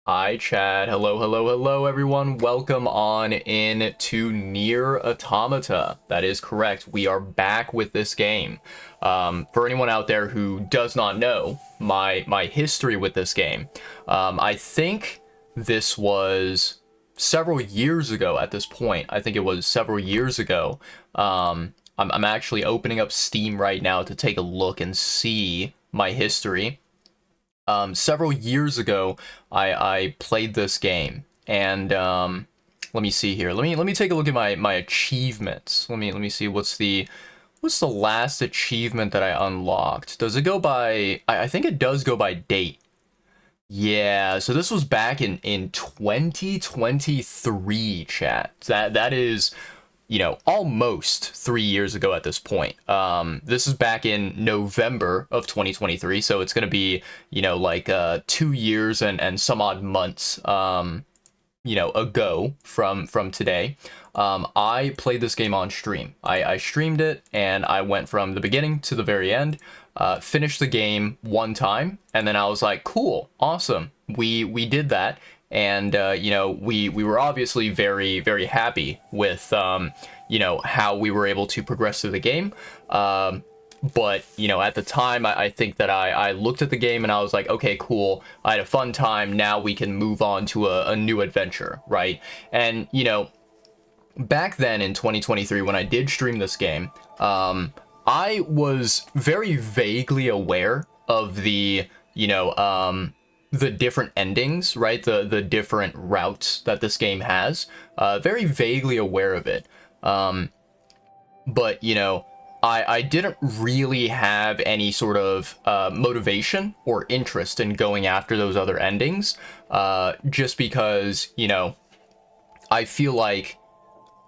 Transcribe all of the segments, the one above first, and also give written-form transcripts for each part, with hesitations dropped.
Hi, Chad. Hello, hello, hello, everyone. Welcome on in to Nier Automata. That is correct. We are back with this game. For anyone out there who does not know my history with this game, I think this was several years ago at this point. I think it was several years ago. I'm actually opening up Steam right now to take a look and see my history. Several years ago, I played this game, and let me see here. Let me take a look at my achievements. Let me see what's the last achievement that I unlocked. Does it go by? I think it does go by date. Yeah, so this was back in 2023, chat. That is, almost 3 years ago at this point. This is back in November of 2023, so it's gonna be, like 2 years and some odd months, ago from today. I played this game on stream. I streamed it and I went from the beginning to the very end. Finished the game one time, and then I was like, cool, awesome, we did that. And we were obviously very, very happy with how we were able to progress through the game. But at the time, I think that I looked at the game and I was like, okay, cool, I had a fun time, now we can move on to a new adventure, right? And back then in 2023, when I did stream this game, I was very vaguely aware of the different endings, right? The different routes that this game has. Very vaguely aware of it. But I didn't really have any sort of motivation or interest in going after those other endings, just because I feel like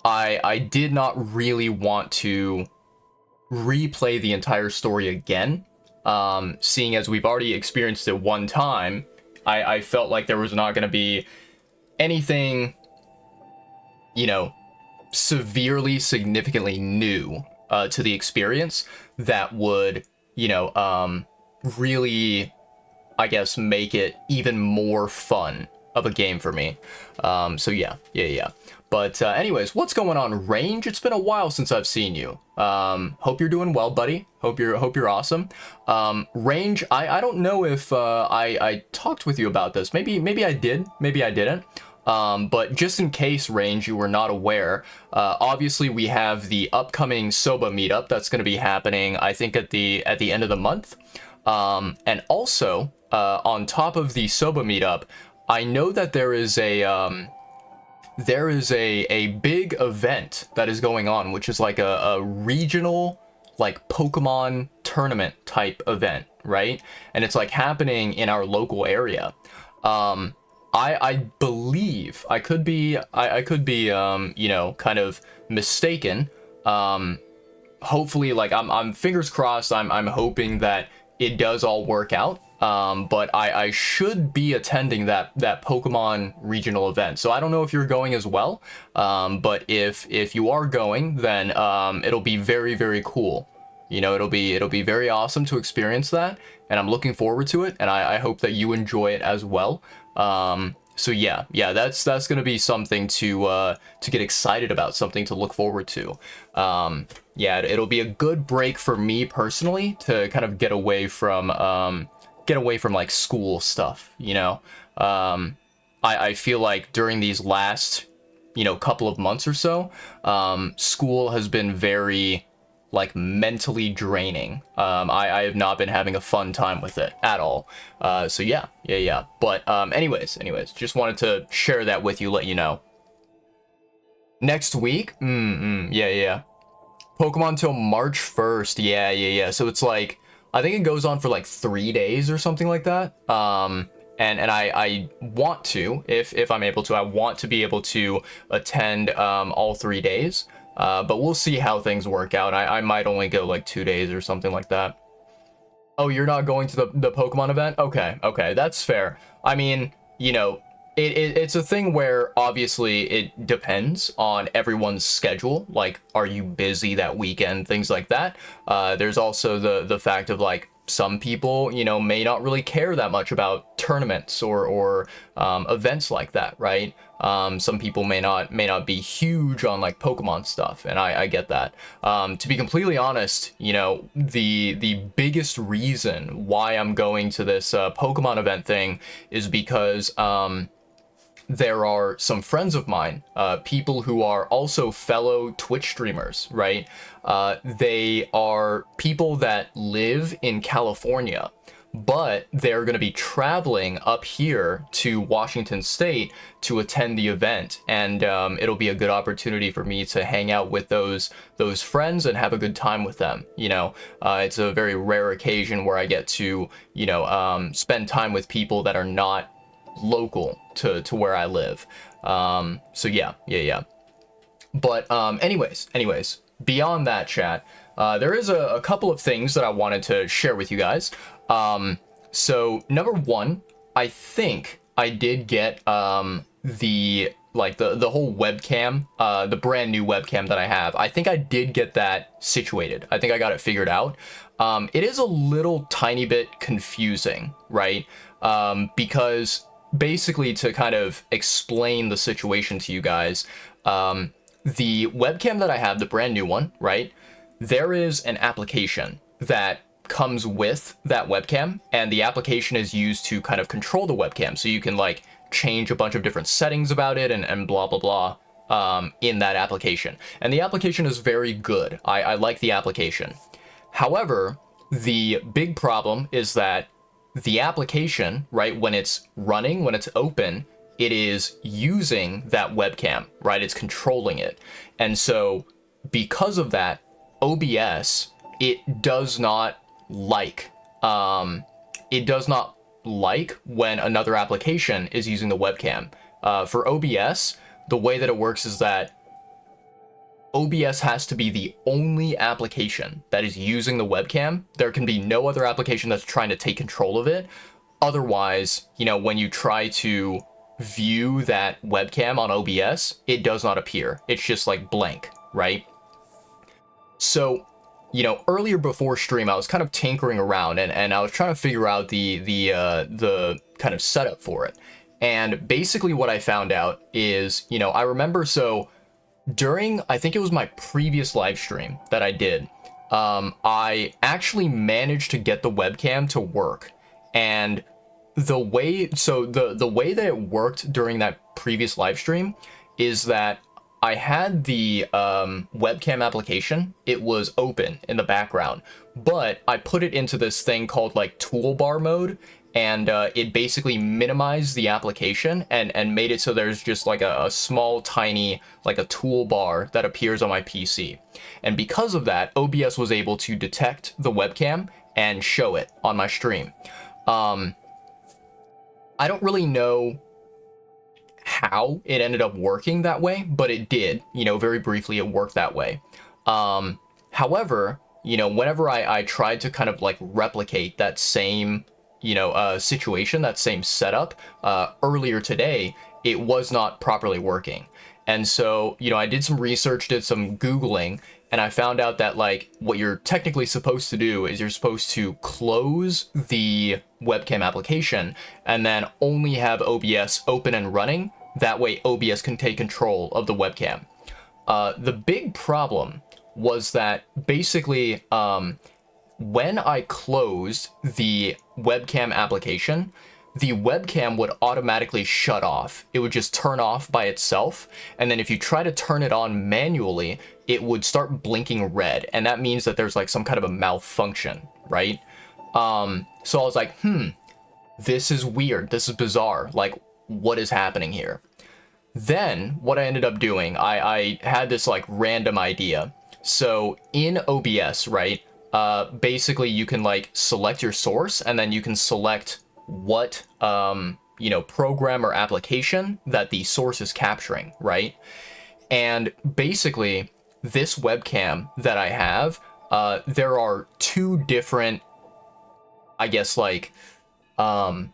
I did not really want to replay the entire story again. Seeing as we've already experienced it one time, I felt like there was not going to be anything, severely, significantly new to the experience that would, really, I guess, make it even more fun of a game for me. So yeah. But anyways, what's going on, Range? It's been a while since I've seen you. Hope you're doing well, buddy. Hope you're awesome. Range, I don't know if I talked with you about this. Maybe I did. Maybe I didn't. But just in case, Range, you were not aware, obviously we have the upcoming Soba meetup that's going to be happening, I think, at the end of the month. And also, on top of the Soba meetup, I know that there is a big event that is going on, which is like a regional, like, Pokemon tournament type event, right? And it's like happening in our local area. I believe I could be kind of mistaken. Hopefully, like, I'm fingers crossed. I'm hoping that it does all work out. But I should be attending that Pokemon regional event. So I don't know if you're going as well. But if you are going, then it'll be very, very cool. It'll be very awesome to experience that, and I'm looking forward to it, and I hope that you enjoy it as well. So yeah, that's gonna be something to get excited about, something to look forward to. Yeah, it'll be a good break for me personally to kind of get away from like school stuff. I feel like during these last couple of months or so, school has been very, like, mentally draining. I have not been having a fun time with it at all. So yeah. But anyways, just wanted to share that with you, let you know. Next week, yeah. Pokemon till March 1st. Yeah. So it's like, I think it goes on for like 3 days or something like that. And I want to, if I'm able to, I want to be able to attend all 3 days. But we'll see how things work out. I might only go like 2 days or something like that. Oh, you're not going to the Pokemon event? Okay, that's fair. I mean, it's a thing where obviously it depends on everyone's schedule. Like, are you busy that weekend? Things like that. There's also the fact of, like, some people, you know, may not really care that much about tournaments or events like that, right? Some people may not be huge on like Pokemon stuff, and I get that. To be completely honest, you know, the biggest reason why I'm going to this Pokemon event thing is because there are some friends of mine, people who are also fellow Twitch streamers, right? They are people that live in California, but they're going to be traveling up here to Washington State to attend the event, and it'll be a good opportunity for me to hang out with those friends and have a good time with them. You know, it's a very rare occasion where I get to, you know, spend time with people that are not local to where I live. So yeah. But anyways, beyond that, chat, there is a couple of things that I wanted to share with you guys. So number one, I think I did get the whole webcam, the brand new webcam that I have. I think I did get that situated. I think I got it figured out. It is a little tiny bit confusing, right? Because basically, to kind of explain the situation to you guys, the webcam that I have, the brand new one, right? There is an application that comes with that webcam, and the application is used to kind of control the webcam. So you can like change a bunch of different settings about it and blah, blah, blah, in that application. And the application is very good. I like the application. However, the big problem is that the application, right, when it's running, when it's open, it is using that webcam, right? It's controlling it. And so because of that, OBS, it does not like when another application is using the webcam. For OBS, the way that it works is that OBS has to be the only application that is using the webcam. There can be no other application that's trying to take control of it. Otherwise, you know, when you try to view that webcam on OBS, it does not appear. It's just like blank, right? So, you know, earlier before stream, I was kind of tinkering around and I was trying to figure out the kind of setup for it. And basically what I found out is, you know, I remember, so during, I think it was my previous live stream that I did, I actually managed to get the webcam to work. And the way that it worked during that previous live stream is that I had the webcam application. It was open in the background, but I put it into this thing called like toolbar mode, and it basically minimized the application and made it so there's just like a small, tiny, like a toolbar that appears on my PC. And because of that, OBS was able to detect the webcam and show it on my stream. I don't really know how it ended up working that way, but it did, you know, very briefly it worked that way. However, you know, whenever I tried to kind of like replicate that same, you know, situation, that same setup, earlier today, it was not properly working. And so, you know, I did some research, did some Googling, and I found out that like what you're technically supposed to do is you're supposed to close the webcam application and then only have OBS open and running. That way OBS can take control of the webcam. The big problem was that basically, when I closed the webcam application, the webcam would automatically shut off. It would just turn off by itself. And then if you try to turn it on manually, it would start blinking red. And that means that there's like some kind of a malfunction, right? So I was like, this is weird. This is bizarre. Like, what is happening here? Then what I ended up doing, I had this like random idea. So in OBS, right? Basically you can like select your source and then you can select what, you know, program or application that the source is capturing, right? And basically this webcam that I have, there are two different, I guess, like, I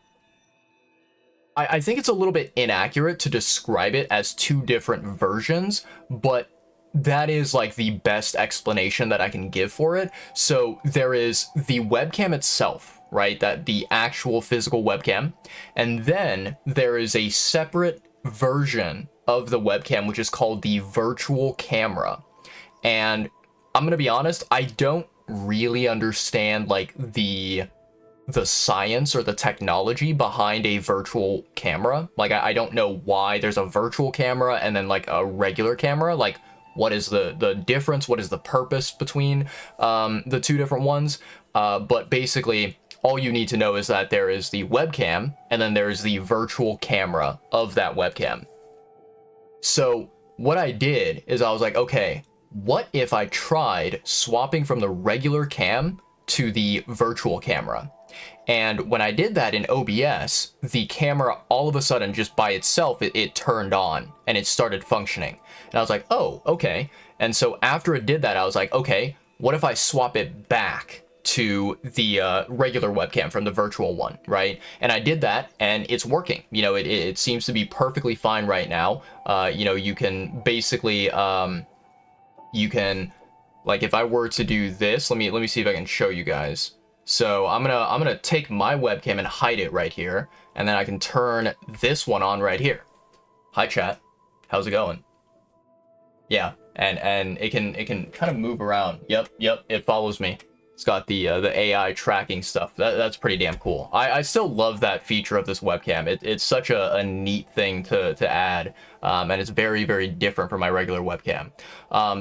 think it's a little bit inaccurate to describe it as two different versions, but that is like the best explanation that I can give for it. So there is the webcam itself, right? That the actual physical webcam. And then there is a separate version of the webcam, which is called the virtual camera. And I'm going to be honest, I don't really understand like the science or the technology behind a virtual camera. Like, I don't know why there's a virtual camera and then like a regular camera. Like, what is the difference? What is the purpose between the two different ones? But basically, all you need to know is that there is the webcam and then there's the virtual camera of that webcam. So what I did is I was like, okay, what if I tried swapping from the regular cam to the virtual camera? And when I did that in OBS, the camera all of a sudden, just by itself, it turned on and it started functioning. And I was like, oh, okay. And so after it did that, I was like, okay, what if I swap it back to the regular webcam from the virtual one, right? And I did that and it's working. You know, it seems to be perfectly fine right now. You know, you can basically, you can, like, if I were to do this, let me see if I can show you guys. So I'm gonna take my webcam and hide it right here, and then I can turn this one on right here. Hi chat, how's it going? Yeah, and it can kind of move around. Yep, it follows me. It's got the AI tracking stuff. That's pretty damn cool. I still love that feature of this webcam. It's such a neat thing to add, and it's very, very different from my regular webcam.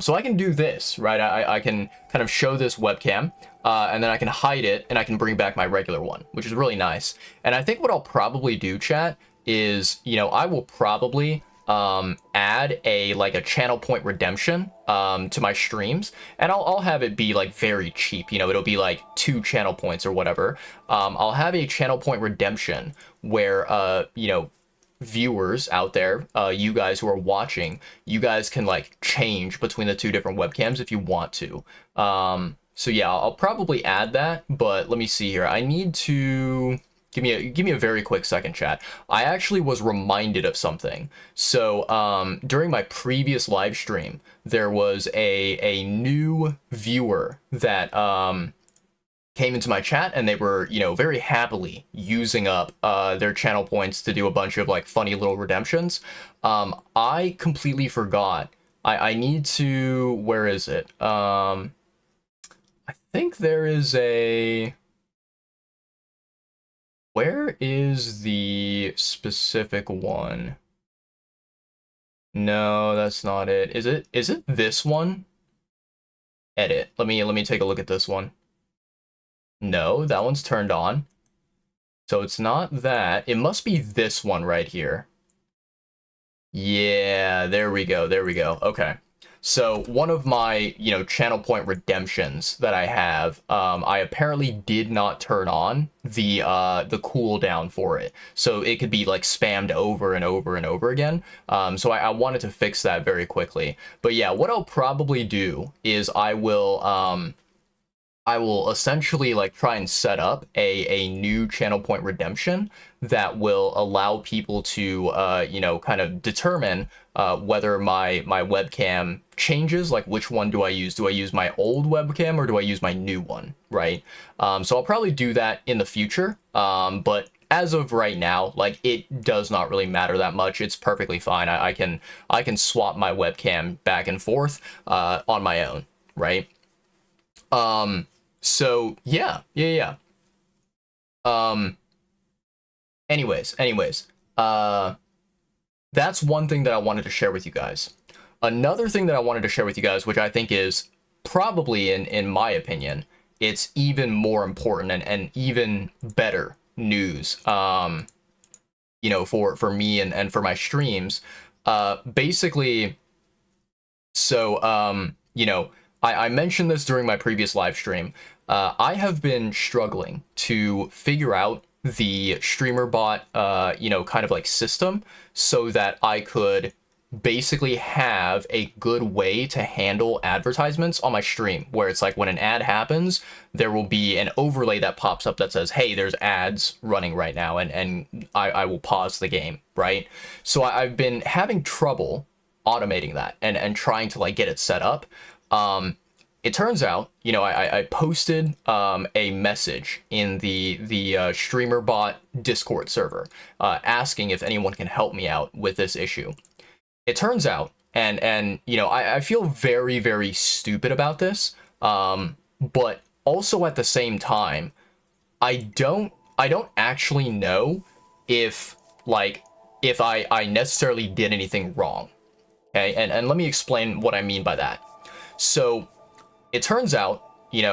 So I can do this, right? I can kind of show this webcam, and then I can hide it, and I can bring back my regular one, which is really nice. And I think what I'll probably do, chat, is, you know, I will probably add a channel point redemption to my streams, and I'll have it be like very cheap. You know, it'll be like 2 channel points or whatever. I'll have a channel point redemption where you know, viewers out there, you guys who are watching, you guys can like change between the 2 different webcams if you want to. So yeah, I'll probably add that, but let me see here. I need to give me a very quick second, chat. I actually was reminded of something. So during my previous live stream, there was a new viewer that came into my chat, and they were, you know, very happily using up their channel points to do a bunch of like funny little redemptions. I completely forgot. I need to, where is it? I think there is a, where is the specific one? No, that's not it. Is it this one? Edit. Let me take a look at this one. No, that one's turned on. So it's not that. It must be this one right here. Yeah, there we go. There we go. Okay. So one of my, you know, channel point redemptions that I have, I apparently did not turn on the cooldown for it. So it could be like spammed over and over and over again. So I wanted to fix that very quickly. But yeah, what I'll probably do is I will essentially like try and set up a new channel point redemption that will allow people to you know, kind of determine whether my webcam changes, like which one do I use? Do I use my old webcam or do I use my new one, right? So I'll probably do that in the future, but as of right now, like, it does not really matter that much. It's perfectly fine. I can swap my webcam back and forth on my own, right? So yeah. Anyways, that's one thing that I wanted to share with you guys. Another thing that I wanted to share with you guys, which I think is probably, in my opinion, it's even more important and even better news, you know, for me and for my streams. Basically, so, you know, I mentioned this during my previous live stream. I have been struggling to figure out the streamer bot, you know, kind of like system, so that I could basically have a good way to handle advertisements on my stream, where it's like when an ad happens, there will be an overlay that pops up that says, hey, there's ads running right now, and I will pause the game, right? So I've been having trouble automating that and trying to like get it set up. It turns out, I posted a message in the streamer bot Discord server asking if anyone can help me out with this issue. It turns out, and I feel very, very stupid about this, but also at the same time, I don't actually know if if I necessarily did anything wrong. Okay, and let me explain what I mean by that. So it turns out,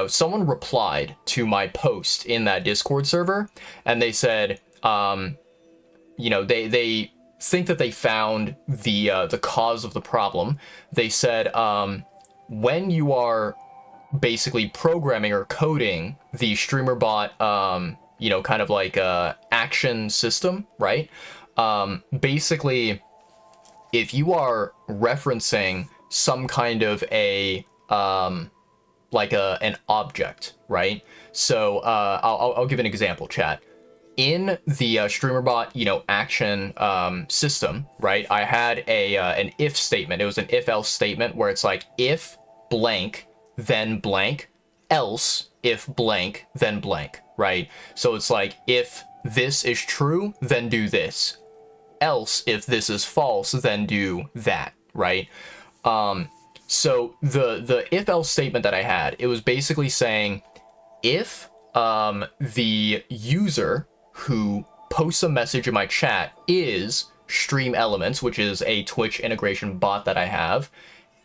someone replied to my post in that Discord server, and they said, they think that they found the cause of the problem. They said, when you are basically programming or coding the streamer bot, kind of like action system, right? Basically, if you are referencing some kind of an object, right? So I'll give an example, chat. In the StreamerBot, action system, right? I had an if statement. It was an if-else statement where it's like if blank, then blank, else if blank, then blank, right? So it's like if this is true, then do this. Else if this is false, then do that, right? So the if-else statement that I had, it was basically saying if the user who posts a message in my chat is Stream Elements, which is a Twitch integration bot that I have,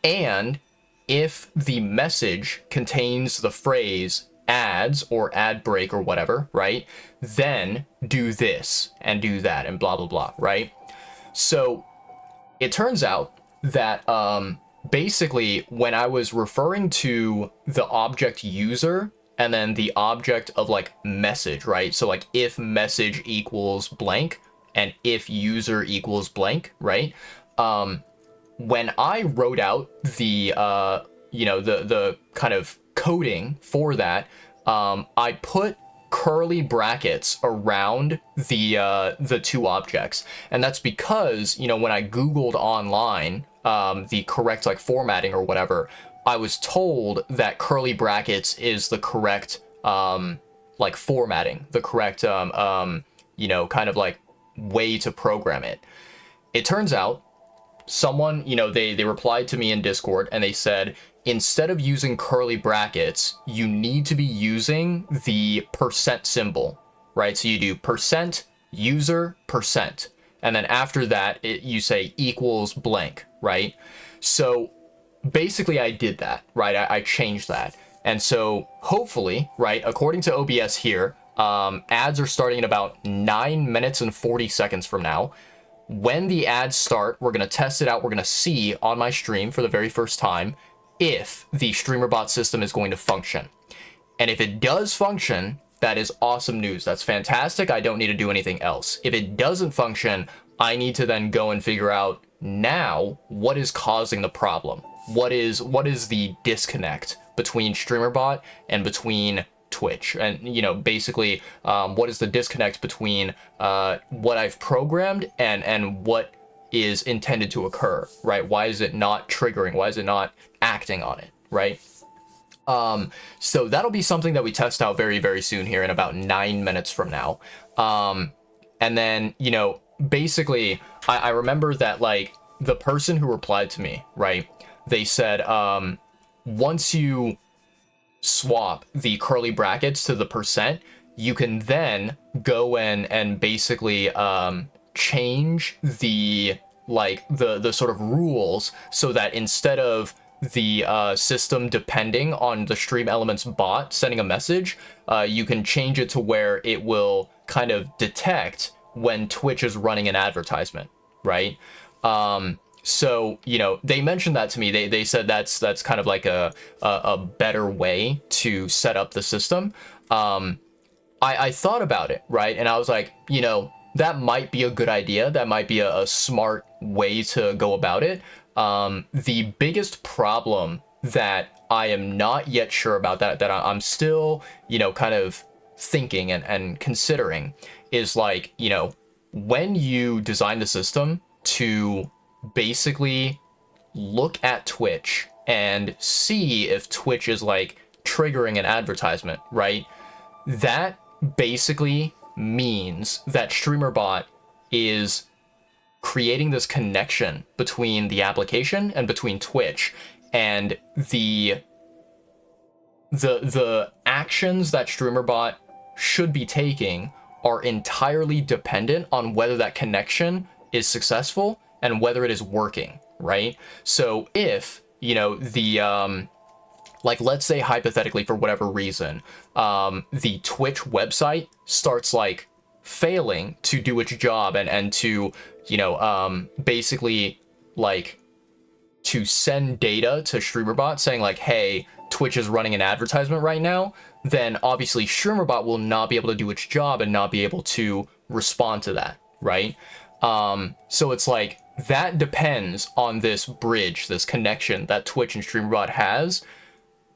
and if the message contains the phrase ads or ad break or whatever, right, then do this and do that and blah, blah, blah, right? So it turns out that basically when I was referring to the object user and then the object of like message, right? So like if message equals blank and if user equals blank, right? When I wrote out the the kind of coding for that, I put curly brackets around the two objects, and that's because when I Googled online the correct like formatting or whatever, I was told that curly brackets is the correct like formatting, the correct kind of like way to program it. It turns out someone, they replied to me in Discord and they said, instead of using curly brackets, you need to be using the percent symbol, right? So you do percent user percent, and then after that, you say equals blank, right? So basically I did that, right? I changed that. And so hopefully, right, according to OBS here, ads are starting in about 9 minutes and 40 seconds from now. When the ads start, we're going to test it out. We're going to see on my stream for the very first time if the StreamerBot system is going to function. And if it does function, that is awesome news. That's fantastic. I don't need to do anything else. If it doesn't function, I need to then go and figure out now what is causing the problem. What is the disconnect between StreamerBot and between Twitch, and basically what is the disconnect between what I've programmed and what is intended to occur, right? Why is it not triggering? Why is it not acting on it, right? So that'll be something that we test out very, very soon here in about 9 minutes from now. And then, basically I remember that like the person who replied to me, right? They said, once you swap the curly brackets to the percent, you can then go in and basically change the sort of rules so that instead of the system depending on the Stream Elements bot sending a message, you can change it to where it will kind of detect when Twitch is running an advertisement, right? So, they mentioned that to me. They said that's kind of like a better way to set up the system. I thought about it, right? And I was like, that might be a good idea. That might be a smart way to go about it. The biggest problem that I am not yet sure about, that I'm still, kind of thinking and considering is like, when you design the system to basically look at Twitch and see if Twitch is like triggering an advertisement, right? That basically means that StreamerBot is creating this connection between the application and between Twitch, and the actions that StreamerBot should be taking are entirely dependent on whether that connection is successful and whether it is working, right? So if, you know, the like, let's say hypothetically, for whatever reason, the Twitch website starts like failing to do its job and to, you know, basically like to send data to StreamerBot saying like, hey, Twitch is running an advertisement right now, then obviously StreamerBot will not be able to do its job and not be able to respond to that, right? So it's like, that depends on this bridge, this connection that Twitch and StreamerBot has.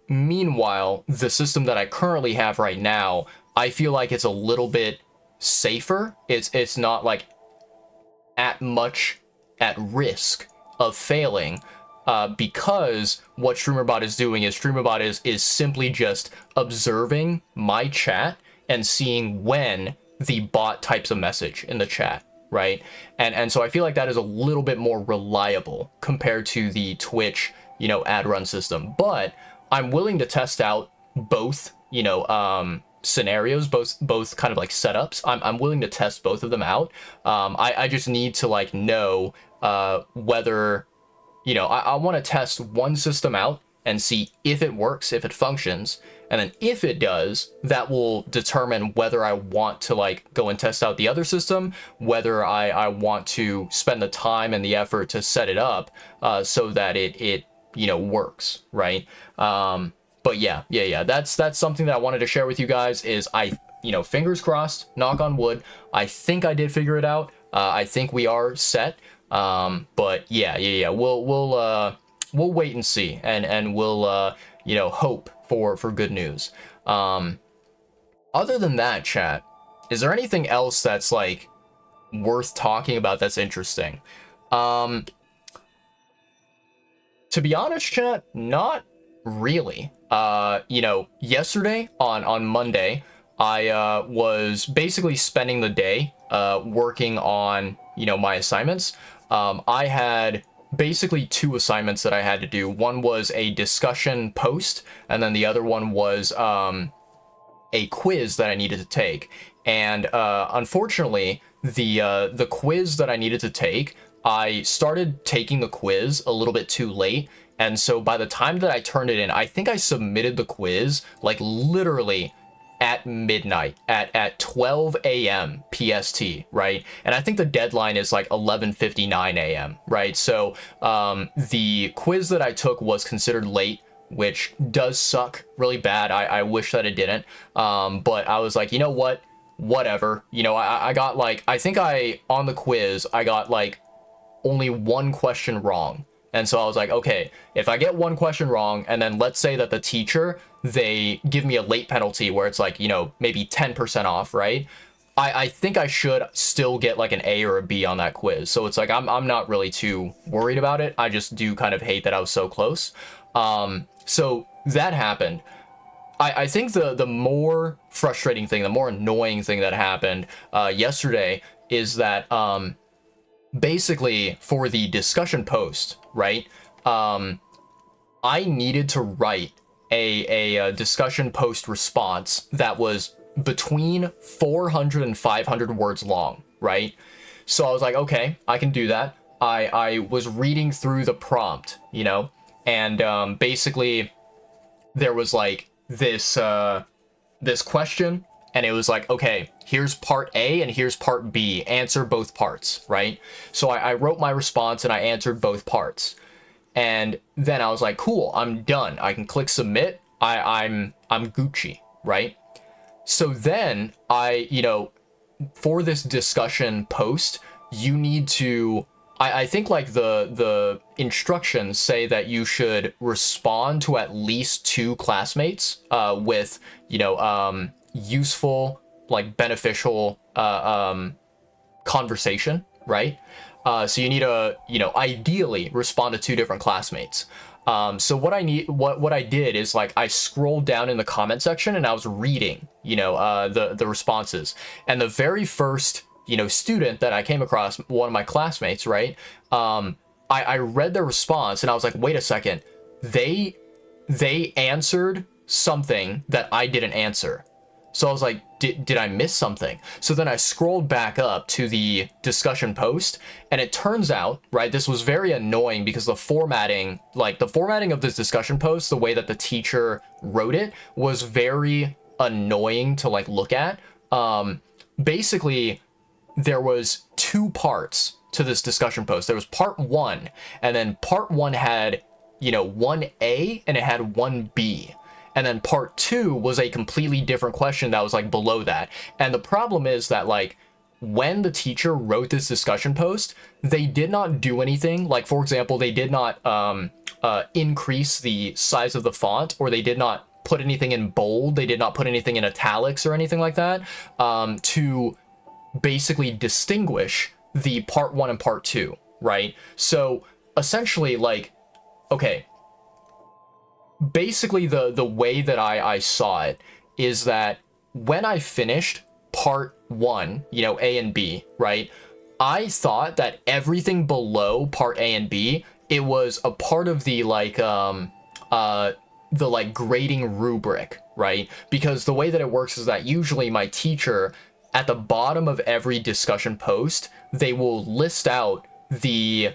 Meanwhile, the system that I currently have right now, I feel like it's a little bit safer. It's not like at much at risk of failing, because what StreamerBot is doing is StreamerBot is simply just observing my chat and seeing when the bot types a message in the chat, right? And so I feel like that is a little bit more reliable compared to the Twitch, you know, ad run system. But I'm willing to test out both, you know, scenarios, both kind of like setups. I'm willing to test both of them out. I just need to like know whether, you know, I want to test one system out and see if it works, if it functions, and then if it does, that will determine whether I want to like go and test out the other system, whether I want to spend the time and the effort to set it up so that it you know, works, right? But yeah, that's something that I wanted to share with you guys. Is you know, fingers crossed, knock on wood, I think I did figure it out. I think we are set. But yeah, we'll wait and see, and we'll you know, hope for good news. Other than that, chat, is there anything else that's like worth talking about that's interesting? To be honest, chat, not really. You know, yesterday on Monday, I was basically spending the day working on, you know, my assignments. I had basically two assignments that I had to do. One was a discussion post, and then the other one was a quiz that I needed to take. And unfortunately, the quiz that I needed to take, I started taking the quiz a little bit too late. And so by the time that I turned it in, I think I submitted the quiz like literally at midnight, at 12 a.m. PST, right? And I think the deadline is like 11:59 a.m., right? So the quiz that I took was considered late, which does suck really bad. I wish that it didn't. But I was like, you know what? Whatever. You know, I got like, I think on the quiz, I got like only one question wrong. And so I was like, okay, if I get one question wrong, and then let's say that the teacher, they give me a late penalty where it's like, you know, maybe 10% off, right? I think I should still get like an A or a B on that quiz. So it's like, I'm not really too worried about it. I just do kind of hate that I was so close. So that happened. I think the more frustrating thing, the more annoying thing that happened yesterday is that basically for the discussion post, right? I needed to write a discussion post response that was between 400 and 500 words long, right? So I was like, okay, I can do that. I was reading through the prompt, you know, and basically there was like this question, and it was like, okay, here's part A and here's part B, answer both parts, right? So I wrote my response and I answered both parts. And then I was like, cool, I'm done. I can click submit. I'm Gucci, right? So then you know, for this discussion post, you need to, I think like the instructions say that you should respond to at least 2 classmates with, you know, useful, like beneficial conversation, right? So you need to, ideally respond to two different classmates. So what I did is like I scrolled down in the comment section and I was reading, the responses. And the very first, student that I came across, one of my classmates, right? I read their response and I was like, wait a second, they answered something that I didn't answer. So I was like, did I miss something? So then I scrolled back up to the discussion post, and it turns out, right, this was very annoying because the formatting of this discussion post, the way that the teacher wrote it was very annoying to like look at. Basically, there was two parts to this discussion post. There was part one, and then part one had, 1A and it had 1B. And then part two was a completely different question that was like below that. And the problem is that like when the teacher wrote this discussion post, they did not do anything. Like, for example, they did not increase the size of the font, or they did not put anything in bold. They did not put anything in italics or anything like that, to basically distinguish the part one and part two, right? So essentially, like, okay, basically the way that I saw it is that when I finished part one, A and B, right, I thought that everything below part A and B, it was a part of the like the like grading rubric, right? Because the way that it works is that usually my teacher, at the bottom of every discussion post, they will list out the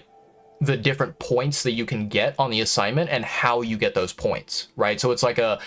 different points that you can get on the assignment and how you get those points, right? So it's like a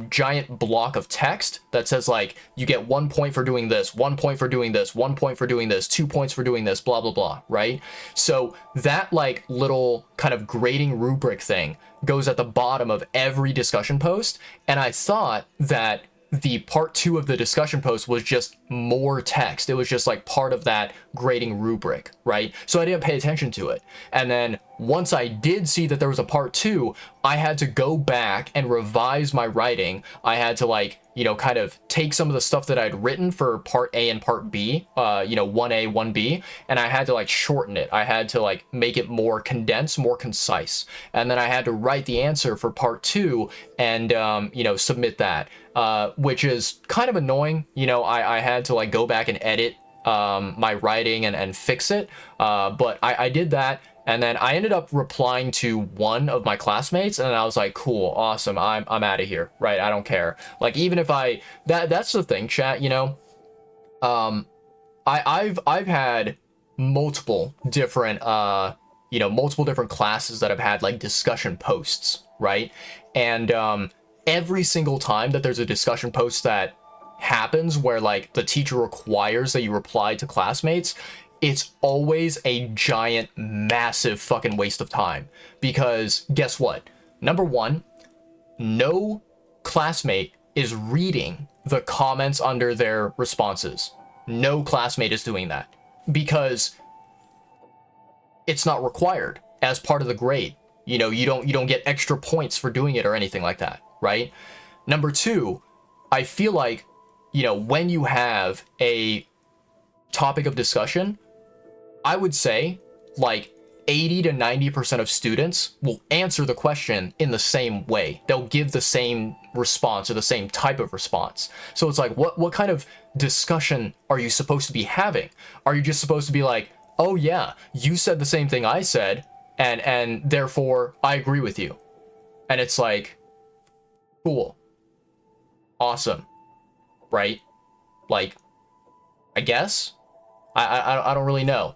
giant block of text that says like, you get 1 point for doing this, 1 point for doing this, 1 point for doing this, 2 points for doing this, blah, blah, blah, right? So that like little kind of grading rubric thing goes at the bottom of every discussion post. And I thought that the part two of the discussion post was just more text. It was just like part of that grading rubric, right? So I didn't pay attention to it. And then once I did see that there was a part two, I had to go back and revise my writing. I had to like, kind of take some of the stuff that I'd written for part A and part B, 1A, 1B, and I had to like shorten it. I had to like make it more condensed, more concise. And then I had to write the answer for part two and, submit that, which is kind of annoying. I had to like go back and edit my writing and fix it. But I did that. And then I ended up replying to one of my classmates, and I was like, cool, awesome, I'm out of here, right? I don't care. Like, even if that's the thing, chat, I've had multiple different classes that have had like discussion posts, right? And every single time that there's a discussion post that happens where like the teacher requires that you reply to classmates, it's always a giant, massive fucking waste of time. Because guess what? Number one, no classmate is reading the comments under their responses. No classmate is doing that because it's not required as part of the grade. You don't get extra points for doing it or anything like that, right? Number two, I feel like, when you have a topic of discussion, I would say like 80 to 90% of students will answer the question in the same way. They'll give the same response or the same type of response. So it's like, what kind of discussion are you supposed to be having? Are you just supposed to be like, oh yeah, you said the same thing I said, and therefore I agree with you? And it's like, cool, awesome, right? Like, I guess I don't really know.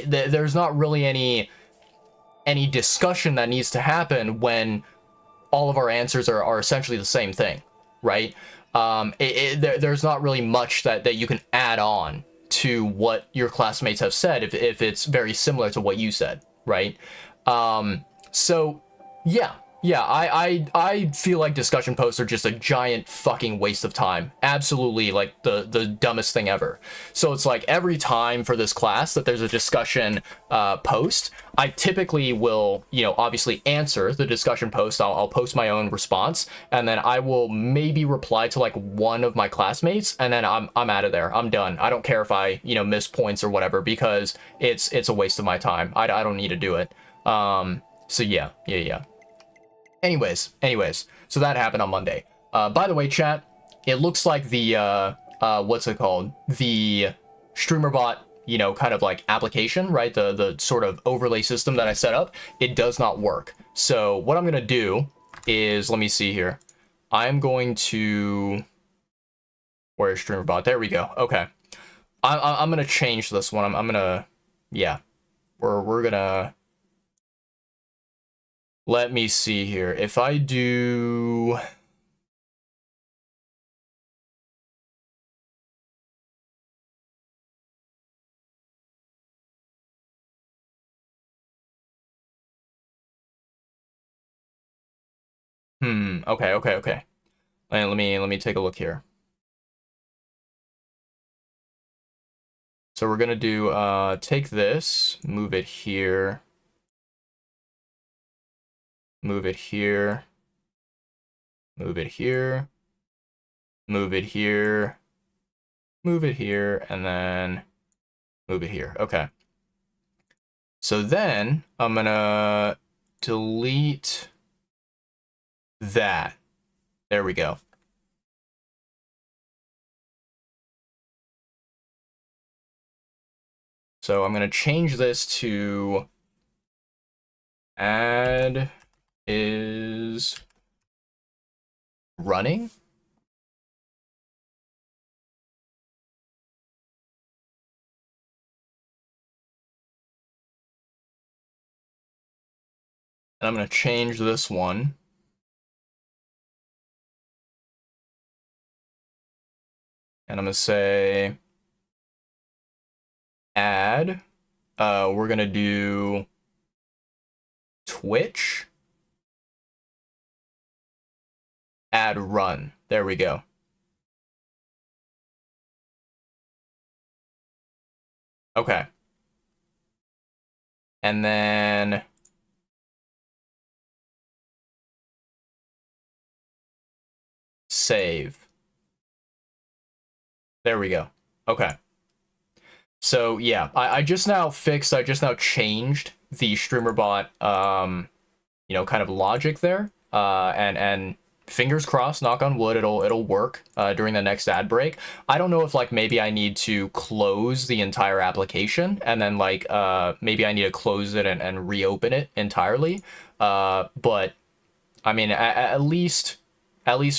There's not really any discussion that needs to happen when all of our answers are essentially the same thing, right? There's not really much that you can add on to what your classmates have said if it's very similar to what you said, right? So yeah, Yeah, I feel like discussion posts are just a giant fucking waste of time. Absolutely, like the dumbest thing ever. So it's like every time for this class that there's a discussion post, I typically will, you know, obviously answer the discussion post. I'll post my own response, and then I will maybe reply to like one of my classmates, and then I'm out of there. I'm done. I don't care if I, you know, miss points or whatever, because it's a waste of my time. I don't need to do it. So yeah. Anyways, so that happened on Monday. By the way, chat, it looks like the, what's it called? The StreamerBot, you know, kind of like application, right? The sort of overlay system that I set up, it does not work. So what I'm going to do is, let me see here. I'm going to, where's StreamerBot? There we go. Okay. I'm going to change this one. I'm going to, yeah, we're going to, let me see here. If I do, okay. And let me take a look here. So we're gonna do take this, move it here, move it here, move it here, move it here, move it here, and then move it here. Okay. So then I'm gonna delete that. There we go. So I'm gonna change this to add is running. And I'm gonna change this one. And I'm gonna say add. We're gonna do Twitch, add run. There we go. Okay. And then save. There we go. Okay. So yeah, I just now changed the StreamerBot you know, kind of logic there. And fingers crossed, knock on wood, it'll work during the next ad break. I don't know if like maybe I need to close the entire application, and then like maybe I need to close it and reopen it entirely. But I mean, at least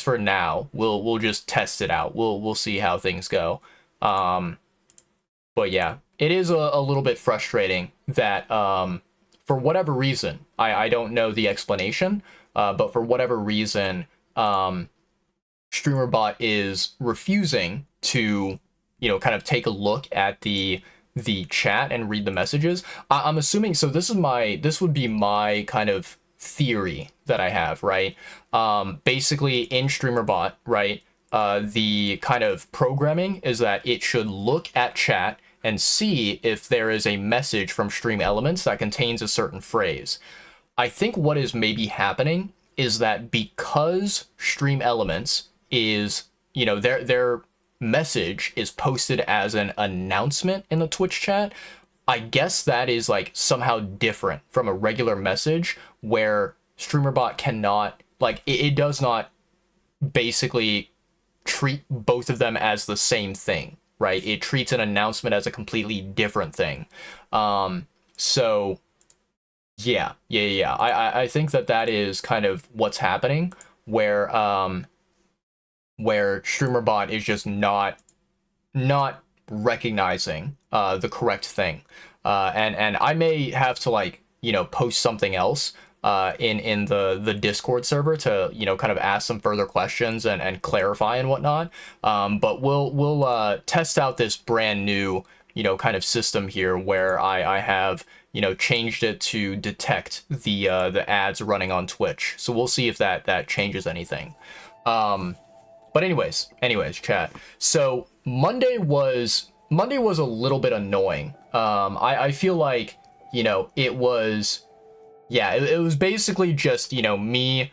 for now, we'll just test it out. We'll see how things go. But yeah, it is a little bit frustrating that for whatever reason, I don't know the explanation, but for whatever reason, StreamerBot is refusing to, you know, kind of take a look at the chat and read the messages. I'm assuming, so this would be my kind of theory that I have, right? Basically in StreamerBot, right? The kind of programming is that it should look at chat and see if there is a message from Stream Elements that contains a certain phrase. I think what is maybe happening is that because Stream Elements is, you know, their message is posted as an announcement in the Twitch chat, I guess that is like somehow different from a regular message where StreamerBot cannot, like, it does not basically treat both of them as the same thing, right? It treats an announcement as a completely different thing. So yeah. I think that is kind of what's happening, where StreamerBot is just not recognizing the correct thing. And I may have to, like, you know, post something else in the Discord server to, you know, kind of ask some further questions and clarify and whatnot. But we'll test out this brand new you know, kind of system here where I have, you know, changed it to detect the ads running on Twitch. So we'll see if that changes anything. But anyways, chat. So Monday was a little bit annoying. I feel like, you know, it was, yeah, it was basically just, you know, me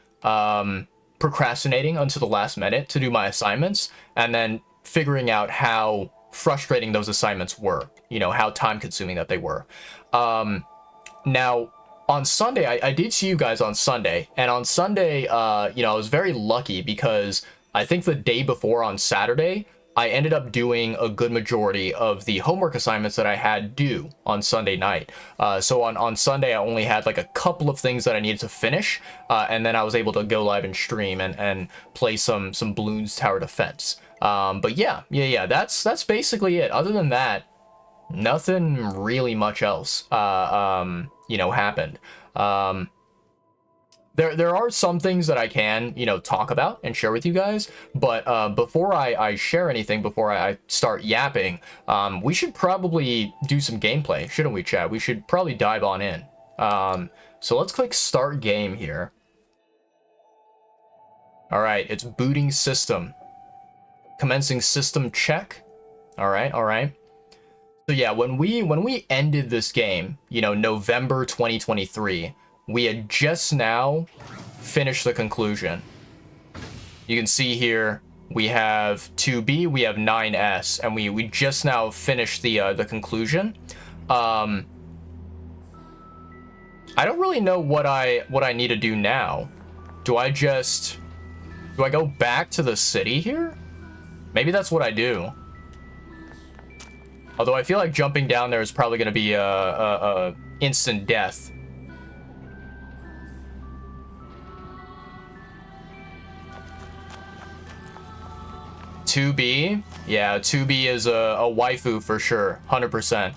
procrastinating until the last minute to do my assignments, and then figuring out how frustrating those assignments were, you know, how time consuming that they were. Now, on Sunday, I did see you guys on Sunday, and on Sunday, you know, I was very lucky because I think the day before on Saturday, I ended up doing a good majority of the homework assignments that I had due on Sunday night. So on Sunday, I only had like a couple of things that I needed to finish, and then I was able to go live and stream and play some Bloons Tower Defense. But yeah, that's basically it. Other than that, nothing really much else, you know, happened. There are some things that I can, you know, talk about and share with you guys, but before I share anything, before I start yapping, we should probably do some gameplay, shouldn't we, chat? We should probably dive on in. So let's click start game here. All right, it's booting system. Commencing system check. All right. So yeah, when we ended this game, you know, November 2023, we had just now finished the conclusion. You can see here we have 2B, we have 9S, and we just now finished the conclusion. I don't really know what I need to do now. Do I go back to the city here? Maybe that's what I do. Although I feel like jumping down there is probably going to be a instant death. "2B?" Yeah, 2B is a waifu for sure, 100%.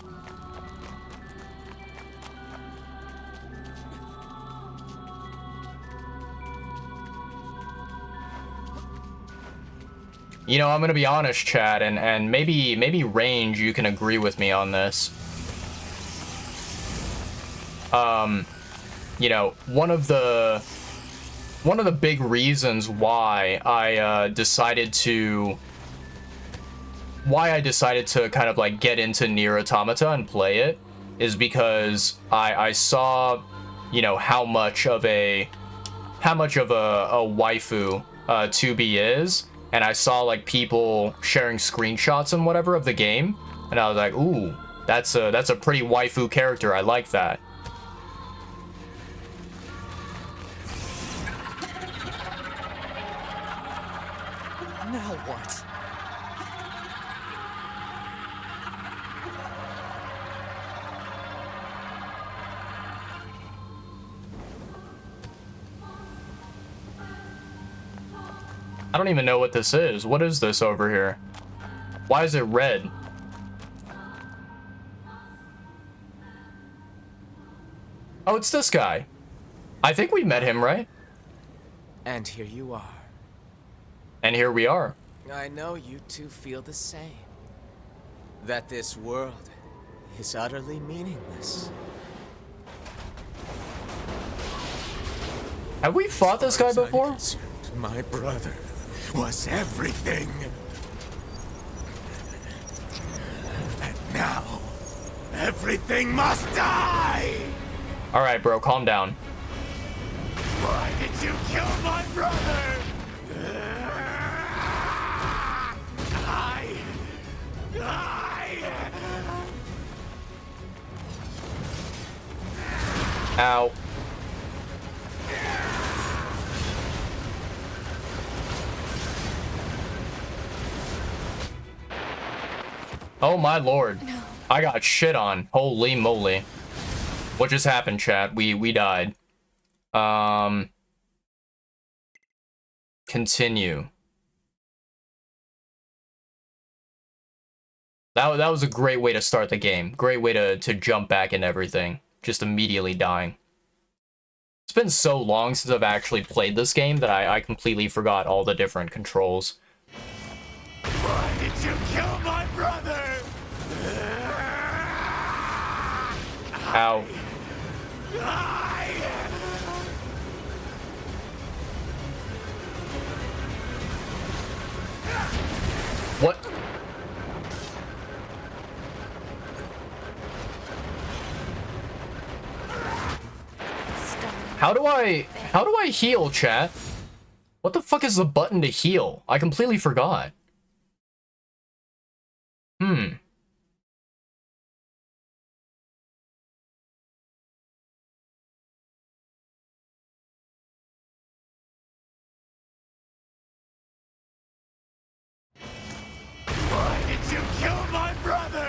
You know, I'm gonna be honest, chat, and maybe Range, you can agree with me on this. You know, one of the big reasons why I decided to kind of like get into Nier Automata and play it is because I saw, you know, how much of a waifu 2B is, and I saw like people sharing screenshots and whatever of the game, and I was like, ooh, that's a pretty waifu character. I like that. Now what? I don't even know what this is. What is this over here? Why is it red? Oh, it's this guy. I think we met him, right? And here you are. And here we are. I know you two feel the same. That this world is utterly meaningless. Have we fought this guy before? My brother was everything. And now, everything must die! Alright, bro, calm down. Why did you kill my brother? Ow. Oh my lord. No. I got shit on. Holy moly. What just happened, chat? We died. Continue. That was a great way to start the game. Great way to jump back and everything. Just immediately dying. It's been so long since I've actually played this game that I completely forgot all the different controls. Why did you kill my brother? Ow. What? How do I heal, chat? What the fuck is the button to heal? I completely forgot. Hmm. Why did you kill my brother?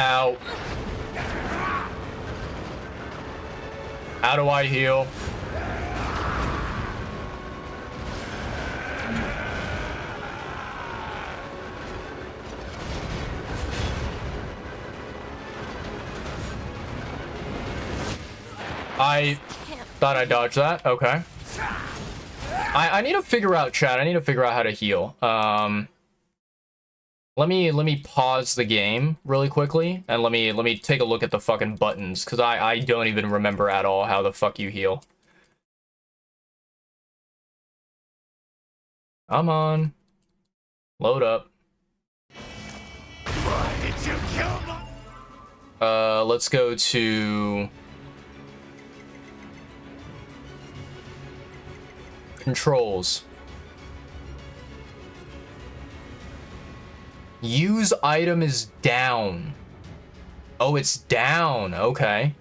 Ow. How do I heal? I thought I dodged that. Okay. I need to figure out, chat. I need to figure out how to heal. Let me pause the game really quickly and let me take a look at the fucking buttons, because I don't even remember at all how the fuck you heal. Come on. Load up. Why did you kill my... Let's go to controls. Use item is down. Oh, it's down. Okay.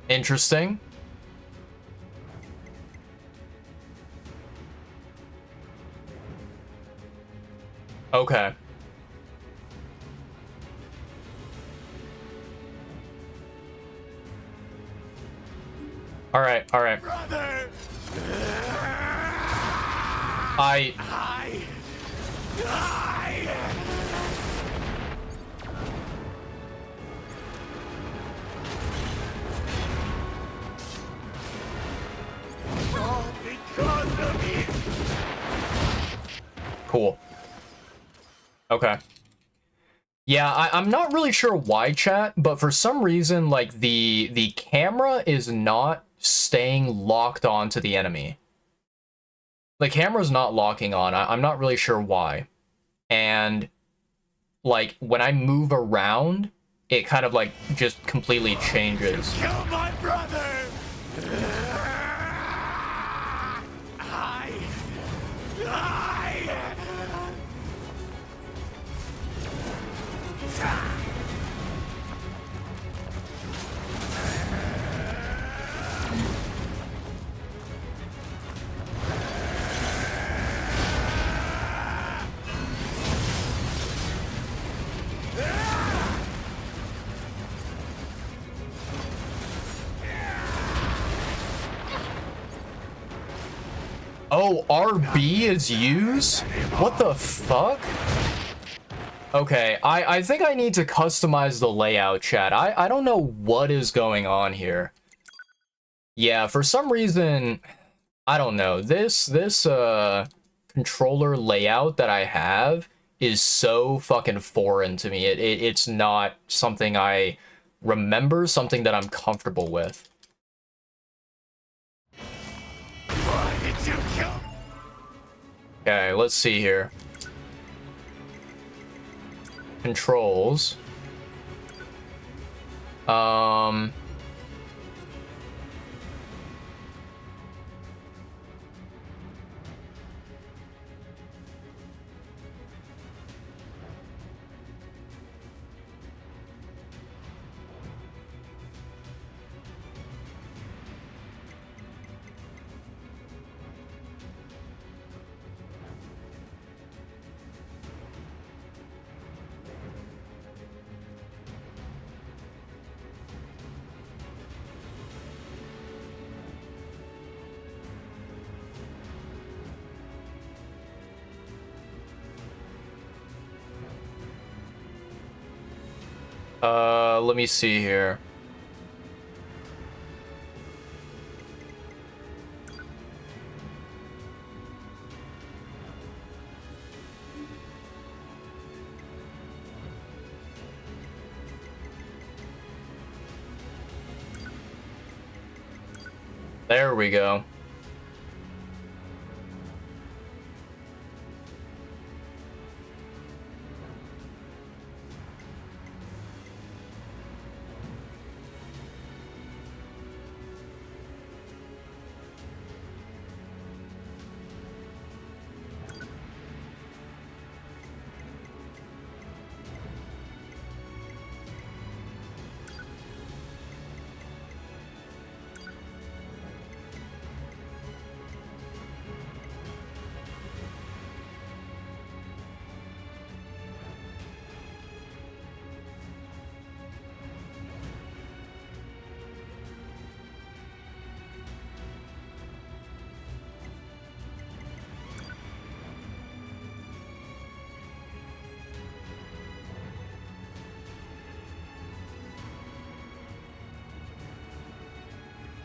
Interesting. Okay. All right, all right. brother? I All because of you. Cool. Okay. Yeah, I'm not really sure why, chat, but for some reason, like, the camera is not staying locked onto the enemy. The camera's not locking on. I'm not really sure why. And, like, when I move around, it kind of, like, just completely changes. Kill my brother. Oh, RB is use? What the fuck? Okay, I think I need to customize the layout, chat. I don't know what is going on here. Yeah, for some reason, I don't know. This controller layout that I have is so fucking foreign to me. It's not something I remember, something that I'm comfortable with. Why did you kill? Okay, let's see here. Controls. Um... let me see here. There we go.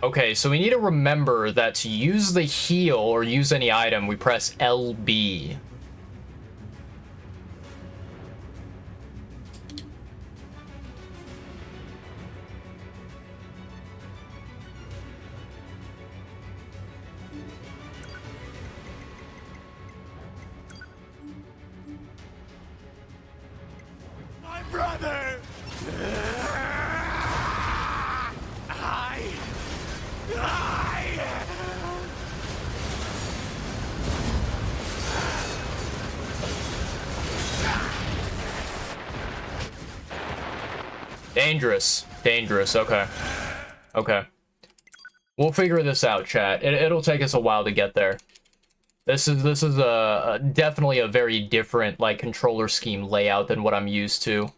Okay, so we need to remember that to use the heal or use any item, we press LB. My brother! Dangerous. Dangerous. Okay. Okay. We'll figure this out, chat. It'll take us a while to get there. This is definitely a very different, like, controller scheme layout than what I'm used to.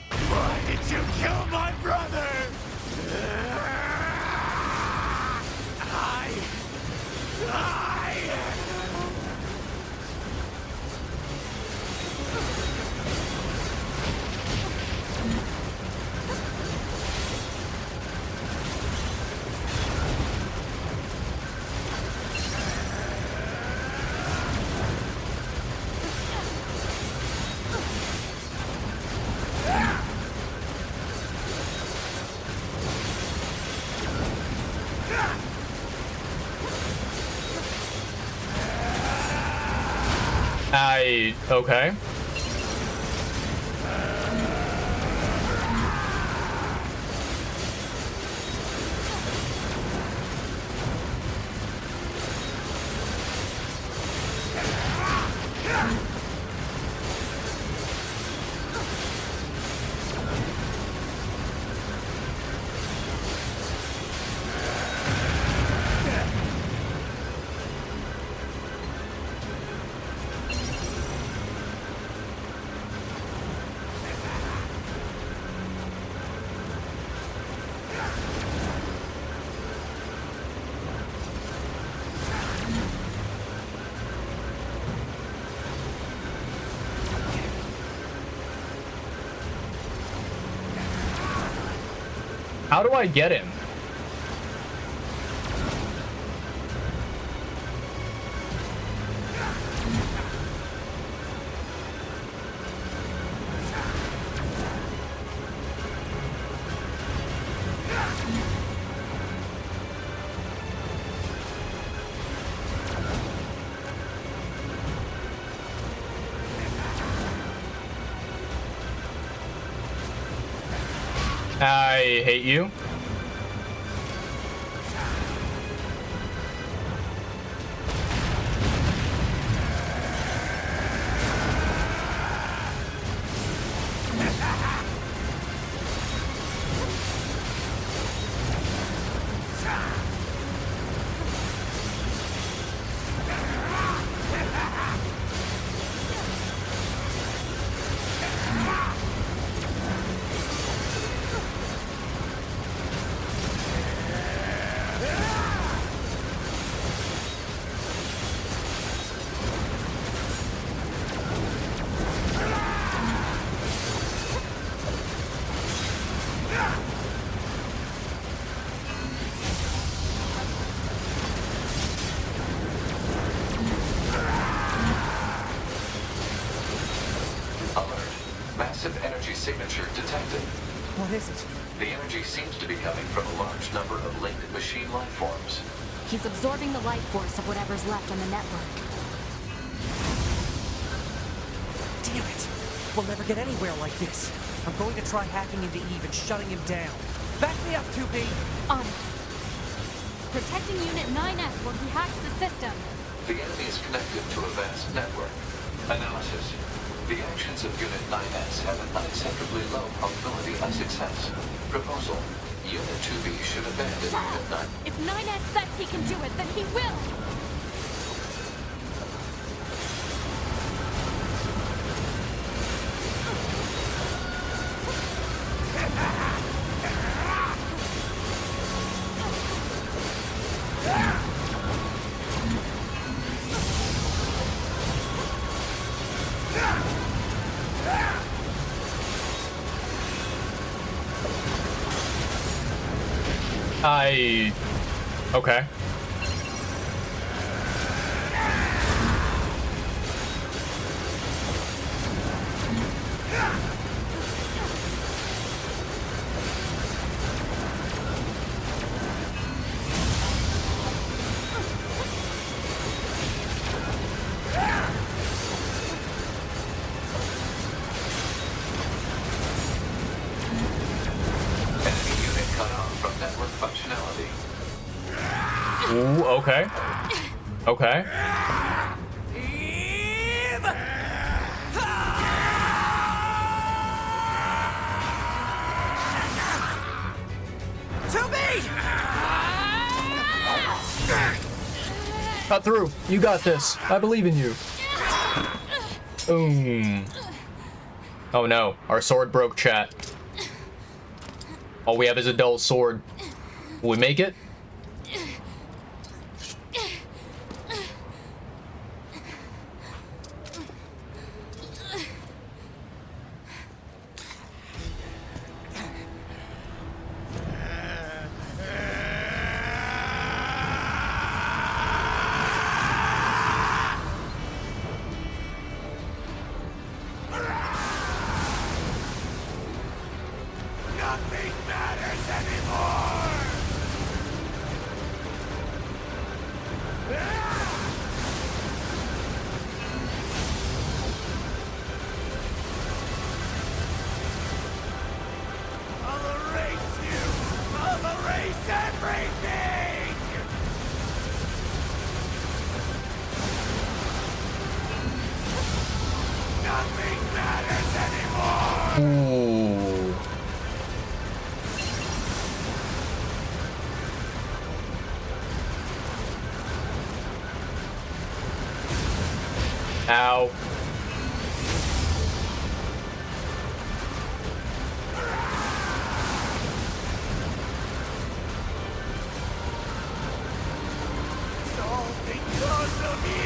Why did you kill my brother? Okay. How do I get him? I hate you. Signature detected. What is it? The energy seems to be coming from a large number of linked machine life forms. He's absorbing the life force of whatever's left on the network. Damn it! We'll never get anywhere like this. I'm going to try hacking into Eve and shutting him down. Back me up, 2B! On it. Protecting Unit 9S while he hacks the system. The enemy is connected to a vast network. Analysis. The actions of Unit 9S have an unacceptably low probability of success. Proposal. Unit 2B should abandon Unit 9. If 9S says he can do it, then he will! Okay. Ooh, okay. Okay. Cut through. You got this. I believe in you. Boom. Oh no, our sword broke, chat. All we have is a dull sword. Will we make it? Ooh. Ow. It's all because of you!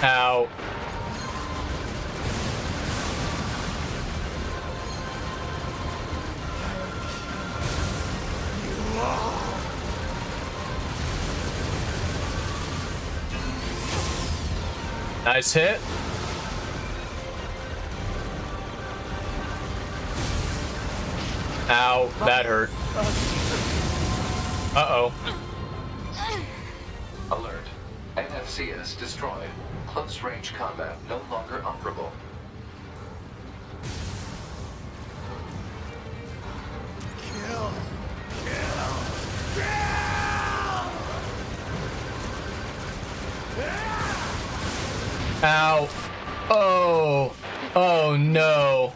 Ow. Nice hit. Ow, that hurt. Uh-oh. Alert. NFCS destroyed. Close range combat no longer operable. Ow. Oh. Oh no.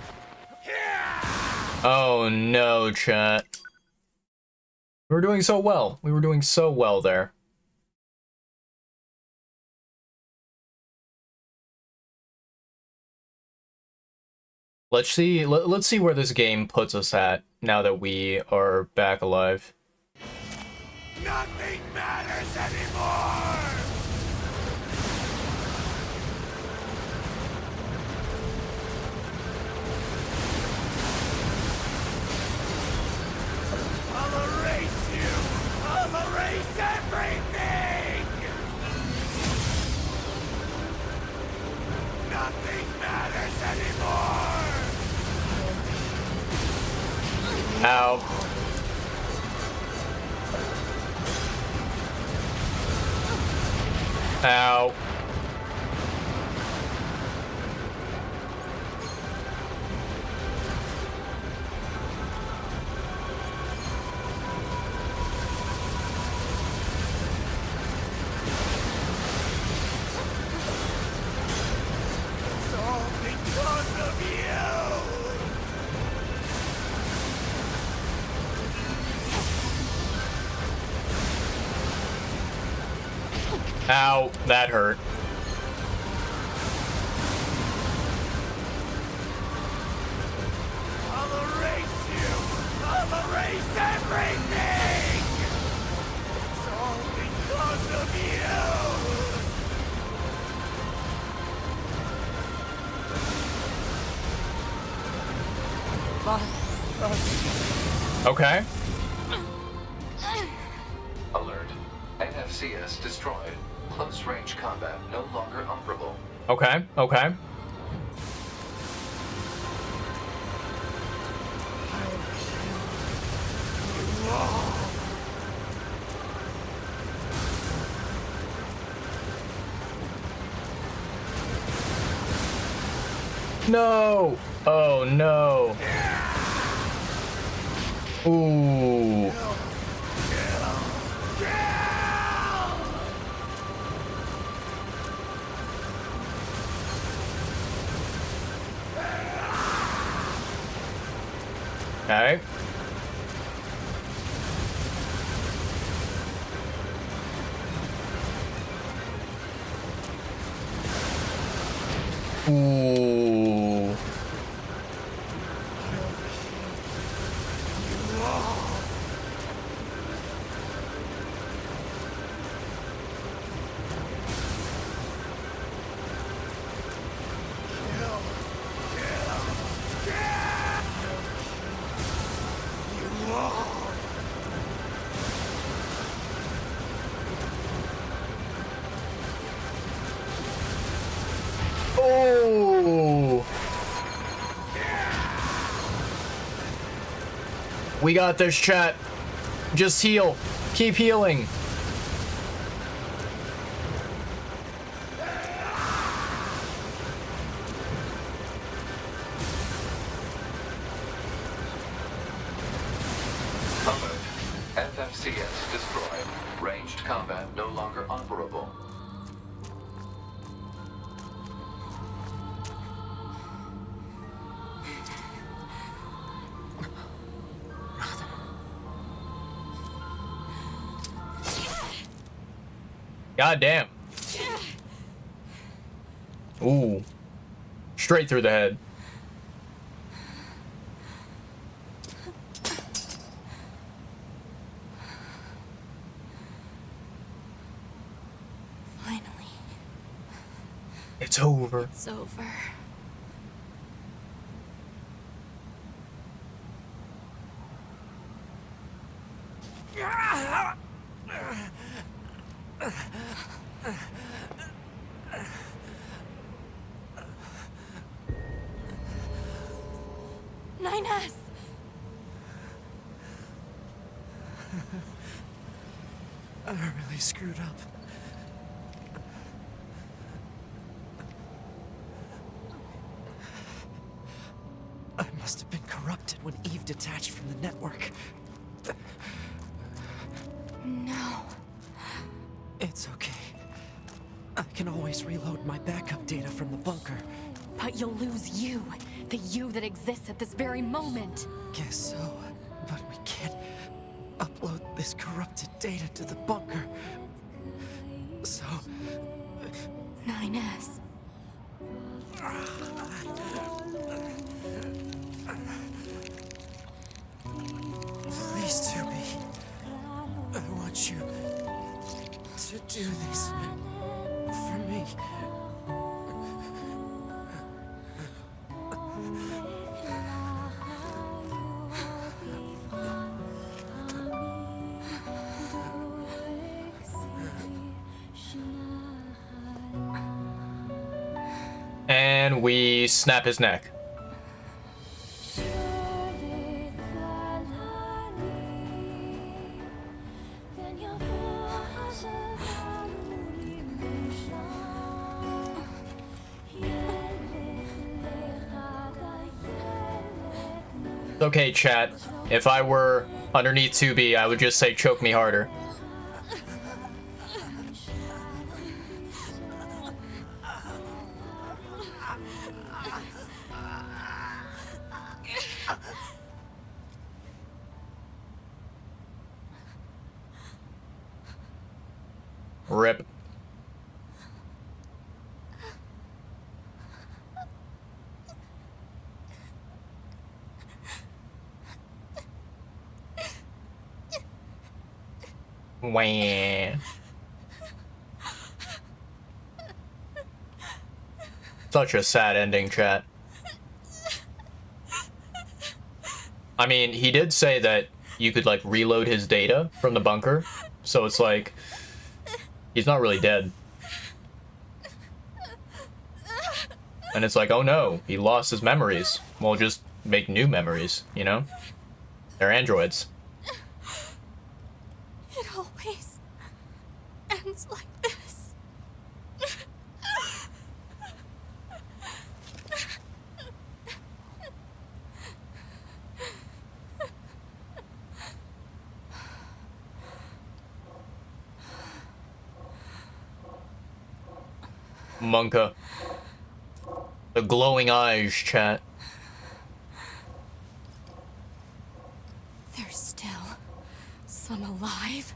Oh no, chat. We were doing so well. We were doing so well there. Let's see. Let's see where this game puts us at now that we are back alive. Nothing matters anymore! I'll erase you! I'll erase everything! Nothing matters anymore! Ow. Ow. It's all because of you! Ow. That hurt. I'll erase you! I'll erase everything! It's all because of you! Okay. Alert. NFCS destroyed. Close range combat no longer operable. Okay. Okay. No. Oh no. Ooh. Okay. Ooh. Oh. We got this, chat. Just heal. Keep healing. Alert. FFCS destroyed. Ranged combat no longer operable. God damn. Ooh. Straight through the head. Finally, It's over. it's over. Nine S. I really screwed up. I must have been corrupted when Eve detached from the network. No. It's okay. I can always reload my backup data from the bunker. But you'll lose you. The you that exists at this very moment. Guess so. But we can't upload this corrupted data to the bunker. So, 9S. please, Tubi. I want you to do this for me. And we snap his neck. Okay, chat. If I were underneath 2B, I would just say choke me harder. Rip. Wah. Such a sad ending, chat. I mean, he did say that you could, like, reload his data from the bunker, so it's like, he's not really dead. And it's like, oh no, he lost his memories. Well, just make new memories, you know? They're androids. It always ends like this. Monka. The glowing eyes, chat. There's still some alive.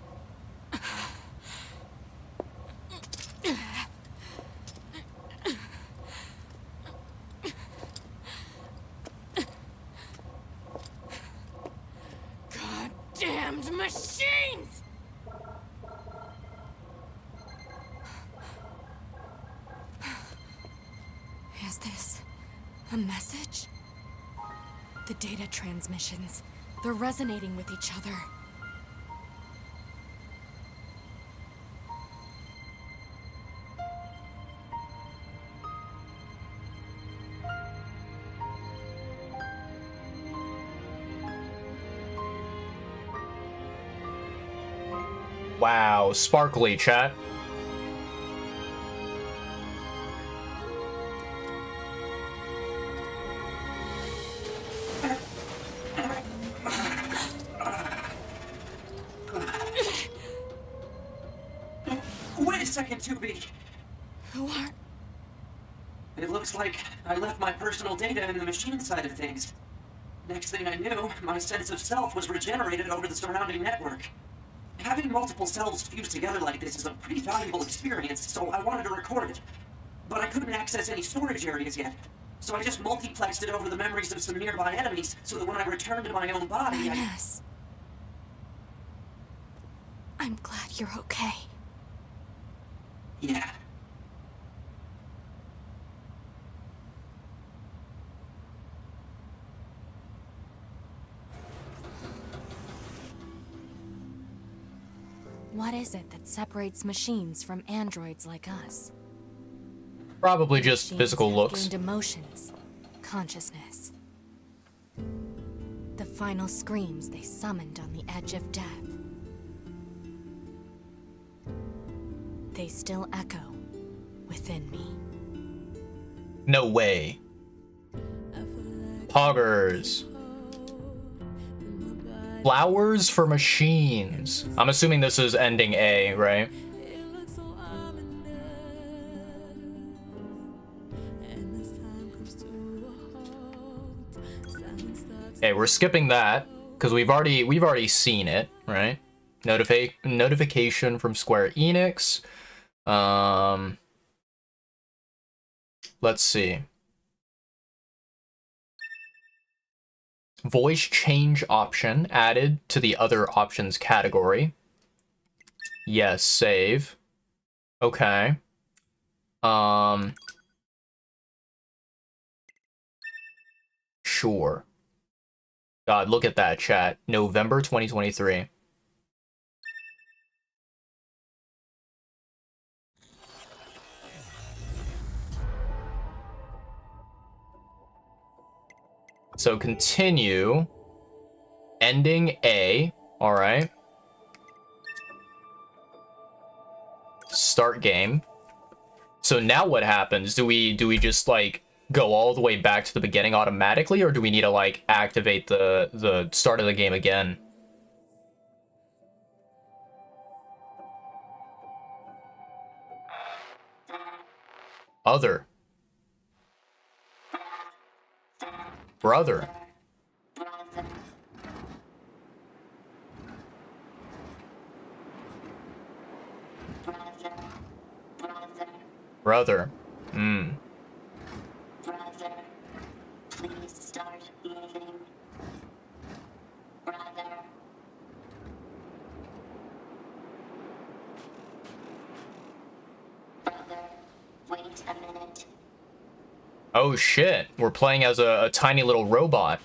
Goddamned machines! Is this a message? The data transmissions, they're resonating with each other. Wow, sparkly, chat. Wait a second, 2B. Who are... It looks like I left my personal data in the machine side of things. Next thing I knew, my sense of self was regenerated over the surrounding network. Having multiple selves fused together like this is a pretty valuable experience, so I wanted to record it. But I couldn't access any storage areas yet, so I just multiplexed it over the memories of some nearby enemies, so that when I returned to my own body, Ines. I'm glad you're okay. Yeah. What is it that separates machines from androids like us? Probably just Machines physical have looks. gained emotions, consciousness. The final screams they summoned on the edge of death. They still echo within me. No way. Poggers. Flowers for machines. I'm assuming this is ending A, right? Okay, we're skipping that because we've already seen it, right? Notification from Square Enix. Let's see. Voice change option added to the other options category. Yes, save. Okay. Sure. God, look at that, chat. November 2023. So continue. Ending A. All right. Start game. So now what happens? Do we just like go all the way back to the beginning automatically, or do we need to like activate the start of the game again? Other. Brother. Brother. Hmm. Brother, please start moving. Brother. Brother, wait a minute. Oh shit. We're playing as a tiny little robot.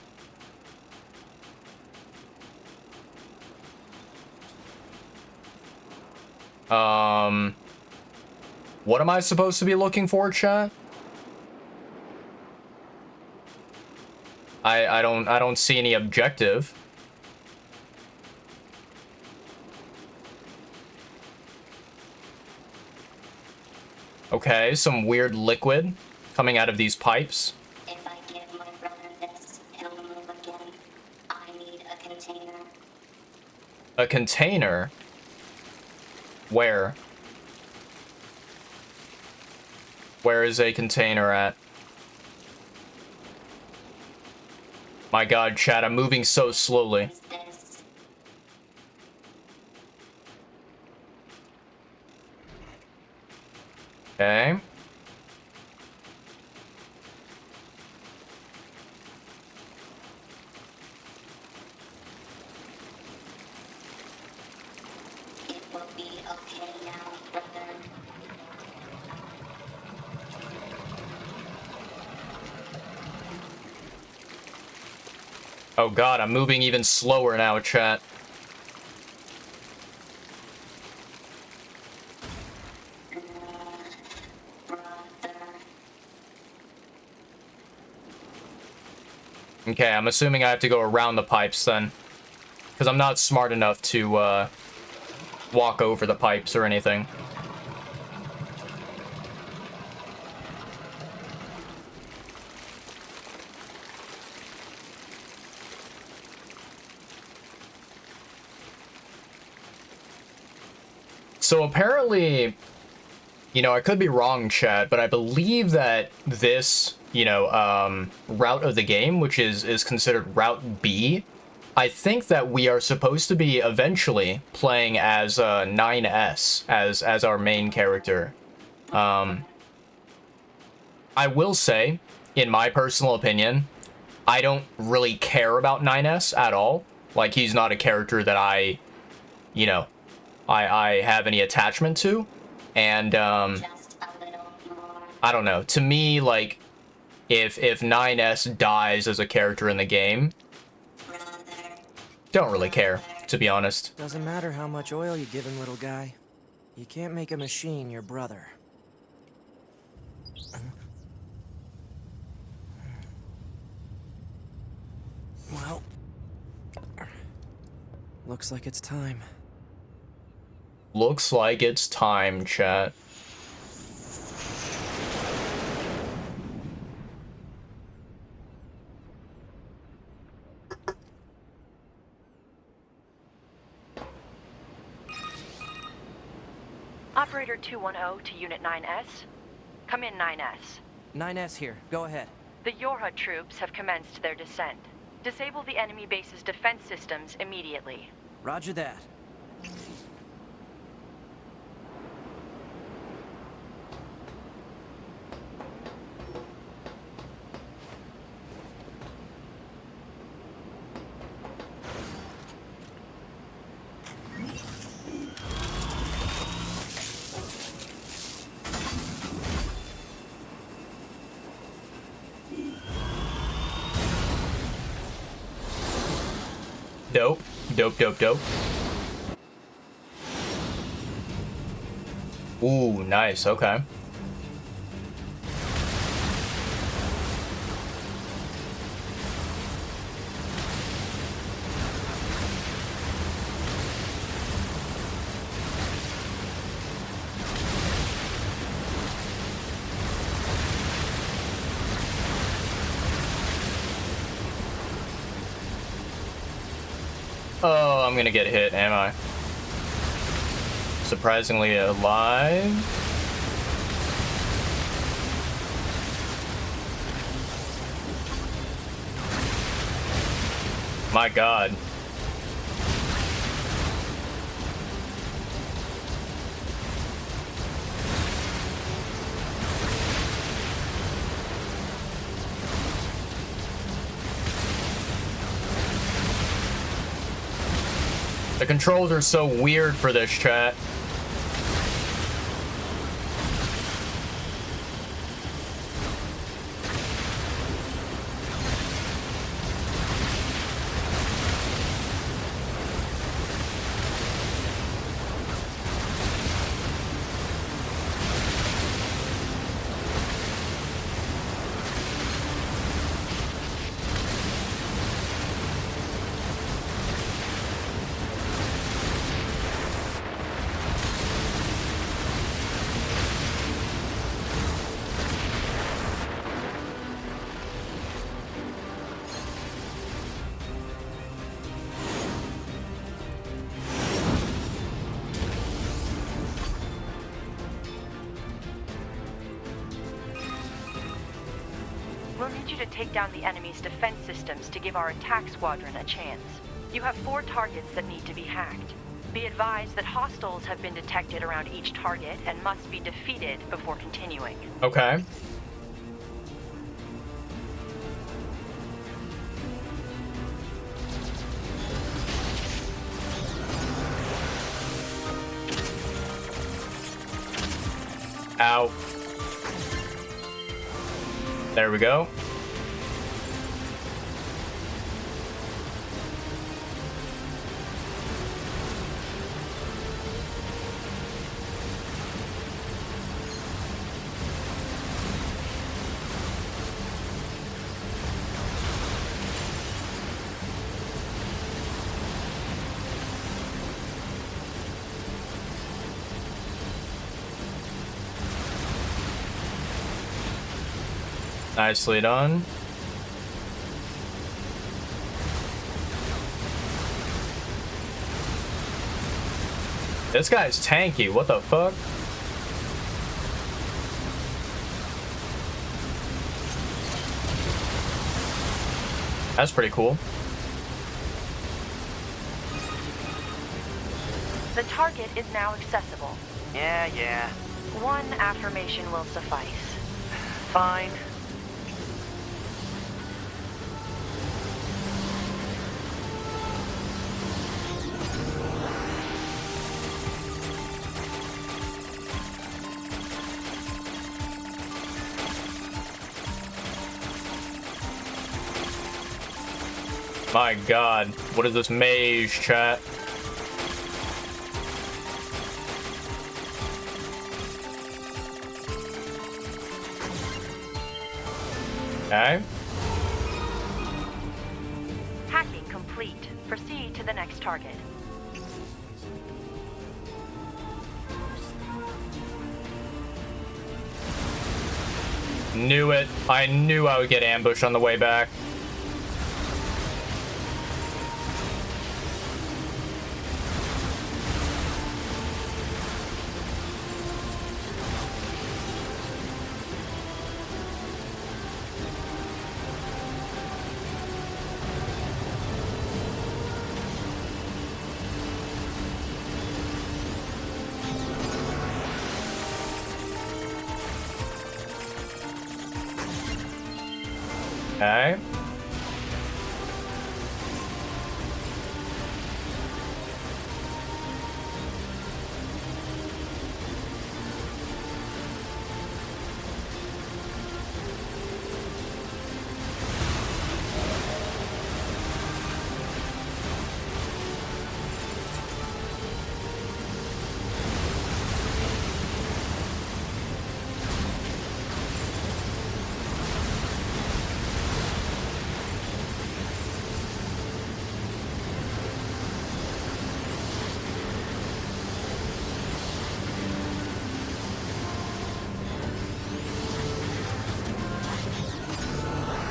What am I supposed to be looking for, chat? I don't see any objective. Okay, some weird liquid coming out of these pipes. If I give my brother this, he'll move again. I need a container. A container? Where? Where is a container at? My god, chat, I'm moving so slowly. Is this? Okay. It will be okay now, brother. Oh god, I'm moving even slower now, chat. Okay, I'm assuming I have to go around the pipes then. Because I'm not smart enough to walk over the pipes or anything. So apparently, you know, I could be wrong, chat, but I believe that this, you know, route of the game, which is considered Route B, I think that we are supposed to be eventually playing as 9S as our main character. I will say, in my personal opinion, I don't really care about 9S at all. Like, he's not a character that I, you know, I have any attachment to. And, Just a little more. I don't know. To me, like, if 9S dies as a character in the game, Brother. don't really care, to be honest. Doesn't matter how much oil you give him, little guy. You can't make a machine your brother. Well, looks like it's time. Looks like it's time, chat. Operator 210 to Unit 9S. Come in, 9S. 9S here. Go ahead. The Yorha troops have commenced their descent. Disable the enemy base's defense systems immediately. Roger that. Dope. Dope, dope, dope. Ooh, nice. Okay. Oh, I'm gonna get hit, am I? Surprisingly alive. My God. The controls are so weird for this, chat. We'll need you to take down the enemy's defense systems to give our attack squadron a chance. You have 4 targets that need to be hacked. Be advised that hostiles have been detected around each target and must be defeated before continuing. Okay. Ow. There we go. Nicely done. This guy's tanky. What the fuck? That's pretty cool. The target is now accessible. Yeah. 1 affirmation will suffice. Fine. My God. What is this mage, chat? Okay. Hacking complete. Proceed to the next target. Knew it. I knew I would get ambushed on the way back. Okay.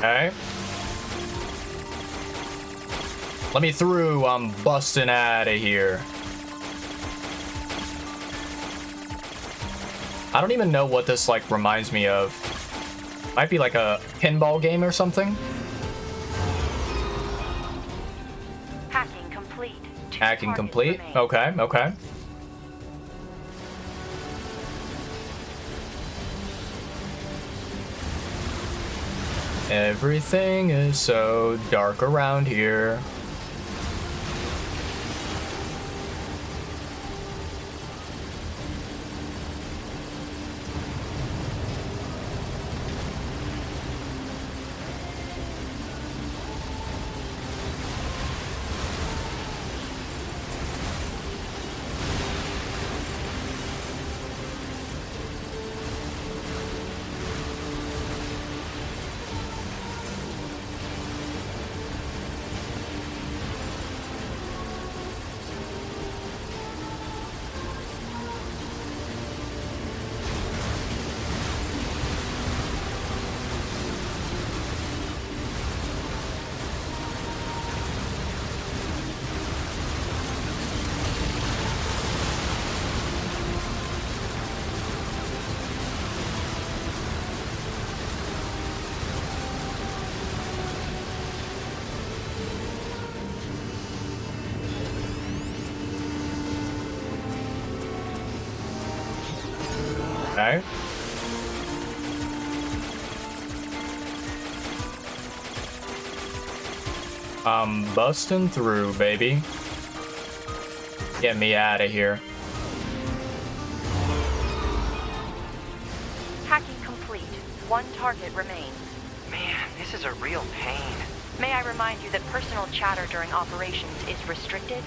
Okay. Let me through. I'm busting out of here. I don't even know what this like reminds me of. Might be like a pinball game or something. Hacking complete. Hacking complete. Okay, okay. Everything is so dark around here. Okay. I'm busting through, baby. Get me out of here. Hacking complete. One target remains. Man, this is a real pain. May I remind you that personal chatter during operations is restricted?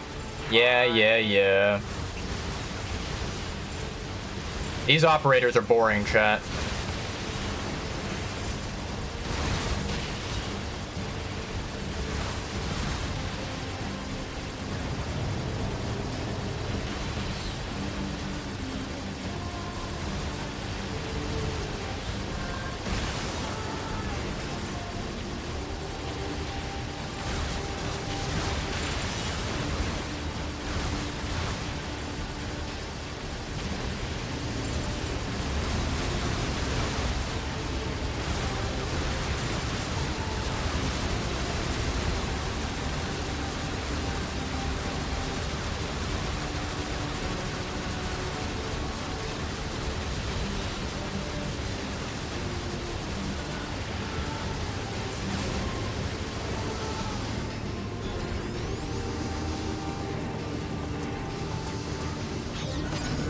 Yeah. These operators are boring, chat.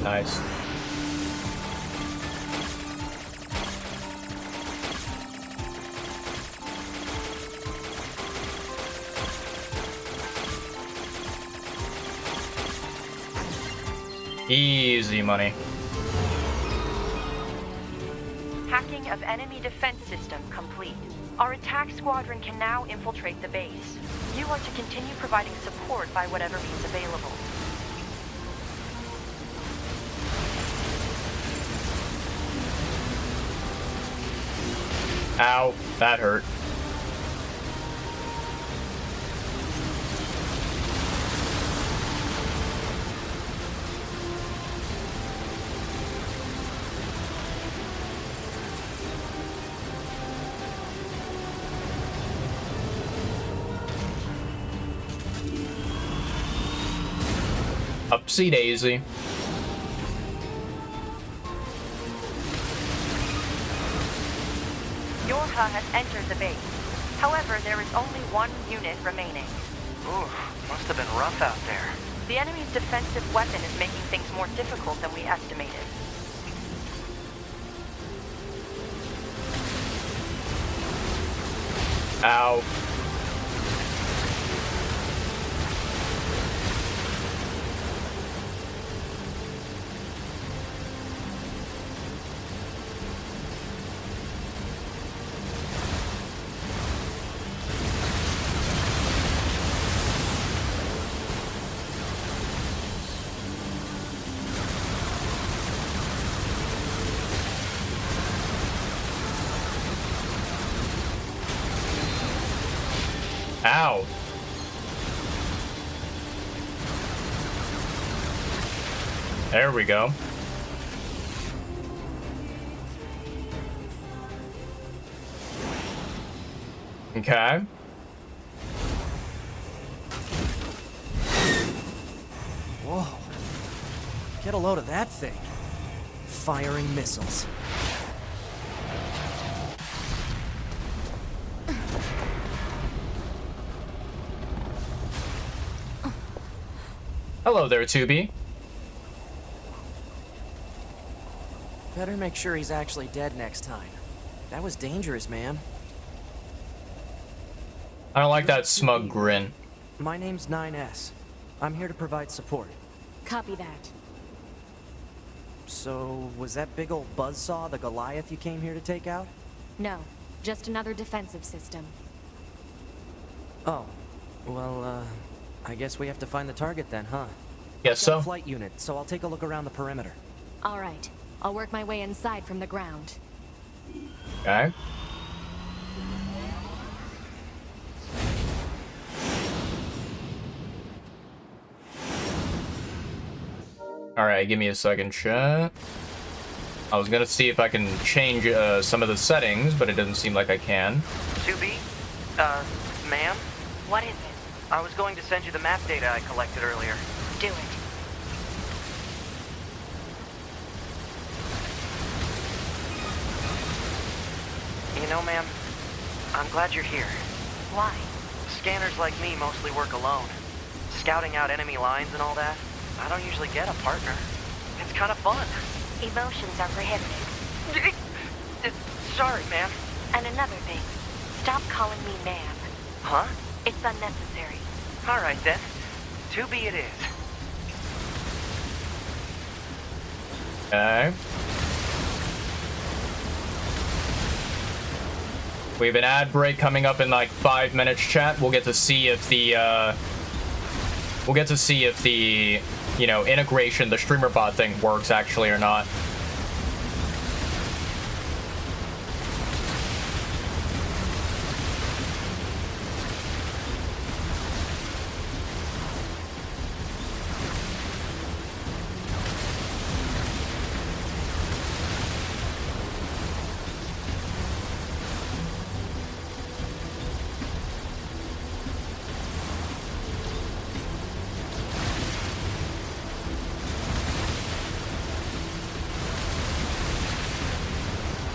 Nice. Easy money. Hacking of enemy defense system complete. Our attack squadron can now infiltrate the base. You are to continue providing support by whatever means available. Ow, that hurt. Upsy daisy. Yorha has entered the base. However, there is only one unit remaining. Ooh, must have been rough out there. The enemy's defensive weapon is making things more difficult than we estimated. Ow. Ow. There we go. Okay. Whoa. Get a load of that thing. Firing missiles. Hello there, Tubi. Better make sure he's actually dead next time. That was dangerous, man. I don't like that smug grin. My name's 9S. I'm here to provide support. Copy that. So, was that big old buzzsaw the Goliath you came here to take out? No, just another defensive system. Oh, well, I guess we have to find the target then, huh? Guess Got a so. flight unit, so I'll take a look around the perimeter. All right, I'll work my way inside from the ground. Okay. Alright, give me a second, chat. I was gonna see if I can change some of the settings, but it doesn't seem like I can. 2B? Ma'am? What is it? I was going to send you the map data I collected earlier. Do it. You know, ma'am, I'm glad you're here. Why? Scanners like me mostly work alone. Scouting out enemy lines and all that, I don't usually get a partner. It's kind of fun. Emotions are prohibited. Sorry, ma'am. And another thing, stop calling me ma'am. Huh? It's unnecessary. All right, then. 2B it is. Okay. We have an ad break coming up in like 5 minutes, chat. We'll get to see if the, you know, integration, the streamer bot thing works actually or not.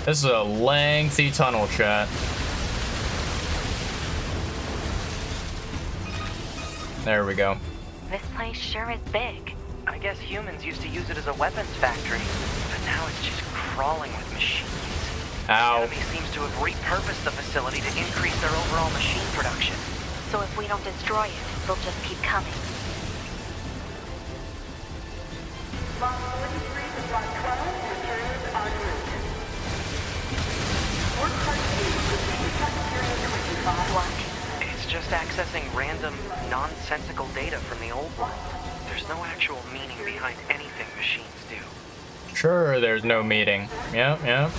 This is a lengthy tunnel, chat. There we go. This place sure is big. I guess humans used to use it as a weapons factory, but now it's just crawling with machines. Ow. The enemy seems to have repurposed the facility to increase their overall machine production. So if we don't destroy it, they'll just keep coming. What? It's just accessing random, nonsensical data from the old one. There's no actual meaning behind anything machines do. Sure, there's no meeting. Yep, yep.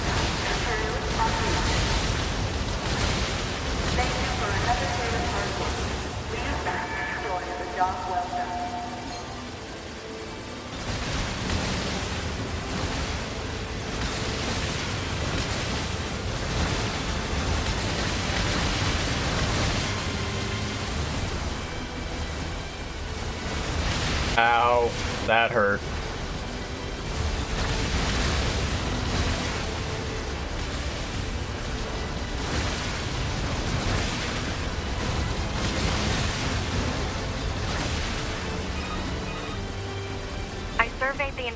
Ow, that hurt.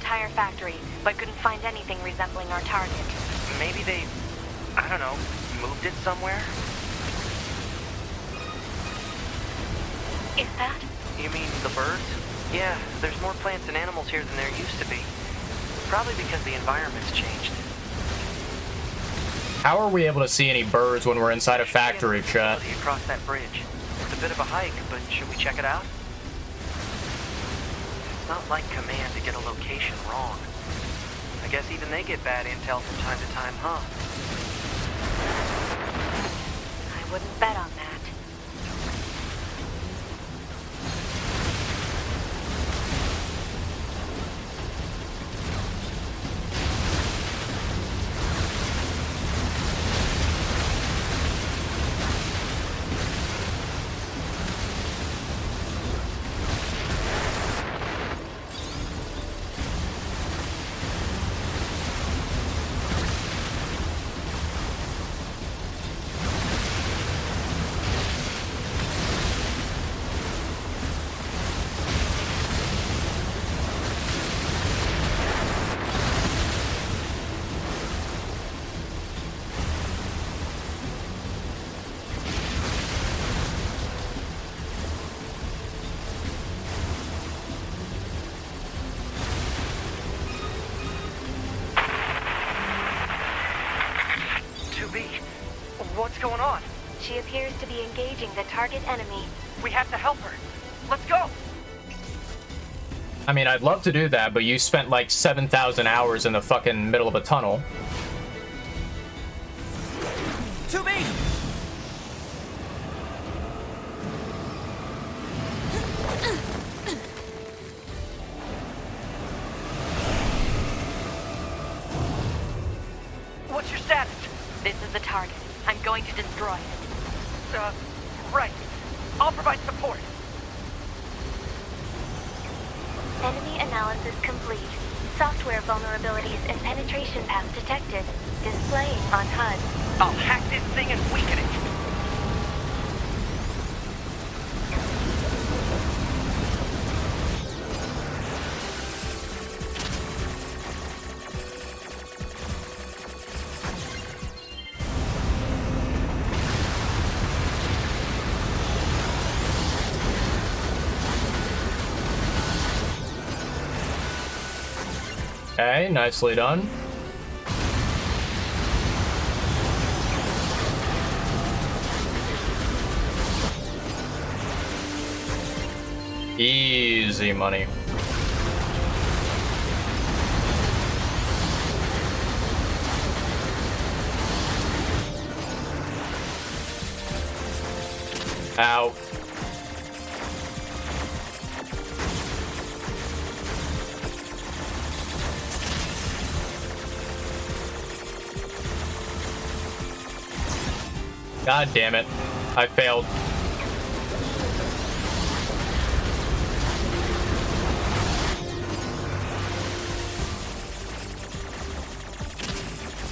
entire factory, but couldn't find anything resembling our target. Maybe they, I don't know, moved it somewhere? Is that? You mean the birds? Yeah, there's more plants and animals here than there used to be. Probably because the environment's changed. How are we able to see any birds when we're inside a factory, chat? Across that bridge. It's a bit of a hike, but should we check it out? It's not like Command to get a location wrong. I guess even they get bad intel from time to time, huh? I wouldn't bet on that. What's going on? She appears to be engaging the target enemy. We have to help her. Let's go! I mean, I'd love to do that, but you spent like 7,000 hours in the fucking middle of a tunnel. To me! What's your status? This is the target. I'm going to destroy it. Right. I'll provide support. Enemy analysis complete. Software vulnerabilities and penetration paths detected. Displaying on HUD. I'll hack this thing and weaken it. Okay, nicely done. Easy money. Ow. God damn it. I failed.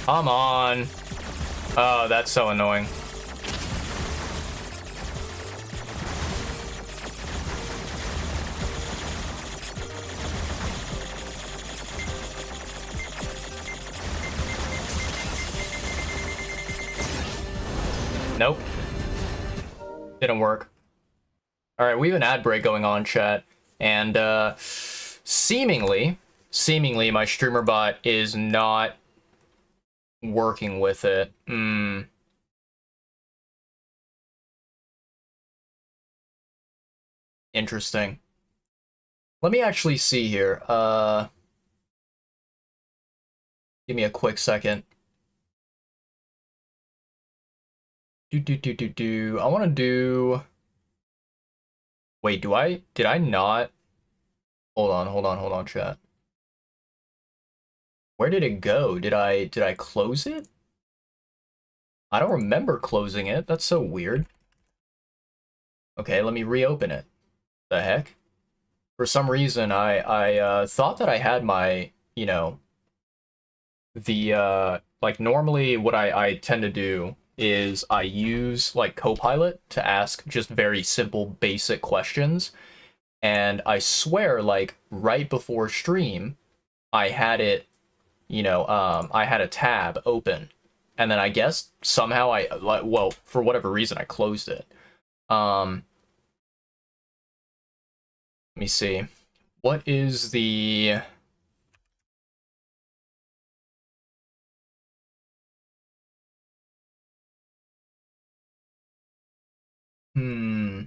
Come on. Oh, that's so annoying. Nope. Didn't work. Alright, we have an ad break going on, chat. And, seemingly, my streamer bot is not working with it. Interesting. Let me actually see here. Give me a quick second. I want to do... Wait, did I not? Hold on, chat. Where did it go? Did I close it? I don't remember closing it. That's so weird. Okay, let me reopen it. The heck? For some reason, I thought that I had my, you know, the, like, normally what I tend to do is I use, like, Copilot to ask just very simple, basic questions. And I swear, like, right before stream, I had it, I had a tab open, and then I guess somehow well, for whatever reason, I closed it. Let me see. What is the... Hmm.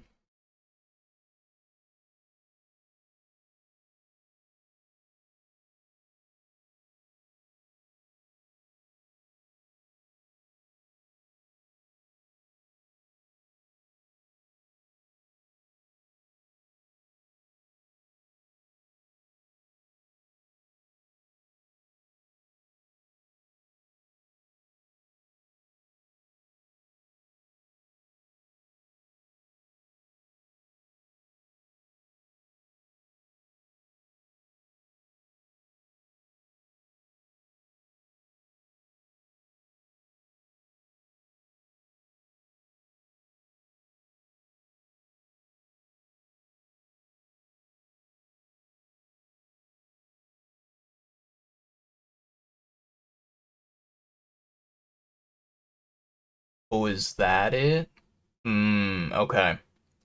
Oh, is that it? Okay.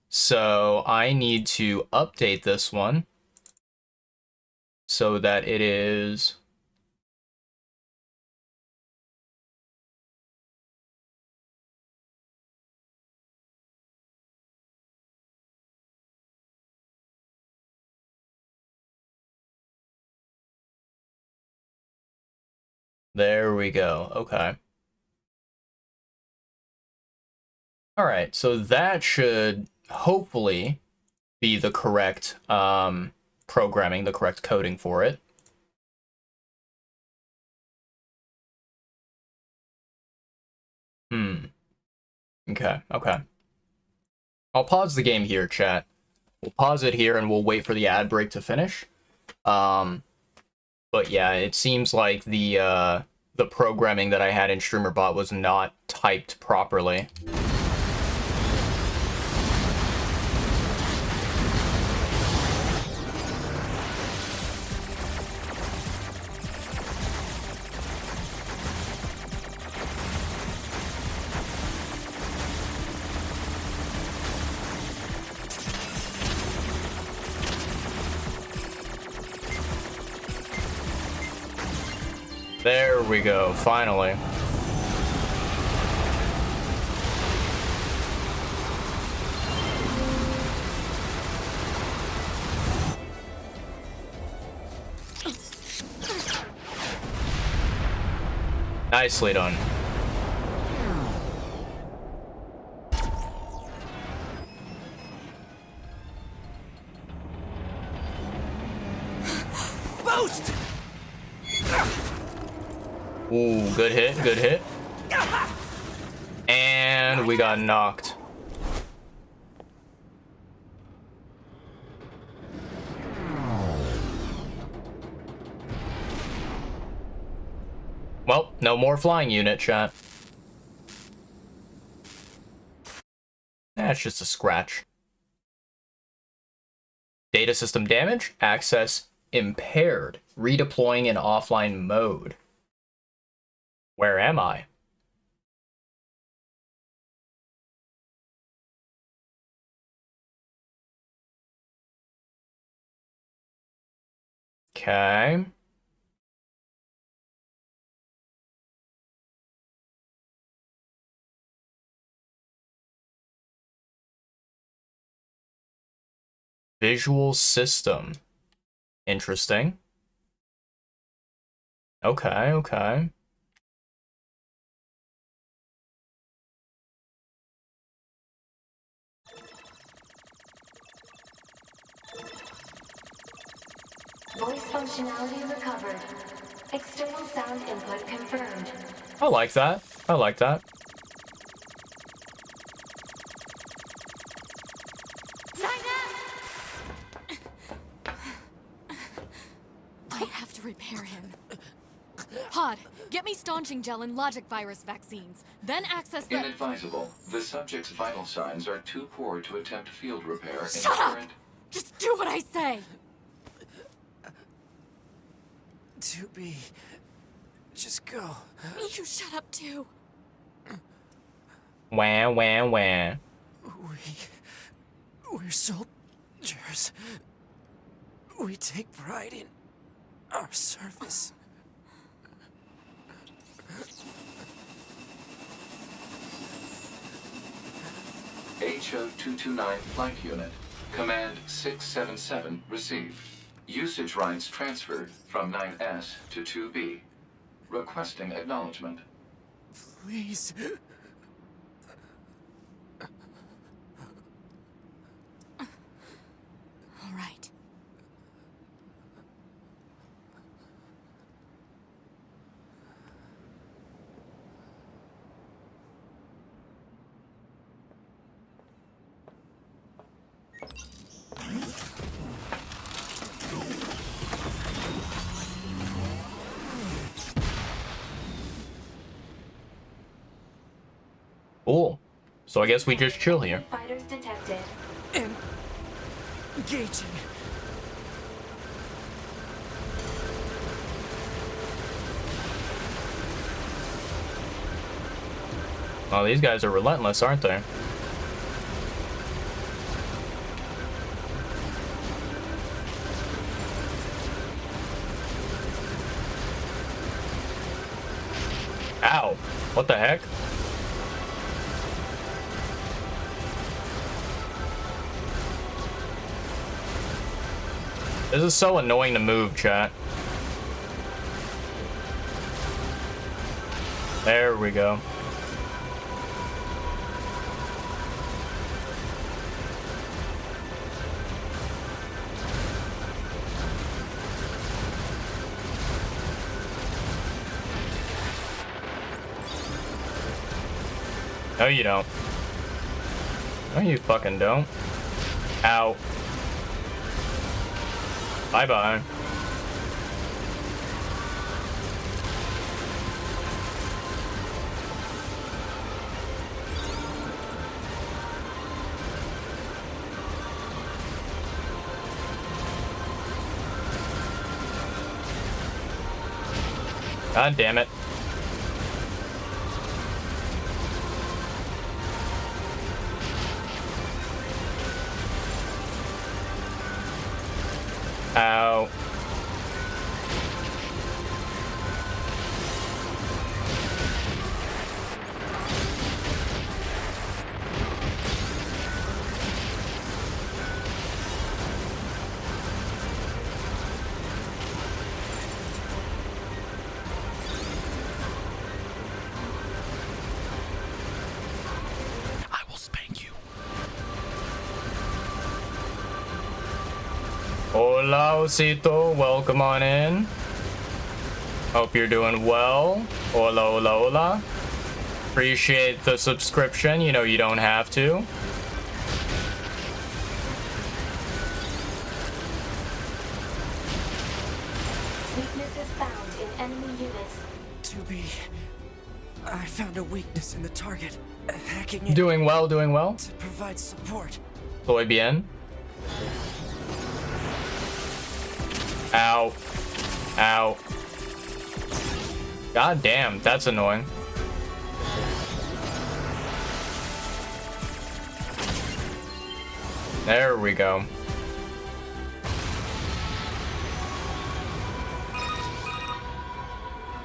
So I need to update this one so that it is... There we go. Okay. All right, so that should hopefully be the correct programming, the correct coding for it. Okay, okay. I'll pause the game here, chat. We'll pause it here and we'll wait for the ad break to finish. But yeah, it seems like the programming that I had in StreamerBot was not typed properly. There we go, finally. Nicely done. Boost! Ooh, good hit, good hit. And we got knocked. Well, no more flying unit, chat. That's just a scratch. Data system damage, access impaired, redeploying in offline mode. Where am I? Okay. Visual system. Interesting. Okay, okay. Voice functionality recovered. External sound input confirmed. I like that. I like that. I have to repair him. Hod, get me staunching gel and logic virus vaccines. Then access the... Inadvisable. The subject's vital signs are too poor to attempt field repair in Shut up! current... Just do what I say! 2B. Just go. You shut up too. Wah, wah, wah. We're soldiers. We take pride in our service. HO-229 Flight Unit. Command 677 received. Usage rights transferred from 9S to 2B. Requesting acknowledgement. Please. All right. Cool. So I guess we just chill here. Fighters detected. Engaging. Oh, these guys are relentless, aren't they? Ow. What the heck? This is so annoying to move, chat. There we go. No, you don't. No, you fucking don't. Ow. Bye-bye. God damn it. Ow. I will spank you. Hola, Osito. Welcome on in. Hope you're doing well. Hola, hola, hola. Appreciate the subscription. You know you don't have to. Weaknesses found in enemy units. 2B. I found a weakness in the target. Hacking it Doing well, doing well. to provide support. Muy bien. Ow. Ow. God damn, that's annoying. There we go.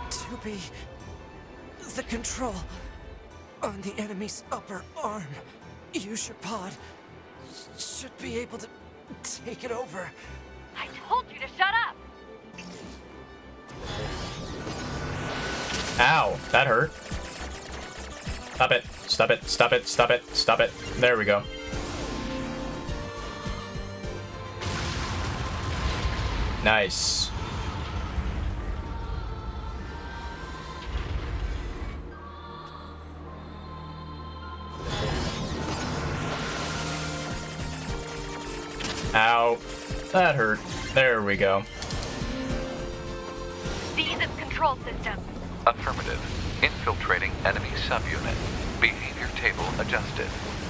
To be the control on the enemy's upper arm. Use your pod. Should be able to take it over. I told you to shut up! Ow, that hurt. Stop it, stop it, stop it, stop it, stop it. There we go. Nice. Ow, that hurt. There we go. Seize its control system. Affirmative. Infiltrating enemy subunit. Behavior table adjusted.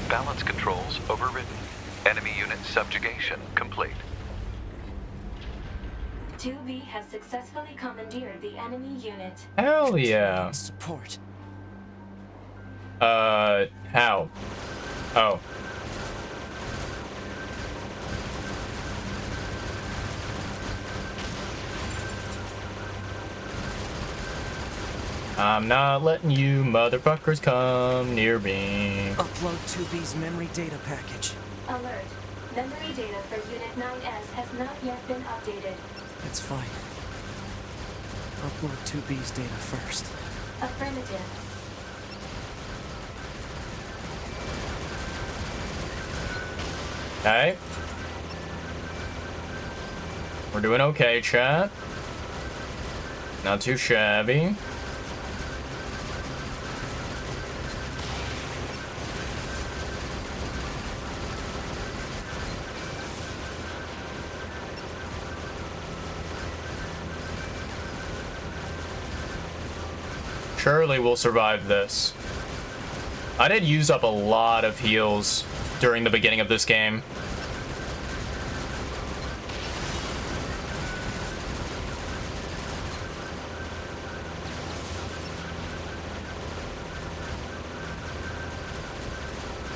Balance controls overridden. Enemy unit subjugation complete. 2B has successfully commandeered the enemy unit. Hell yeah. Support. How? Oh. I'm not letting you motherfuckers come near me. Upload 2B's memory data package. Alert. Memory data for Unit 9S has not yet been updated. It's fine. Upload 2B's data first. Affirmative. Okay. We're doing okay, chat. Not too shabby. Surely we'll survive this. I did use up a lot of heals during the beginning of this game.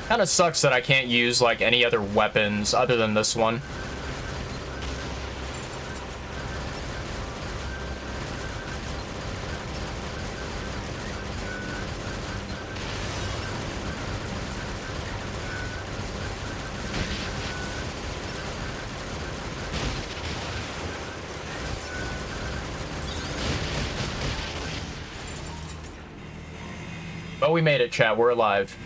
Kinda sucks that I can't use like any other weapons other than this one. But we made it, chat. We're alive.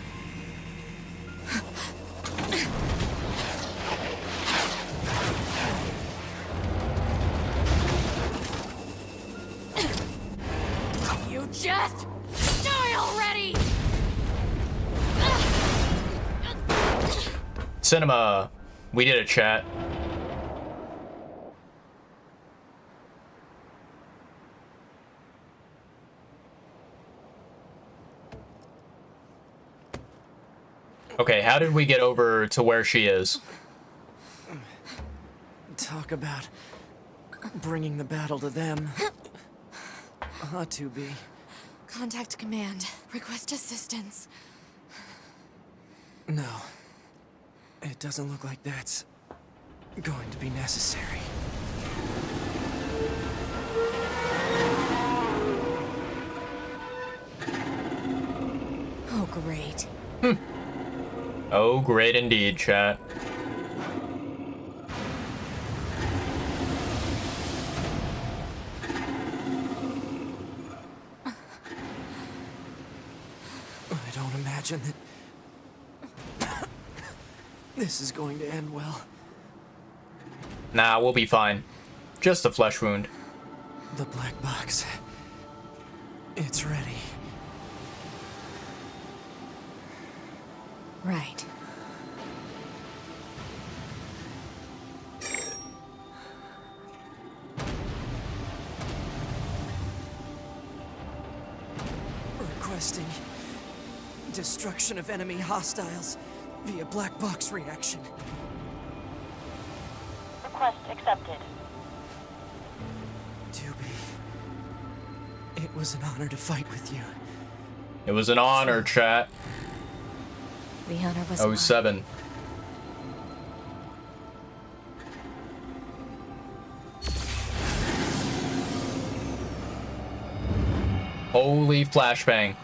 You just die already! Cinema. We did it, chat. Okay, how did we get over to where she is? Talk about bringing the battle to them. 2B. Contact command. Request assistance. No. It doesn't look like that's going to be necessary. Oh, great. Oh, great indeed, chat. I don't imagine that this is going to end well. Nah, we'll be fine. Just a flesh wound. The black box. It's ready. Right. Requesting destruction of enemy hostiles via black box reaction. Request accepted. 2B. It was an honor to fight with you. It was an honor, chat. The honor was Oh, mine. 07. Holy flashbang.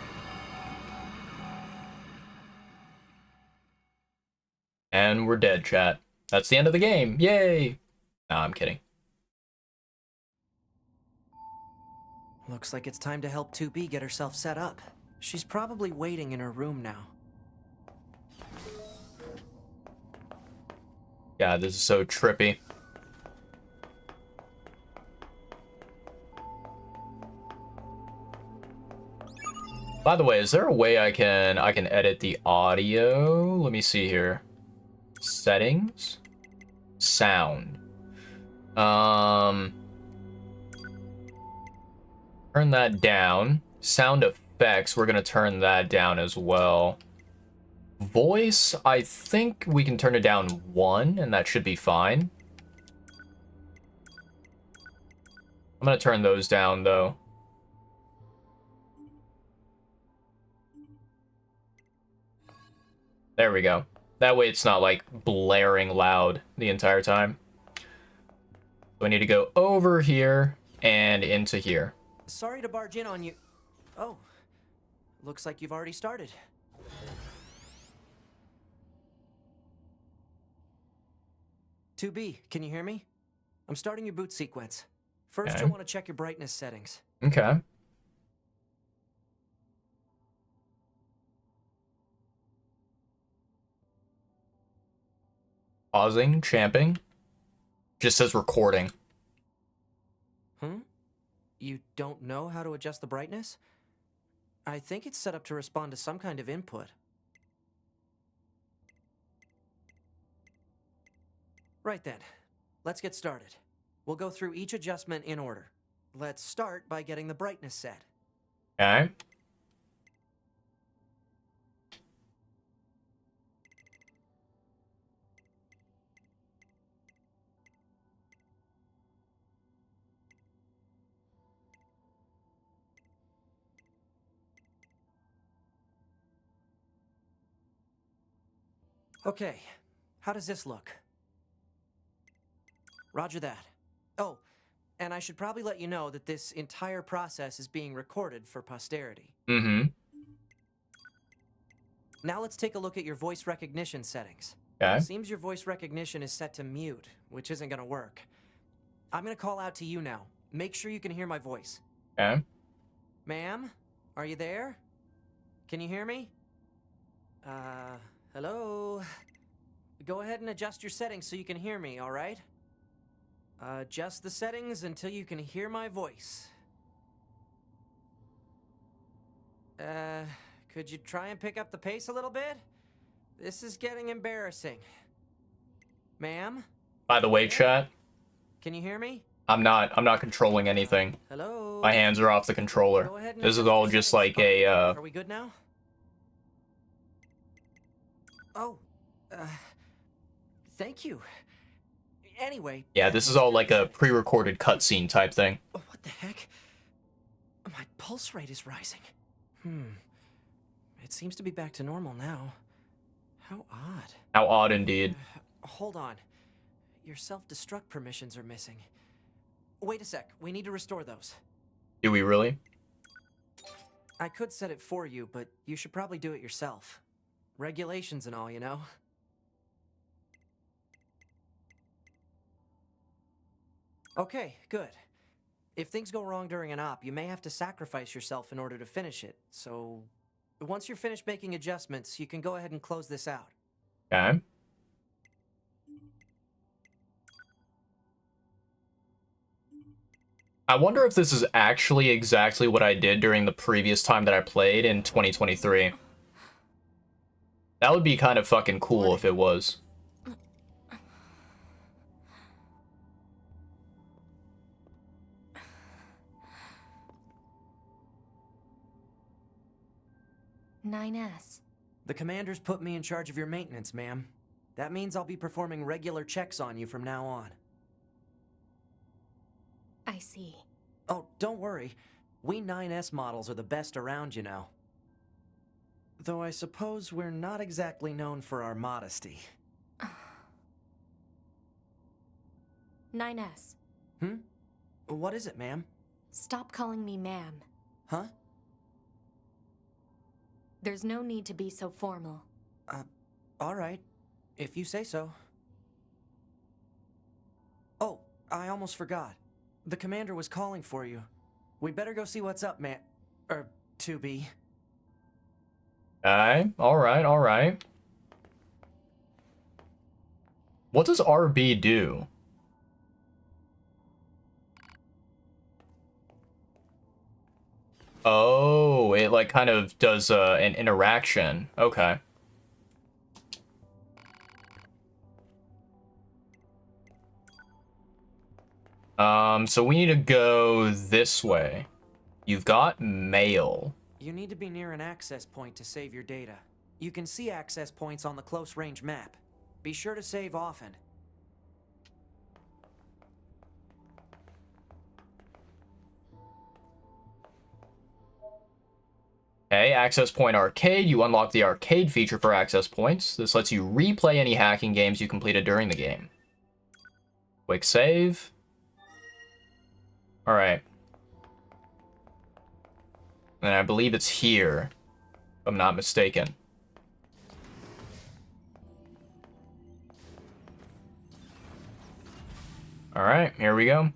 And we're dead, chat. That's the end of the game. Yay! Nah, I'm kidding. Looks like it's time to help 2B get herself set up. She's probably waiting in her room now. God, this is so trippy. By the way, is there a way I can edit the audio? Let me see here. Settings, sound. Turn that down. Sound effects, we're gonna turn that down as well. Voice, I think we can turn it down 1, and that should be fine. I'm gonna turn those down though. There we go. That way it's not like blaring loud the entire time. So I need to go over here and into here. Sorry to barge in on you. Oh, looks like you've already started. "2B, can you hear me? I'm starting your boot sequence. First, Okay. you'll want to check your brightness settings. Okay. Pausing, champing. Just says recording. You don't know how to adjust the brightness? I think it's set up to respond to some kind of input. Right then, let's get started. We'll go through each adjustment in order. Let's start by getting the brightness set. Okay. Okay, how does this look? Roger that. Oh, and I should probably let you know that this entire process is being recorded for posterity. Mm-hmm. Now let's take a look at your voice recognition settings. Okay. Seems your voice recognition is set to mute, which isn't gonna work. I'm gonna call out to you now. Make sure you can hear my voice. Okay. Ma'am, are you there? Can you hear me? Hello? Go ahead and adjust your settings so you can hear me, alright? Adjust the settings until you can hear my voice. Could you try and pick up the pace a little bit? This is getting embarrassing. Ma'am? By the way, chat, Can you hear me? I'm not controlling anything. Hello? My hands are off the controller. Go ahead and This is adjust all your just settings. like a Are we good now? Oh, thank you. Anyway. yeah, this is all like a pre-recorded cutscene type thing. What the heck? My pulse rate is rising. It seems to be back to normal now. How odd. How odd indeed. Hold on. Your self-destruct permissions are missing. Wait a sec. We need to restore those. Do we really? I could set it for you, but you should probably do it yourself. Regulations and all, you know? Okay, good. If things go wrong during an op, you may have to sacrifice yourself in order to finish it, so... Once you're finished making adjustments, you can go ahead and close this out. Okay. I wonder if this is actually exactly what I did during the previous time that I played in 2023. That would be kind of fucking cool if it was. The commander's put me in charge of your maintenance, ma'am. That means I'll be performing regular checks on you from now on. I see. Oh, don't worry. We 9S models are the best around, you know. Though I suppose we're not exactly known for our modesty. 9S. What is it, ma'am? Stop calling me ma'am. Huh? There's no need to be so formal. Alright. If you say so. Oh, I almost forgot. The commander was calling for you. We'd better go see what's up, 2B. Alright. What does RB do? Oh, it like kind of does an interaction. Okay. So we need to go this way. You've got mail. You need to be near an access point to save your data. You can see access points on the close range map. Be sure to save often. Okay, Access Point Arcade. You unlock the arcade feature for Access Points. This lets you replay any hacking games you completed during the game. Quick save. Alright. And I believe it's here, if I'm not mistaken. Alright, here we go.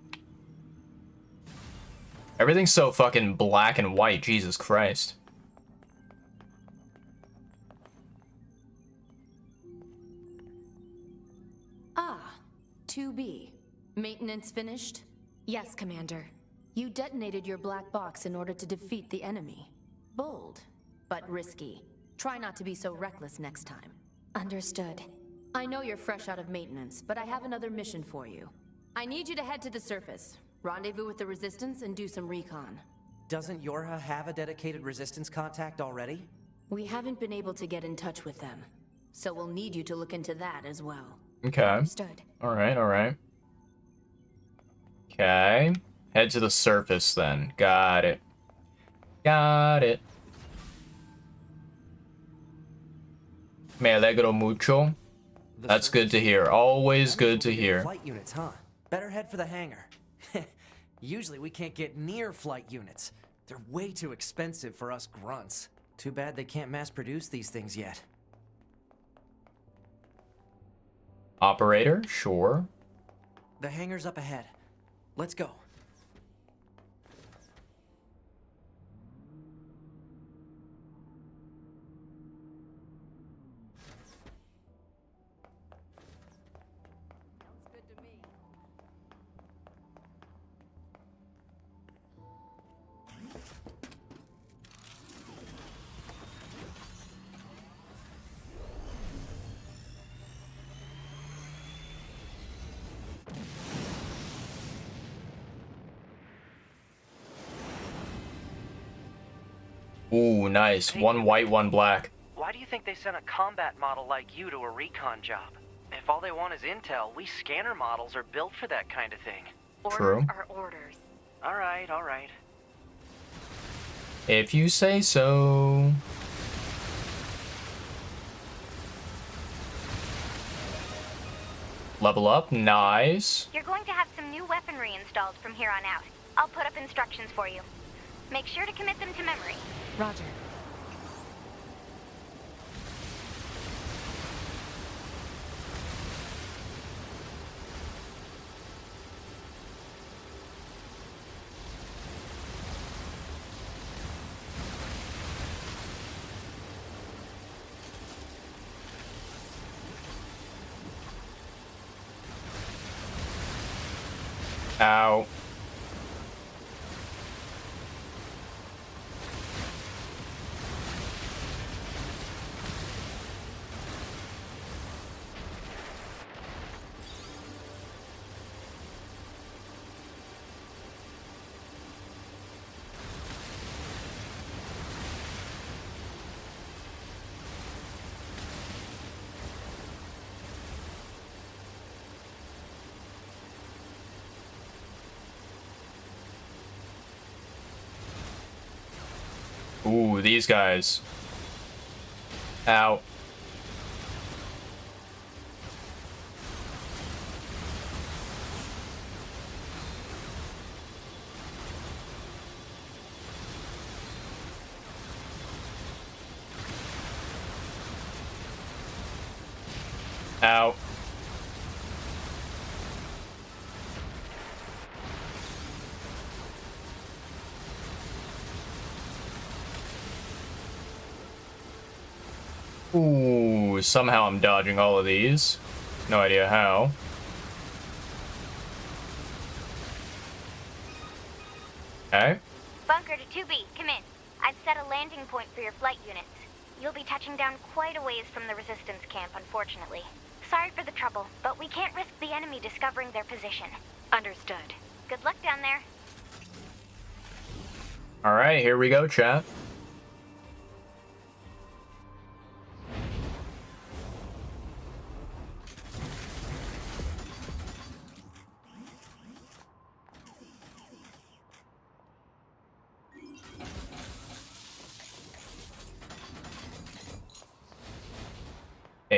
Everything's so fucking black and white, Jesus Christ. Ah, 2B. Maintenance finished? Yes, Commander. You detonated your black box in order to defeat the enemy. Bold, but risky. Try not to be so reckless next time. Understood. I know you're fresh out of maintenance, but I have another mission for you. I need you to head to the surface, rendezvous with the Resistance, and do some recon. Doesn't Yorha have a dedicated Resistance contact already? We haven't been able to get in touch with them, so we'll need you to look into that as well. Okay. Understood. Alright, alright. Okay. Head to the surface then. Got it. Got it. Me alegro mucho. That's good to hear. Always good to hear. Flight units, huh? Better head for the hangar. Usually we can't get near flight units. They're way too expensive for us grunts. Too bad they can't mass produce these things yet. Operator, sure. The hangar's up ahead. Let's go. Ooh, nice. One white, one black. Why do you think they sent a combat model like you to a recon job? If all they want is intel, we scanner models are built for that kind of thing. True. Orders are orders. Alright, alright. If you say so. Level up, nice. You're going to have some new weaponry installed from here on out. I'll put up instructions for you. Make sure to commit them to memory. Roger. Ow. Ooh, these guys. Ow. Ow. Ooh, somehow I'm dodging all of these. No idea how. Okay. Bunker to 2B, come in. I've set a landing point for your flight units. You'll be touching down quite a ways from the Resistance camp, unfortunately. Sorry for the trouble, but we can't risk the enemy discovering their position. Understood. Good luck down there. Alright, here we go, chat.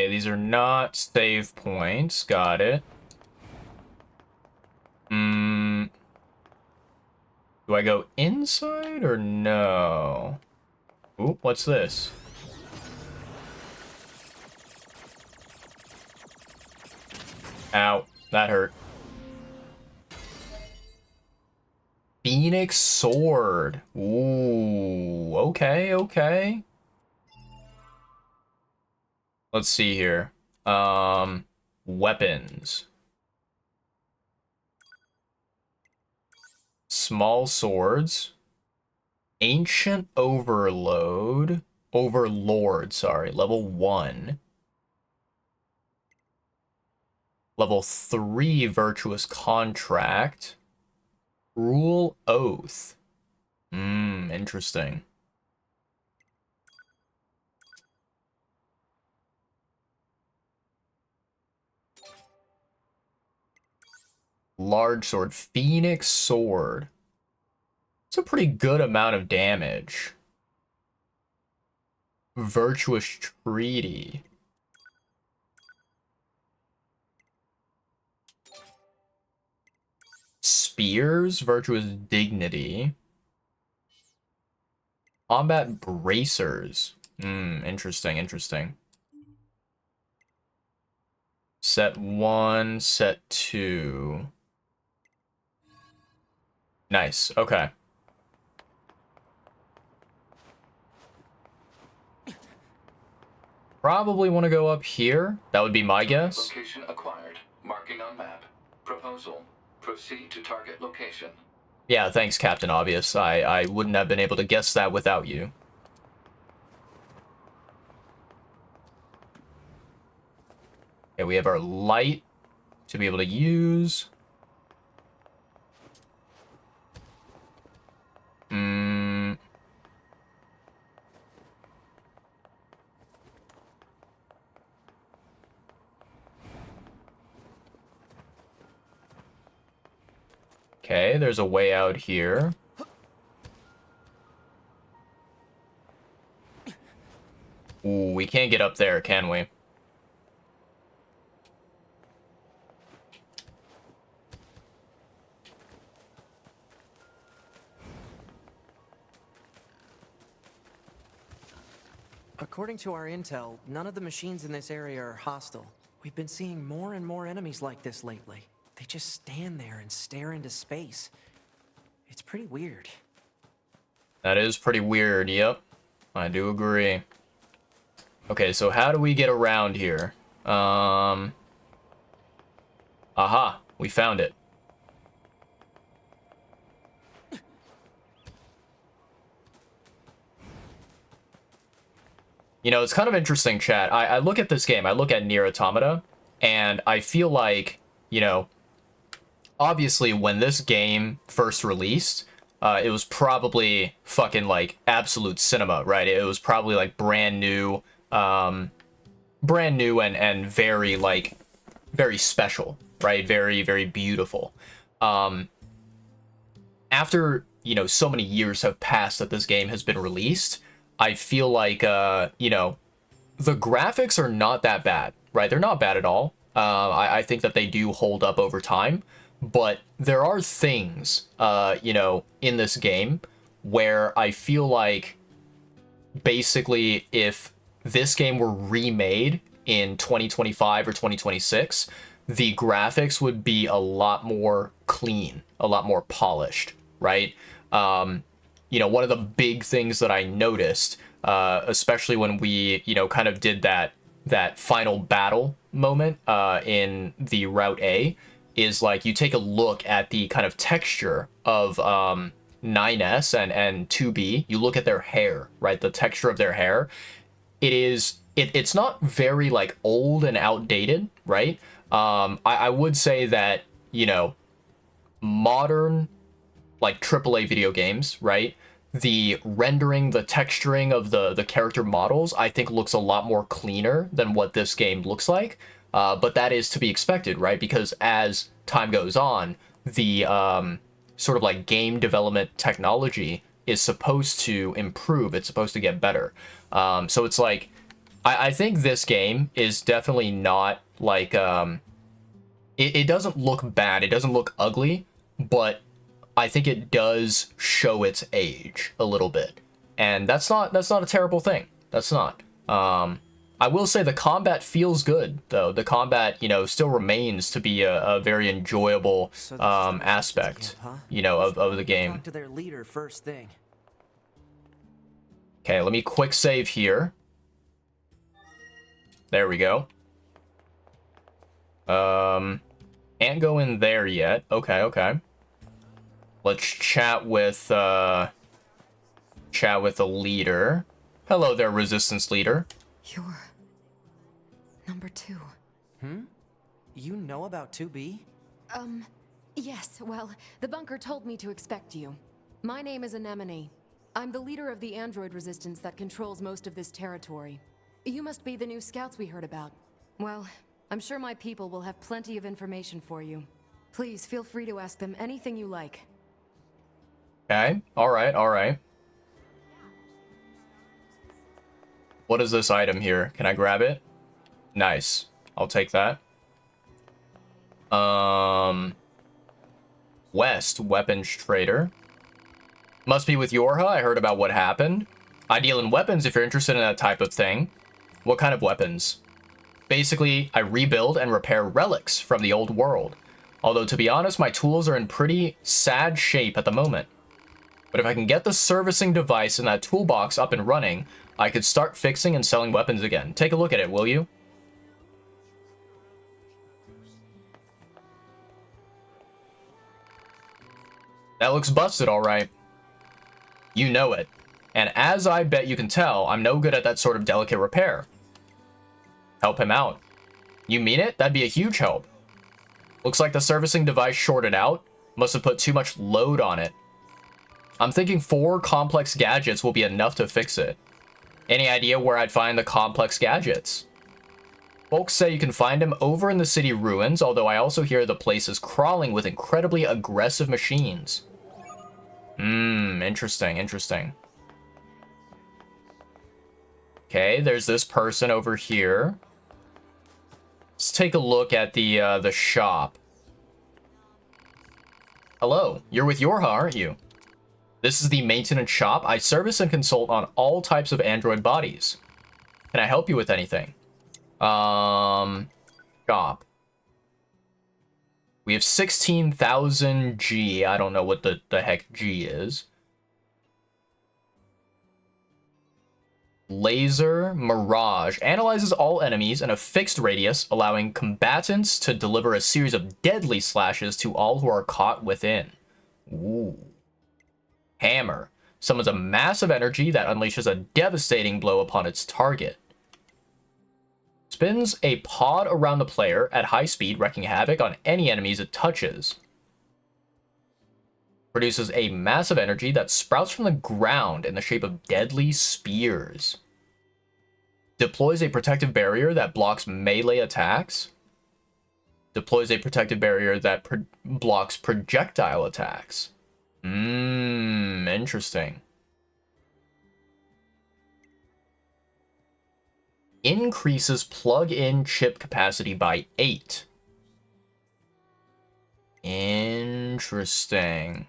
Okay, these are not save points. Got it. Do I go inside or no? Ooh, what's this? Ow, that hurt. Phoenix Sword. Ooh, okay, okay. Let's see here. Weapons. Small swords. Ancient Overload. Overlord, sorry. Level 1. Level 3 Virtuous Contract. Cruel Oath. Interesting. Large sword. Phoenix Sword. It's a pretty good amount of damage. Virtuous Treaty. Spears. Virtuous Dignity. Combat Bracers. Interesting, interesting. Set 1, set 2. Nice, okay. Probably want to go up here. That would be my guess. Location acquired. Marking on map. Proposal. Proceed to target location. Yeah, thanks, Captain Obvious. I wouldn't have been able to guess that without you. Okay, we have our light to be able to use. Okay, there's a way out here. Ooh, we can't get up there, can we? According to our intel, none of the machines in this area are hostile. We've been seeing more and more enemies like this lately. They just stand there and stare into space. It's pretty weird. That is pretty weird, yep. I do agree. Okay, so how do we get around here? Aha, we found it. You know, it's kind of interesting, chat. I look at this game, I look at Nier Automata, and I feel like, you know, obviously when this game first released, it was probably fucking, like, absolute cinema, right? It was probably, like, brand new and very, like, very special, right? Very, very beautiful. After, you know, so many years have passed that this game has been released, I feel like, you know, the graphics are not that bad, right? They're not bad at all. I think that they do hold up over time, but there are things, you know, in this game where I feel like basically if this game were remade in 2025 or 2026, the graphics would be a lot more clean, a lot more polished, right? You know, one of the big things that I noticed, especially when we, you know, kind of did that final battle moment in the Route A, is like you take a look at the kind of texture of 9S and 2B. You look at their hair, right? The texture of their hair. It's not very like old and outdated, right? I would say that, you know, modern like AAA video games, right? The rendering, the texturing of the character models, I think looks a lot more cleaner than what this game looks like. But that is to be expected, right? Because as time goes on, the sort of like game development technology is supposed to improve. It's supposed to get better. So it's like, I think this game is definitely not like it doesn't look bad, it doesn't look ugly, but I think it does show its age a little bit, and that's not a terrible thing. That's not. I will say the combat feels good though. The combat, you know, still remains to be a very enjoyable aspect, you know, of the game. Talk to their leader first thing. Okay, let me quick save here. There we go. Can't go in there yet. Okay, okay. Let's chat with the leader. Hello there, resistance leader. You're number 2. You know about 2B? Yes, well, the bunker told me to expect you. My name is Anemone. I'm the leader of the android resistance that controls most of this territory. You must be the new scouts we heard about. Well, I'm sure my people will have plenty of information for you. Please feel free to ask them anything you like. Okay, alright, alright. What is this item here? Can I grab it? Nice. I'll take that. West, weapons trader. Must be with Yorha. I heard about what happened. I deal in weapons if you're interested in that type of thing. What kind of weapons? Basically, I rebuild and repair relics from the old world. Although, to be honest, my tools are in pretty sad shape at the moment. But if I can get the servicing device in that toolbox up and running, I could start fixing and selling weapons again. Take a look at it, will you? That looks busted, alright. You know it. And as I bet you can tell, I'm no good at that sort of delicate repair. Help him out. You mean it? That'd be a huge help. Looks like the servicing device shorted out. Must have put too much load on it. I'm thinking 4 complex gadgets will be enough to fix it. Any idea where I'd find the complex gadgets? Folks say you can find them over in the city ruins, although I also hear the place is crawling with incredibly aggressive machines. Interesting, interesting. Okay, there's this person over here. Let's take a look at the shop. Hello, you're with Yorha, aren't you? This is the maintenance shop. I service and consult on all types of android bodies. Can I help you with anything? Shop. We have 16,000 G. I don't know what the heck G is. Laser Mirage analyzes all enemies in a fixed radius, allowing combatants to deliver a series of deadly slashes to all who are caught within. Ooh. Hammer summons a massive energy that unleashes a devastating blow upon its target. Spins a pod around the player at high speed, wreaking havoc on any enemies it touches. Produces a massive energy that sprouts from the ground in the shape of deadly spears. Deploys a protective barrier that blocks melee attacks. Deploys a protective barrier that blocks projectile attacks. Interesting. Increases plug-in chip capacity by 8. Interesting.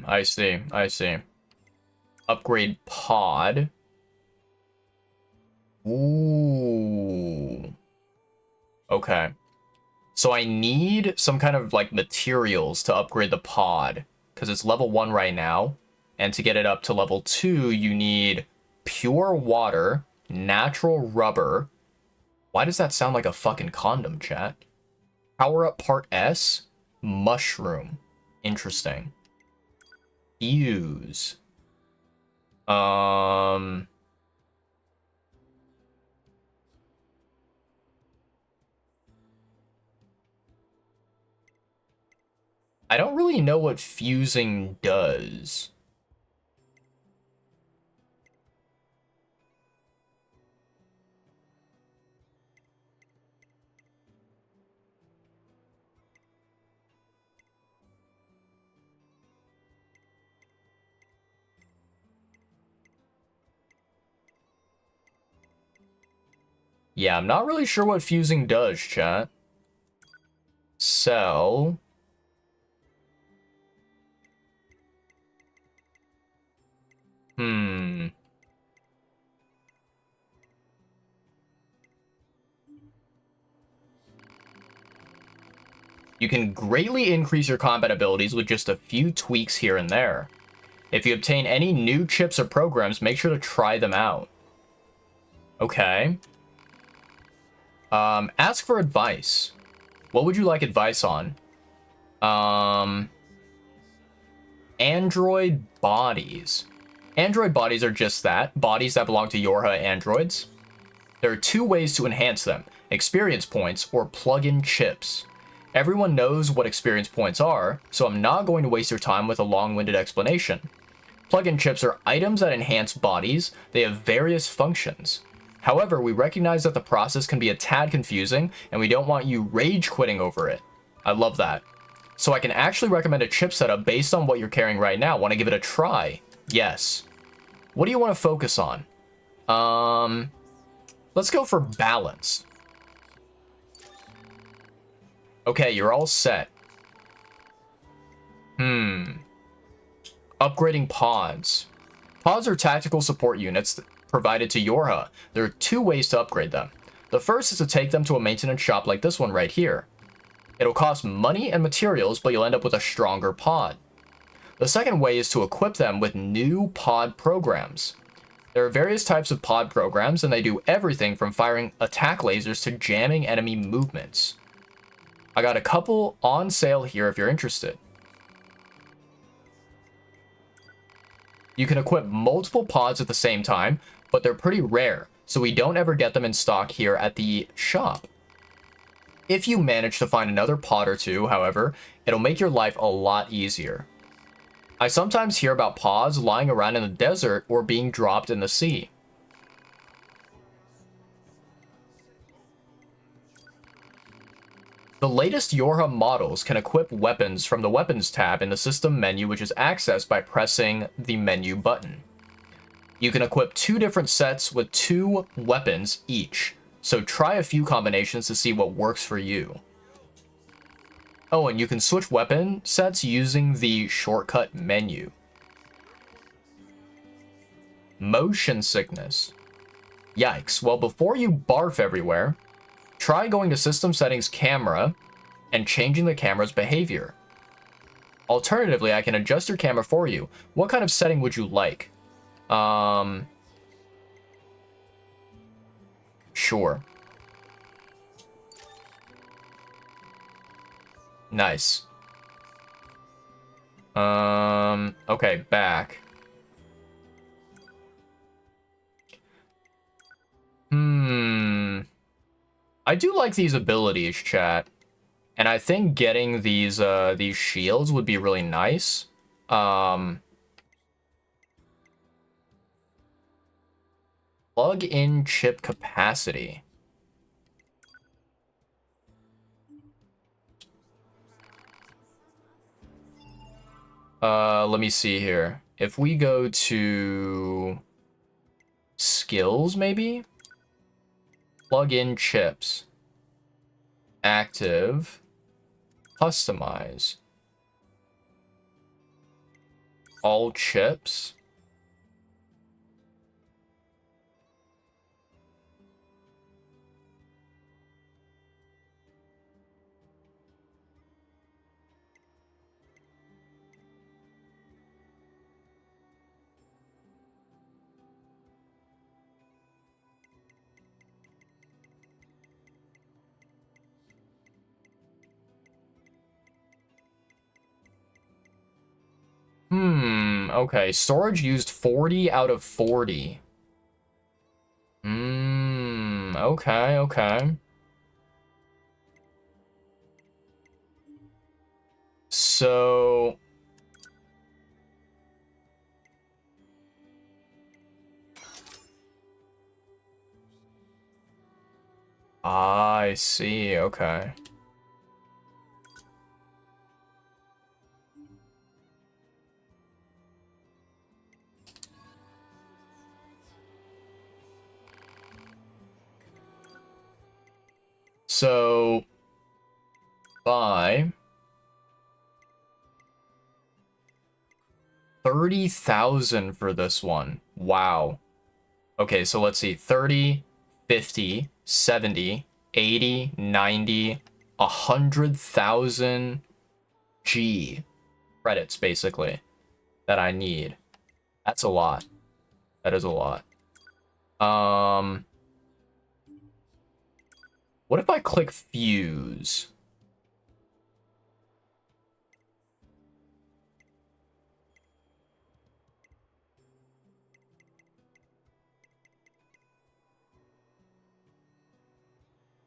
I see, I see. Upgrade pod. Ooh. Okay. So I need some kind of, like, materials to upgrade the pod, because it's level 1 right now. And to get it up to level 2, you need pure water, natural rubber. Why does that sound like a fucking condom, chat? Power up part S, mushroom. Interesting. Fuse. I don't really know what fusing does. Yeah, I'm not really sure what fusing does, chat. Sell. Hmm. You can greatly increase your combat abilities with just a few tweaks here and there. If you obtain any new chips or programs, make sure to try them out. Okay. Ask for advice. What would you like advice on? Android bodies. Android bodies are just that, bodies that belong to Yorha androids. There are two ways to enhance them, experience points or plug-in chips. Everyone knows what experience points are, so I'm not going to waste your time with a long-winded explanation. Plug-in chips are items that enhance bodies. They have various functions. However, we recognize that the process can be a tad confusing, and we don't want you rage quitting over it. I love that. So I can actually recommend a chip setup based on what you're carrying right now. Want to give it a try? Yes. What do you want to focus on? Let's go for balance. Okay, you're all set. Upgrading pods. Pods are tactical support units provided to Yorha. There are two ways to upgrade them. The first is to take them to a maintenance shop like this one right here. It'll cost money and materials, but you'll end up with a stronger pod. The second way is to equip them with new pod programs. There are various types of pod programs, and they do everything from firing attack lasers to jamming enemy movements. I got a couple on sale here if you're interested. You can equip multiple pods at the same time, but they're pretty rare, so we don't ever get them in stock here at the shop. If you manage to find another pod or two, however, it'll make your life a lot easier. I sometimes hear about pods lying around in the desert or being dropped in the sea. The latest Yorha models can equip weapons from the Weapons tab in the system menu, which is accessed by pressing the menu button. You can equip 2 different sets with 2 weapons each, so try a few combinations to see what works for you. Oh, and you can switch weapon sets using the shortcut menu. Motion sickness. Yikes. Well, before you barf everywhere, try going to System Settings Camera and changing the camera's behavior. Alternatively, I can adjust your camera for you. What kind of setting would you like? Sure. Nice. Okay, back. I do like these abilities, chat. And I think getting these shields would be really nice. Plug-in chip capacity. Let me see here. If we go to skills, maybe? Plug-in chips. Active. Customize. All chips. Okay. Storage used 40 out of 40. Okay, okay. So... I see, okay. So buy 30,000 for this one. Wow. Okay, so let's see. 30, 50, 70, 80, 90, 100,000 G credits, basically, that I need. That's a lot. That is a lot. What if I click fuse?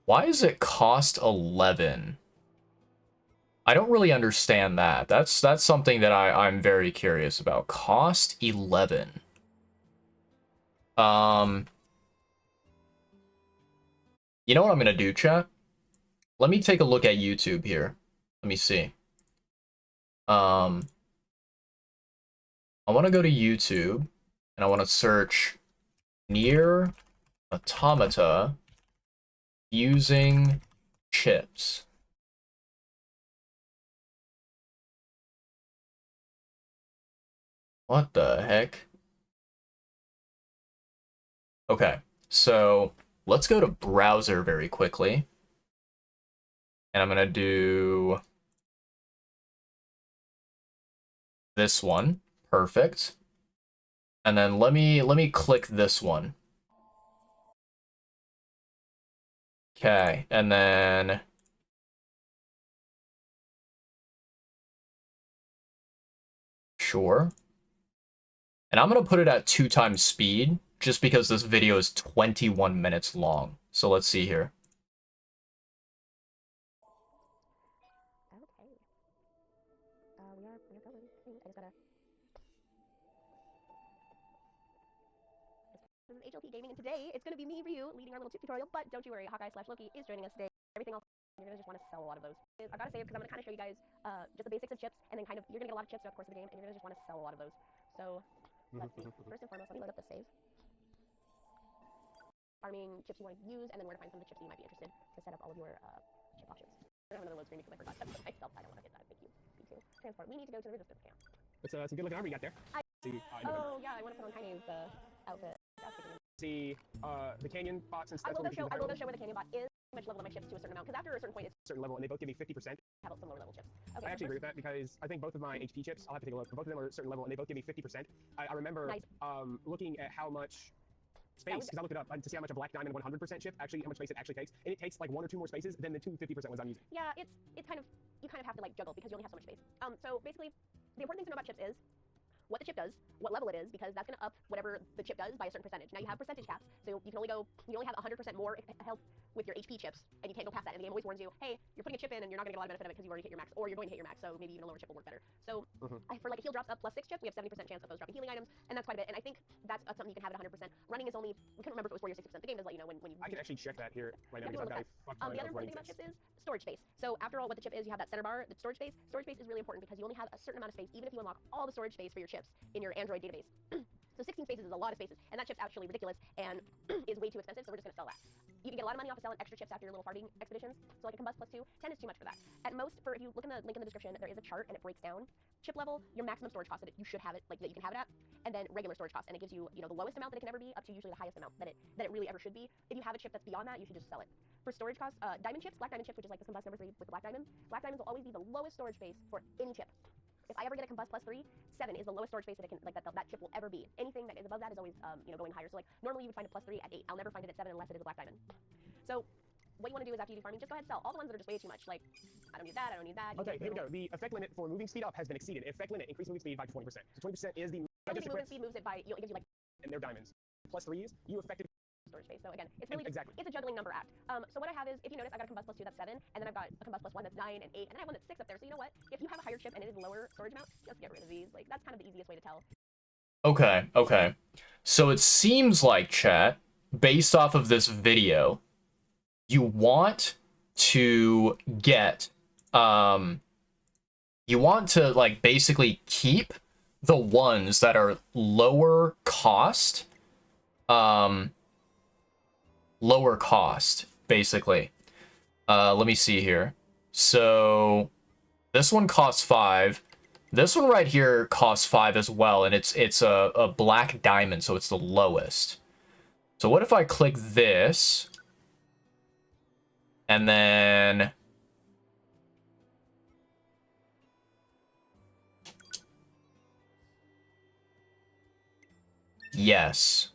Why does it cost 11? I don't really understand that. That's something that I'm very curious about. Cost 11. You know what I'm gonna do, chat? Let me take a look at YouTube here. Let me see. I want to go to YouTube and I want to search Nier Automata using chips. What the heck? Okay, so let's go to browser very quickly. And I'm gonna do this one. Perfect. And then let me click this one. Okay, and then sure. And I'm gonna put it at 2 times speed just because this video is 21 minutes long. So let's see here. This is HLP Gaming, and today it's going to be me, Ryu, leading our little chip tutorial, but don't you worry, Hawkeye/Loki is joining us today. Everything else, you're going to just want to sell a lot of those. I gotta save because I'm going to kind of show you guys just the basics of chips, and then kind of, you're going to get a lot of chips throughout the course of the game, and you're going to just want to sell a lot of those. So, let's see. First and foremost, let me load up the save. Farming chips you want to use, and then where to find some of the chips that you might be interested to set up all of your chip options. We're going to have another load screen because I forgot that myself. I don't want to hit that. Thank you. B2. Transport. We need to go to the resistance camp. It's some good looking armor you got there. Oh, yeah, I want to put on Kanye's outfit. See the canyon bots and stuff. I will go show where the canyon bot is. Pretty much level my chips to a certain amount because after a certain point it's a certain level and they both give me 50%. Have some lower level chips. Okay, I actually agree with that because I think both of my HP chips, I'll have to take a look, but both of them are at a certain level and they both give me 50%. I remember looking at how much space, because I looked it up to see how much a black diamond 100% chip actually, how much space it actually takes, and it takes like 1 or 2 more spaces than the 250% ones I'm using. Yeah, it's kind of, you kind of have to like juggle because you only have so much space. So basically, the important thing to know about chips is what the chip does, what level it is, because that's going to up whatever the chip does by a certain percentage. Now you have percentage caps, so you can only have 100% more health with your HP chips, and you can't go past that. And the game always warns you, hey, you're putting a chip in and you're not going to get a lot of benefit of it because you've already hit your max, or you're going to hit your max, so maybe even a lower chip will work better. So for like a heal drops up +6 chip, we have 70% chance of those dropping healing items, and that's quite a bit. And I think that's something you can have at 100%. Running is only, we couldn't remember if it was 40 or 60%. The game does let you know when you. I can actually check that here right now because I've got a fuck ton the other important thing about chips is storage space. So after all, what the chip is, you have that center bar, the storage space. Storage space is really important because you only have a certain amount of space, even if you unlock all the storage space for your chips in your Android database. So 16 spaces is a lot of spaces, and that chip's actually ridiculous and is way too expensive, so we're just going to sell that. You can get a lot of money off of selling extra chips after your little farting expeditions, so like a Combust +2, 10 is too much for that. At most, if you look in the link in the description, there is a chart, and it breaks down chip level, your maximum storage cost that you should have it, like that you can have it at, and then regular storage cost, and it gives you, the lowest amount that it can ever be up to usually the highest amount that it really ever should be. If you have a chip that's beyond that, you should just sell it. For storage costs, diamond chips, black diamond chip, which is like the Combust number 3 with the black diamonds will always be the lowest storage space for any chip. If I ever get a Combust +3, 7 is the lowest storage space that it can, that chip will ever be. Anything that is above that is always, going higher. So like normally you would find a +3 at 8. I'll never find it at 7 unless it is a black diamond. So what you want to do is after you do farming, just go ahead and sell all the ones that are just way too much. Like I don't need that. I don't need that. Okay, here we go. The effect limit for moving speed up has been exceeded. Effect limit increase moving speed by 20%. So 20% is the moving speed moves it by. It gives you like. And they're diamonds. +3s, you effectively. Storage space. So again, it's really it's a juggling number act. So what I have is, if you notice, I got a Combust +2 that's 7, and then I've got a Combust +1 that's 9 and 8, and then I have one that's 6 up there. So you know what? If you have a higher chip and it is lower storage amount, just get rid of these. Like that's kind of the easiest way to tell. Okay. So it seems like, chat, based off of this video, you want to get you want to like basically keep the ones that are lower cost, basically. Let me see here. So this one costs 5. This one right here costs 5 as well, and it's a black diamond, so it's the lowest. So what if I click this, and then... Yes.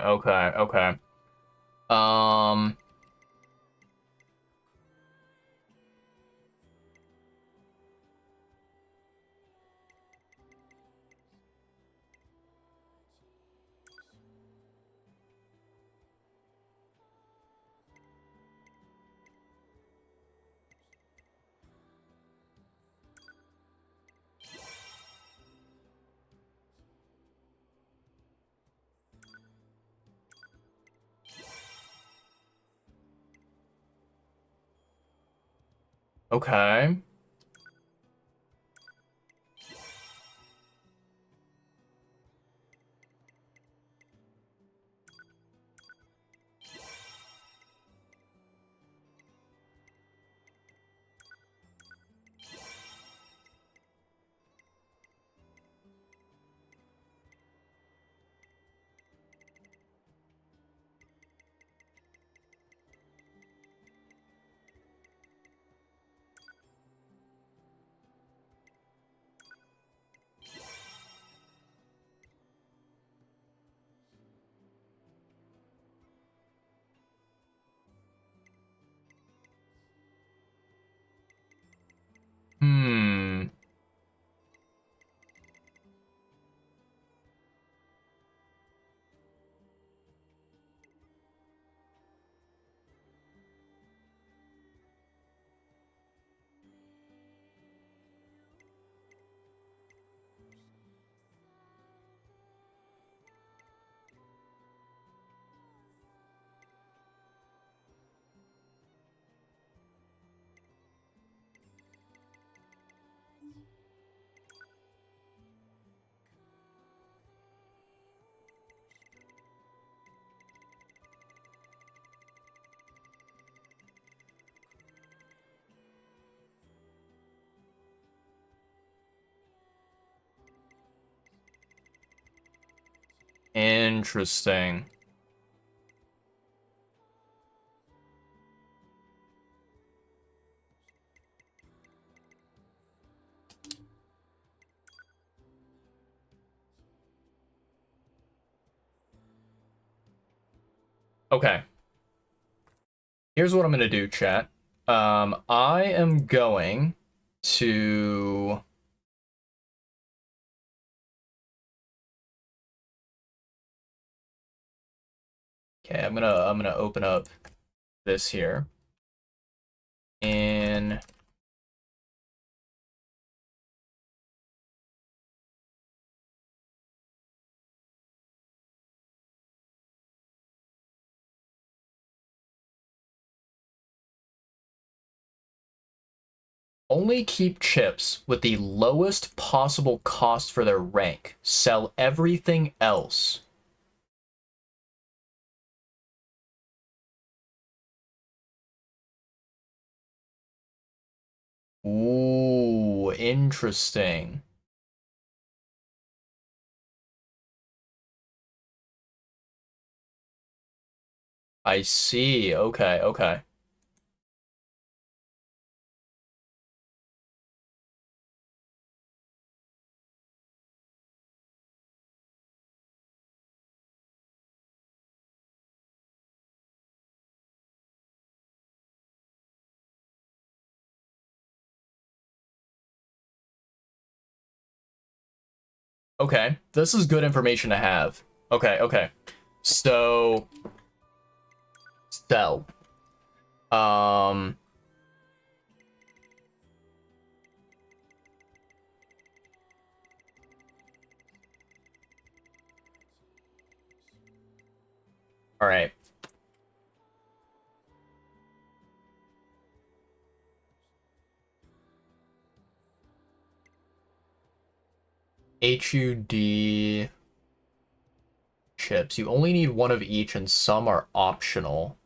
Okay, okay. Um... Okay. Hmm. Interesting. Okay. Here's what I'm gonna do, chat. I am going to... Okay, I'm gonna open up this here. And only keep chips with the lowest possible cost for their rank. Sell everything else. Ooh, interesting. I see. Okay, okay. Okay, this is good information to have. Okay, okay. So, cell. Um, all right. HUD chips. You only need one of each, and some are optional.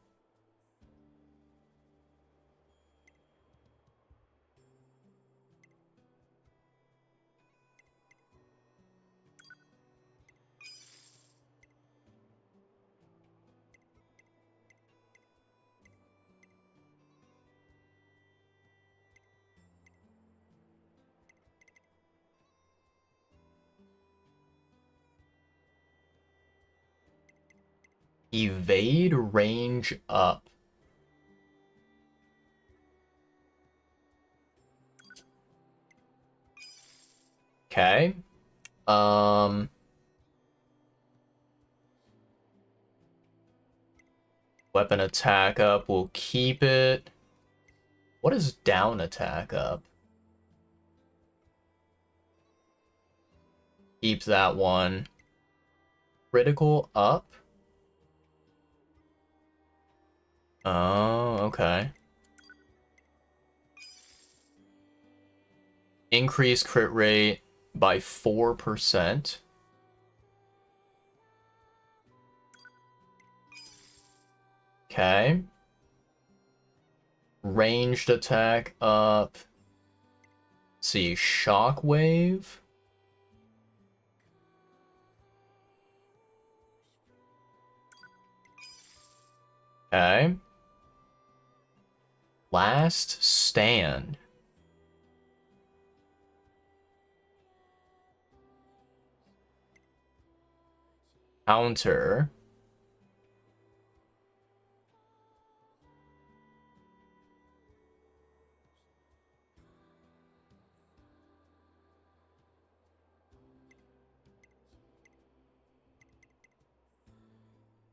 Evade range up. Okay. Weapon attack up. We'll keep it. What is down attack up? Keep that one. Critical up. Oh, okay. Increase crit rate by 4%. Okay. Ranged attack up. Let's see, shockwave. Okay. Last stand. Counter.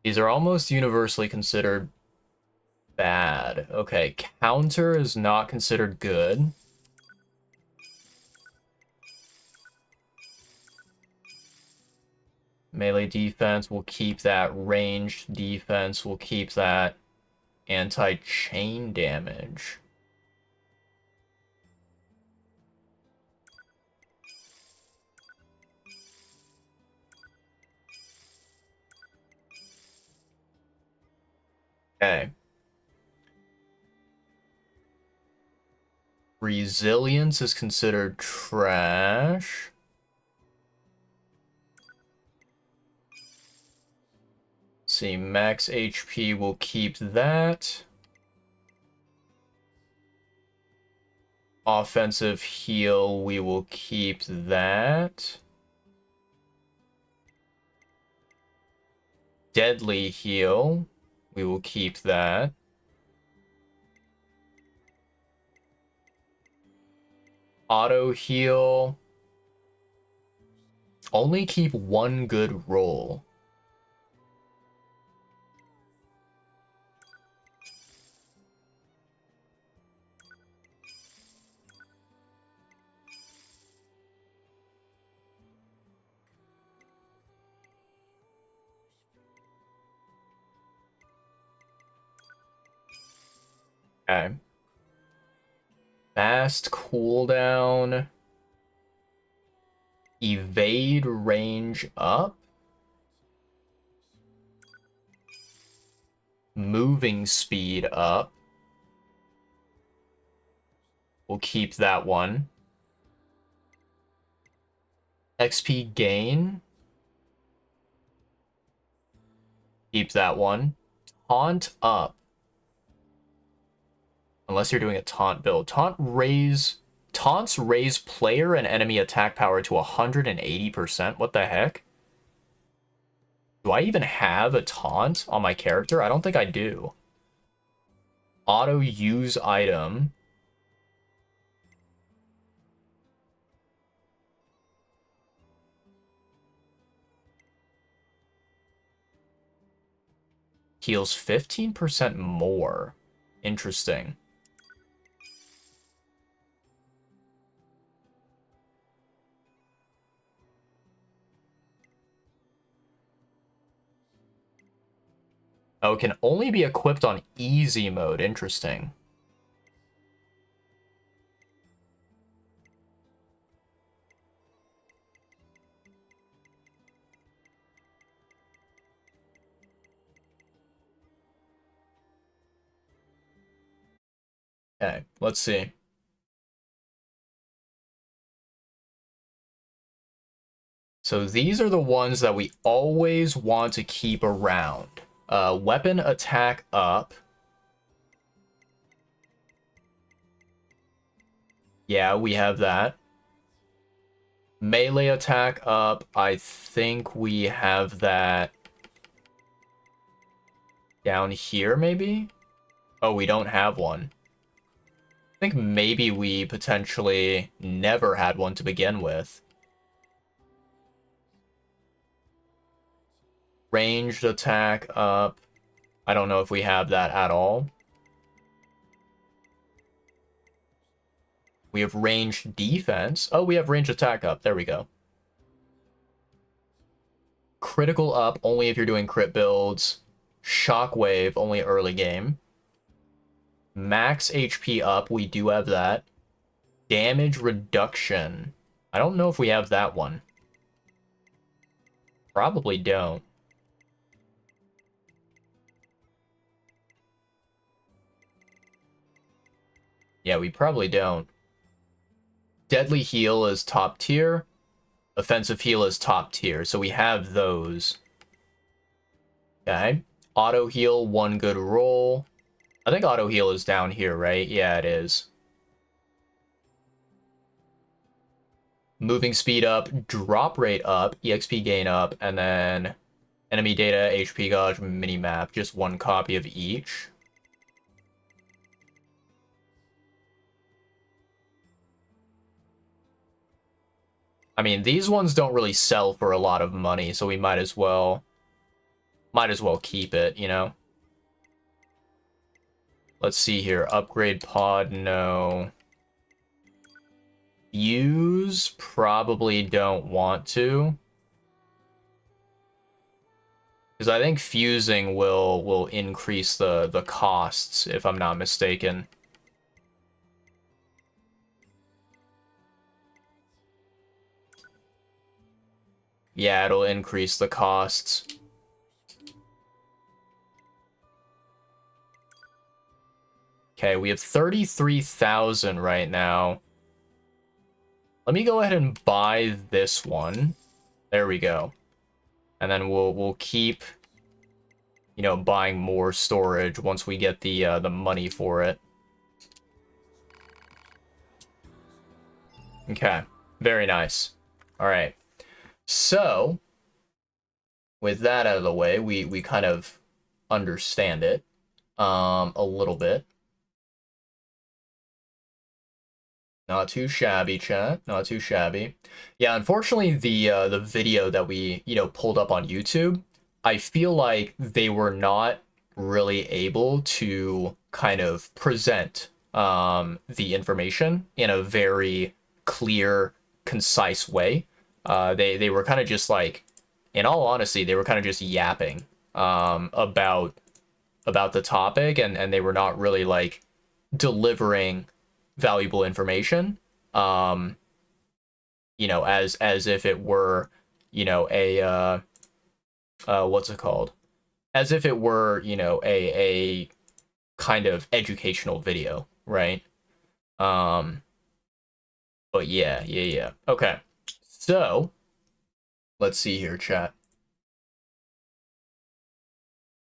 These are almost universally considered bad. Okay, counter is not considered good. Melee defense, we'll keep that. Ranged defense, we'll keep that. Anti-chain damage. Okay. Resilience is considered trash. Let's see, max HP, we'll keep that. Offensive heal, we will keep that. Deadly heal, we will keep that. Auto heal. Only keep one good roll. Okay. Fast cooldown. Evade range up. Moving speed up. We'll keep that one. XP gain. Keep that one. Taunt up. Unless you're doing a taunt build. Taunts raise player and enemy attack power to 180%. What the heck? Do I even have a taunt on my character? I don't think I do. Auto use item. Heals 15% more. Interesting. Oh, it can only be equipped on easy mode. Interesting. Okay, let's see. So these are the ones that we always want to keep around. Weapon attack up. Yeah, we have that. Melee attack up. I think we have that down here, maybe? Oh, we don't have one. I think maybe we potentially never had one to begin with. Ranged attack up. I don't know if we have that at all. We have ranged defense. Oh, we have ranged attack up. There we go. Critical up only if you're doing crit builds. Shockwave only early game. Max HP up. We do have that. Damage reduction. I don't know if we have that one. Probably don't. Yeah, we probably don't. Deadly heal is top tier. Offensive heal is top tier, so we have those. Okay. Auto heal, one good roll. I think auto heal is down here, right? Yeah, it is. Moving speed up, drop rate up, EXP gain up, and then enemy data, HP gauge, minimap, just one copy of each. I mean, these ones don't really sell for a lot of money, so we might as well keep it, you know? Let's see here. Upgrade pod, no. Use, probably don't want to. Because I think fusing will increase the costs, if I'm not mistaken. Yeah, it'll increase the costs. Okay, we have 33,000 right now. Let me go ahead and buy this one. There we go. And then we'll keep, you know, buying more storage once we get the money for it. Okay, very nice. All right. So, with that out of the way, we kind of understand it a little bit. Not too shabby, chat. Not too shabby. Yeah, unfortunately, the video that we, you know, pulled up on YouTube, I feel like they were not really able to kind of present the information in a very clear, concise way. They were kind of just like, in all honesty, they were kind of just yapping about the topic, and they were not really like delivering valuable information, you know, as if it were, you know, a what's it called, as if it were, you know, a kind of educational video, right? But yeah. Okay, so let's see here, chat.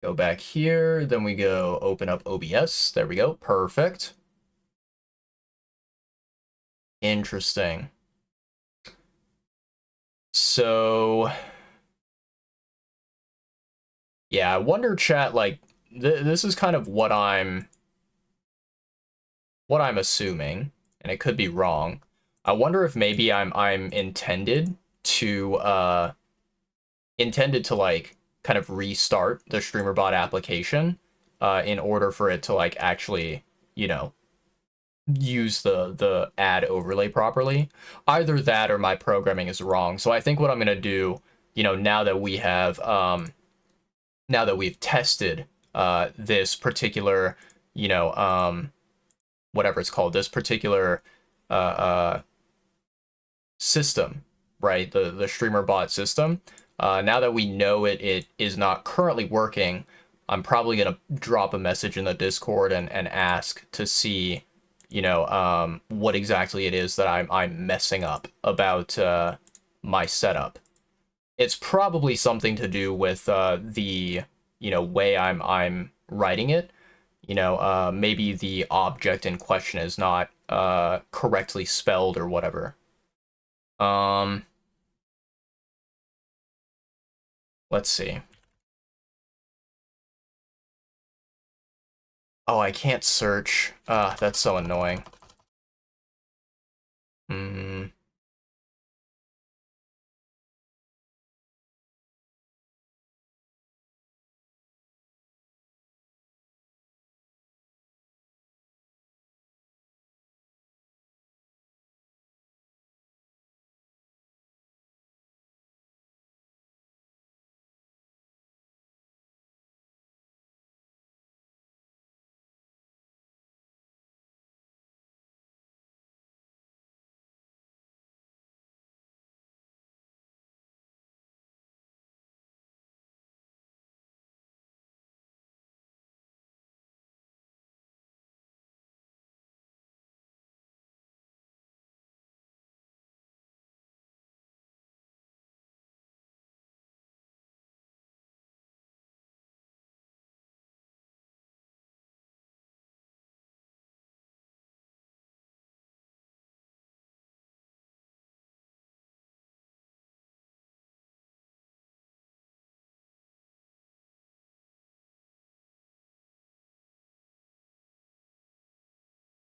Go back here, then we go open up OBS. There we go. Perfect. Interesting. So, yeah, I wonder, chat, like, this is kind of what I'm assuming, and it could be wrong. I wonder if maybe I'm intended to like kind of restart the StreamerBot application in order for it to like actually, you know, use the ad overlay properly. Either that or my programming is wrong. So I think what I'm gonna do, you know, now that we have now that we've tested this particular, you know, whatever it's called, this particular system, right? The streamer bot system. Now that we know it is not currently working, I'm probably gonna drop a message in the Discord and ask to see, you know, what exactly it is that I'm messing up about my setup. It's probably something to do with the, you know, way I'm writing it. You know, maybe the object in question is not correctly spelled or whatever. Let's see. Oh, I can't search. That's so annoying. Hmm.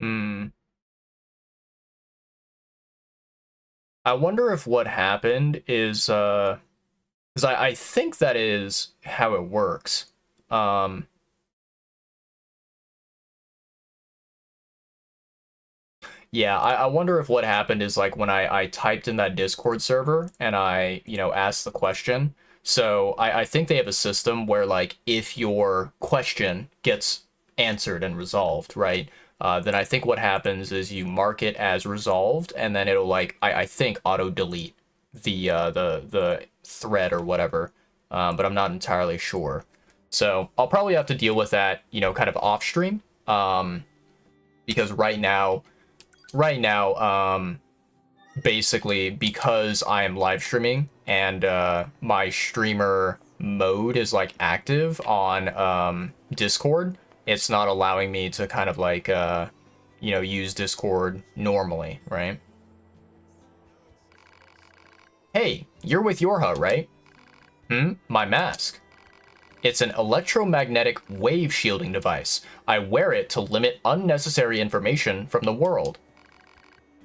Hmm. I wonder if what happened is because I think that is how it works. Um, yeah, I wonder if what happened is like when I typed in that Discord server and I, you know, asked the question. So I think they have a system where like if your question gets answered and resolved, right? Then I think what happens is you mark it as resolved and then it'll like I think auto delete the thread or whatever. But I'm not entirely sure. So I'll probably have to deal with that, you know, kind of off stream. Because right now, basically because I am live streaming and my streamer mode is like active on Discord, it's not allowing me to kind of like you know, use Discord normally, right? Hey, you're with Yorha, right? My mask. It's an electromagnetic wave shielding device. I wear it to limit unnecessary information from the world.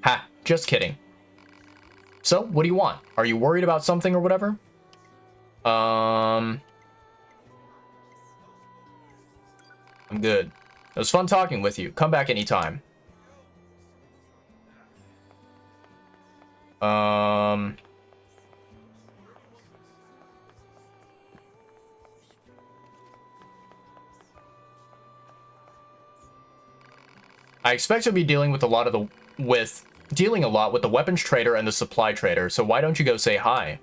Ha, just kidding. So, what do you want? Are you worried about something or whatever? I'm good. It was fun talking with you. Come back anytime. I expect to be dealing with a lot with the weapons trader and the supply trader, so why don't you go say hi?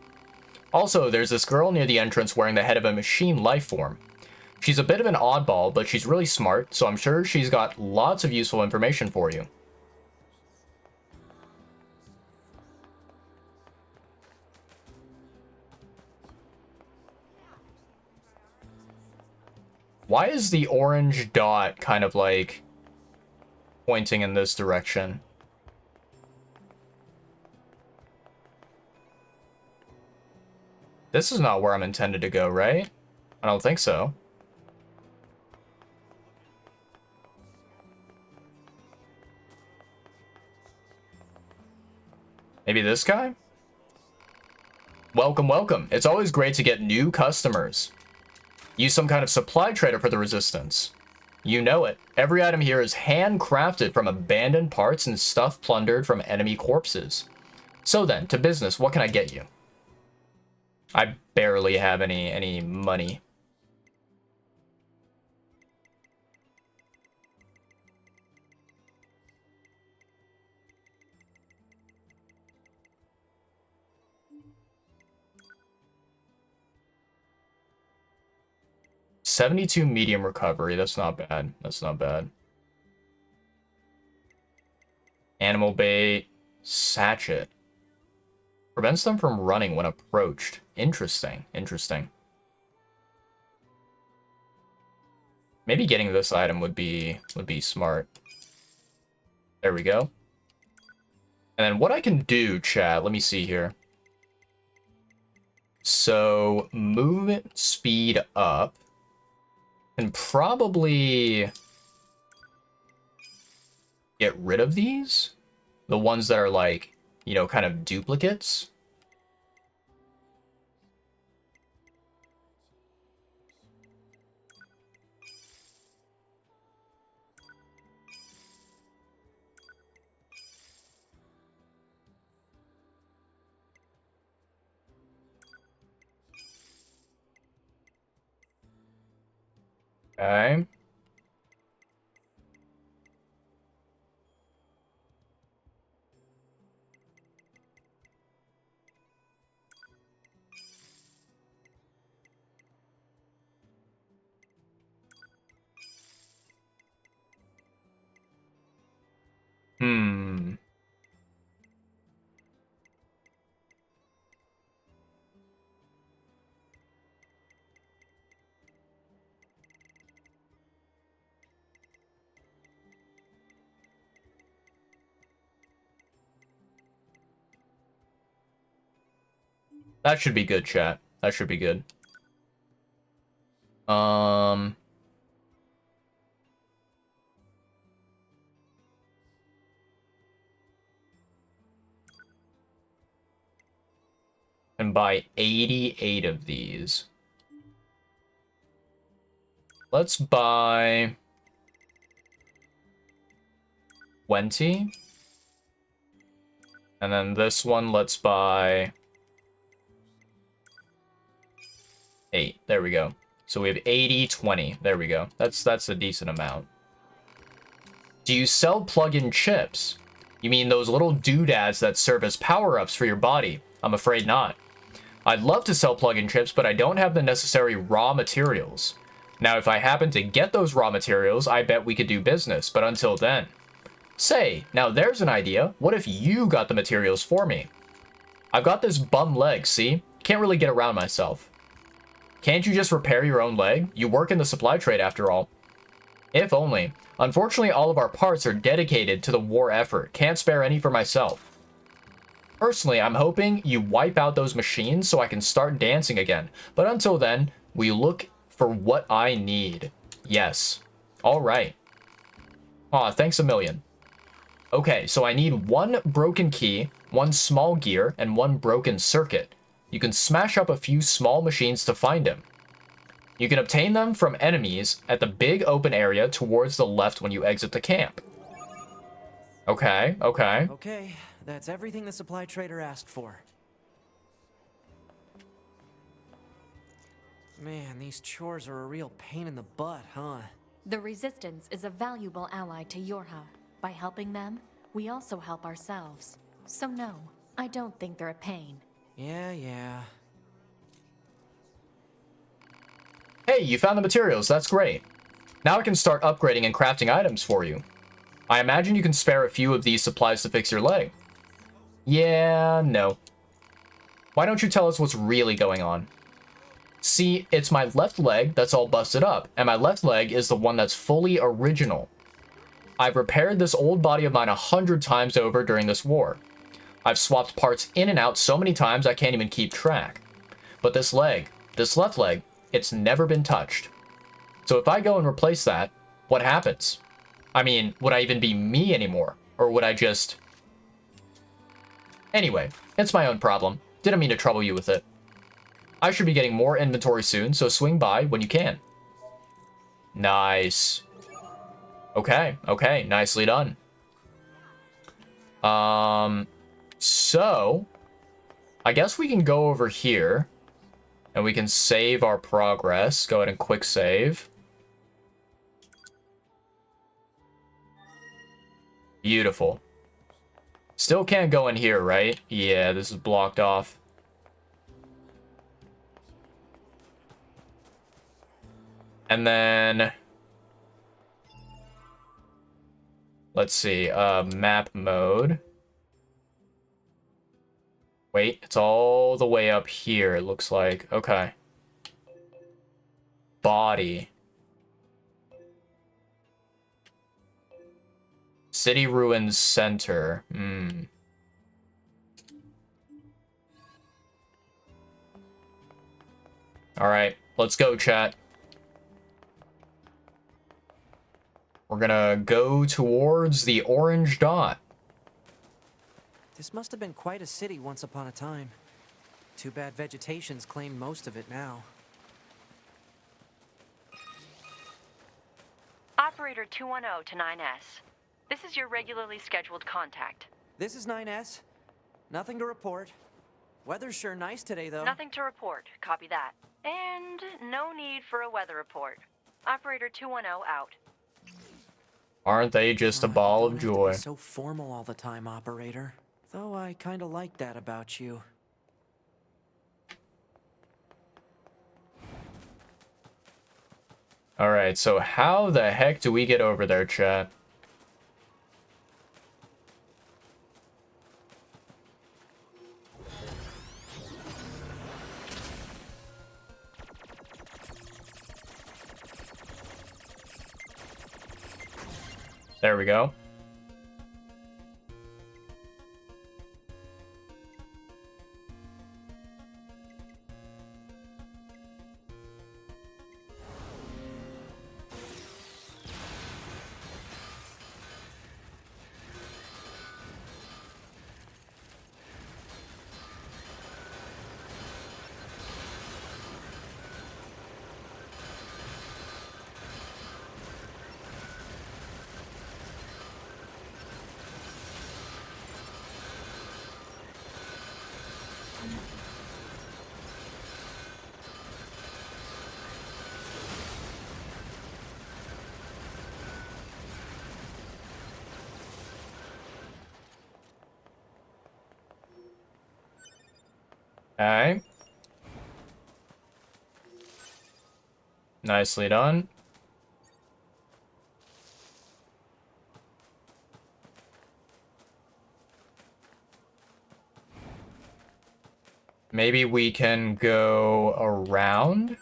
Also, there's this girl near the entrance wearing the head of a machine life form. She's a bit of an oddball, but she's really smart, so I'm sure she's got lots of useful information for you. Why is the orange dot kind of like pointing in this direction? This is not where I'm intended to go, right? I don't think so. Maybe this guy? welcome, welcome. It's always great to get new customers. Use some kind of supply trader for the Resistance. You know it. Every item here is handcrafted from abandoned parts and stuff plundered from enemy corpses. So then, to business, what can I get you? I barely have any money. $72 medium recovery. That's not bad. That's not bad. Animal bait. Sachet. Prevents them from running when approached. Interesting. Interesting. Maybe getting this item would be smart. There we go. And then what I can do, chat, let me see here. So, movement speed up. And probably get rid of these. The ones that are like, you know, kind of duplicates. Okay. Hmm. That should be good, chat. That should be good. And buy 88 of these. Let's buy 20. And then this one, let's buy 8. There we go. So we have 80, 20. There we go. That's a decent amount. Do you sell plug-in chips? You mean those little doodads that serve as power-ups for your body? I'm afraid not. I'd love to sell plug-in chips, but I don't have the necessary raw materials. Now, if I happen to get those raw materials, I bet we could do business, but until then. Say, now there's an idea. What if you got the materials for me? I've got this bum leg, see? Can't really get around myself. Can't you just repair your own leg? You work in the supply trade after all. If only. Unfortunately, all of our parts are dedicated to the war effort. Can't spare any for myself. Personally, I'm hoping you wipe out those machines so I can start dancing again. But until then, we look for what I need. Yes. Alright. Aw, thanks a million. Okay, so I need 1 broken key, 1 small gear, and 1 broken circuit. You can smash up a few small machines to find them. You can obtain them from enemies at the big open area towards the left when you exit the camp. Okay, okay. Okay, that's everything the supply trader asked for. Man, these chores are a real pain in the butt, huh? The Resistance is a valuable ally to Yorha. By helping them, we also help ourselves. So no, I don't think they're a pain. Yeah. Hey, you found the materials. That's great. Now I can start upgrading and crafting items for you. I imagine you can spare a few of these supplies to fix your leg. Yeah, no. Why don't you tell us what's really going on? See, it's my left leg that's all busted up, and my left leg is the one that's fully original. I've repaired this old body of mine 100 times over during this war. I've swapped parts in and out so many times I can't even keep track. But this leg, this left leg, it's never been touched. So if I go and replace that, what happens? I mean, would I even be me anymore? Or would I just... Anyway, it's my own problem. Didn't mean to trouble you with it. I should be getting more inventory soon, so swing by when you can. Nice. Okay, okay, nicely done. So I guess we can go over here and we can save our progress. Go ahead and quick save. Beautiful. Still can't go in here, right? Yeah, this is blocked off. And then let's see, map mode. Wait, it's all the way up here, it looks like. Okay. Body. City Ruins Center. Alright, let's go, chat. We're gonna go towards the orange dot. This must have been quite a city once upon a time. Too bad vegetation's claimed most of it now. Operator 210 to 9S. This is your regularly scheduled contact. This is 9S. Nothing to report. Weather's sure nice today, though. Nothing to report. Copy that. And no need for a weather report. Operator 210 out. Aren't they just a ball of joy? So formal all the time, operator. Though I kinda like that about you. Alright, so how the heck do we get over there, chat? There we go. Okay. Nicely done. Maybe we can go around?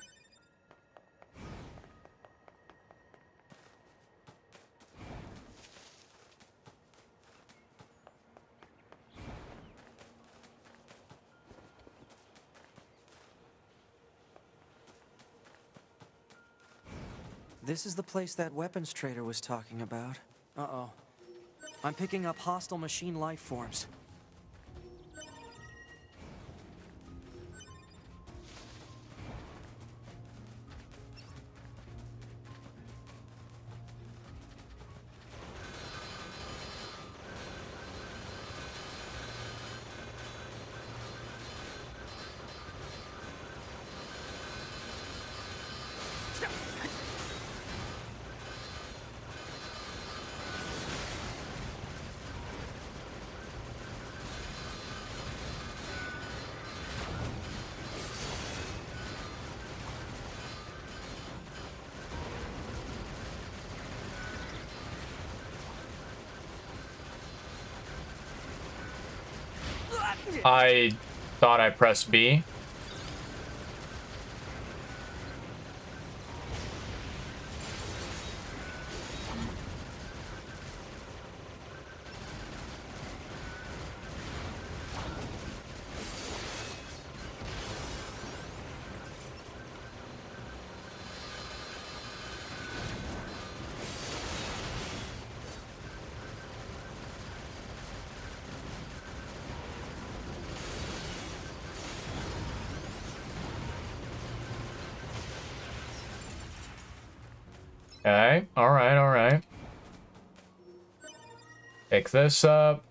This is the place that weapons trader was talking about. Uh-oh. I'm picking up hostile machine life forms. I thought I pressed B. Okay, alright, alright. Pick this up.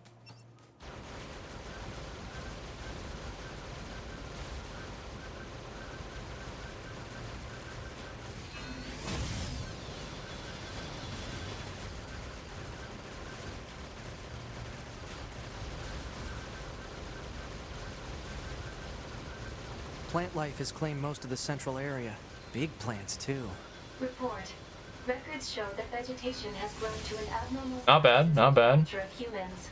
Plant life has claimed most of the central area. Big plants, too. Report. Records show that vegetation has grown to an abnormal Not bad, not bad. size of humans.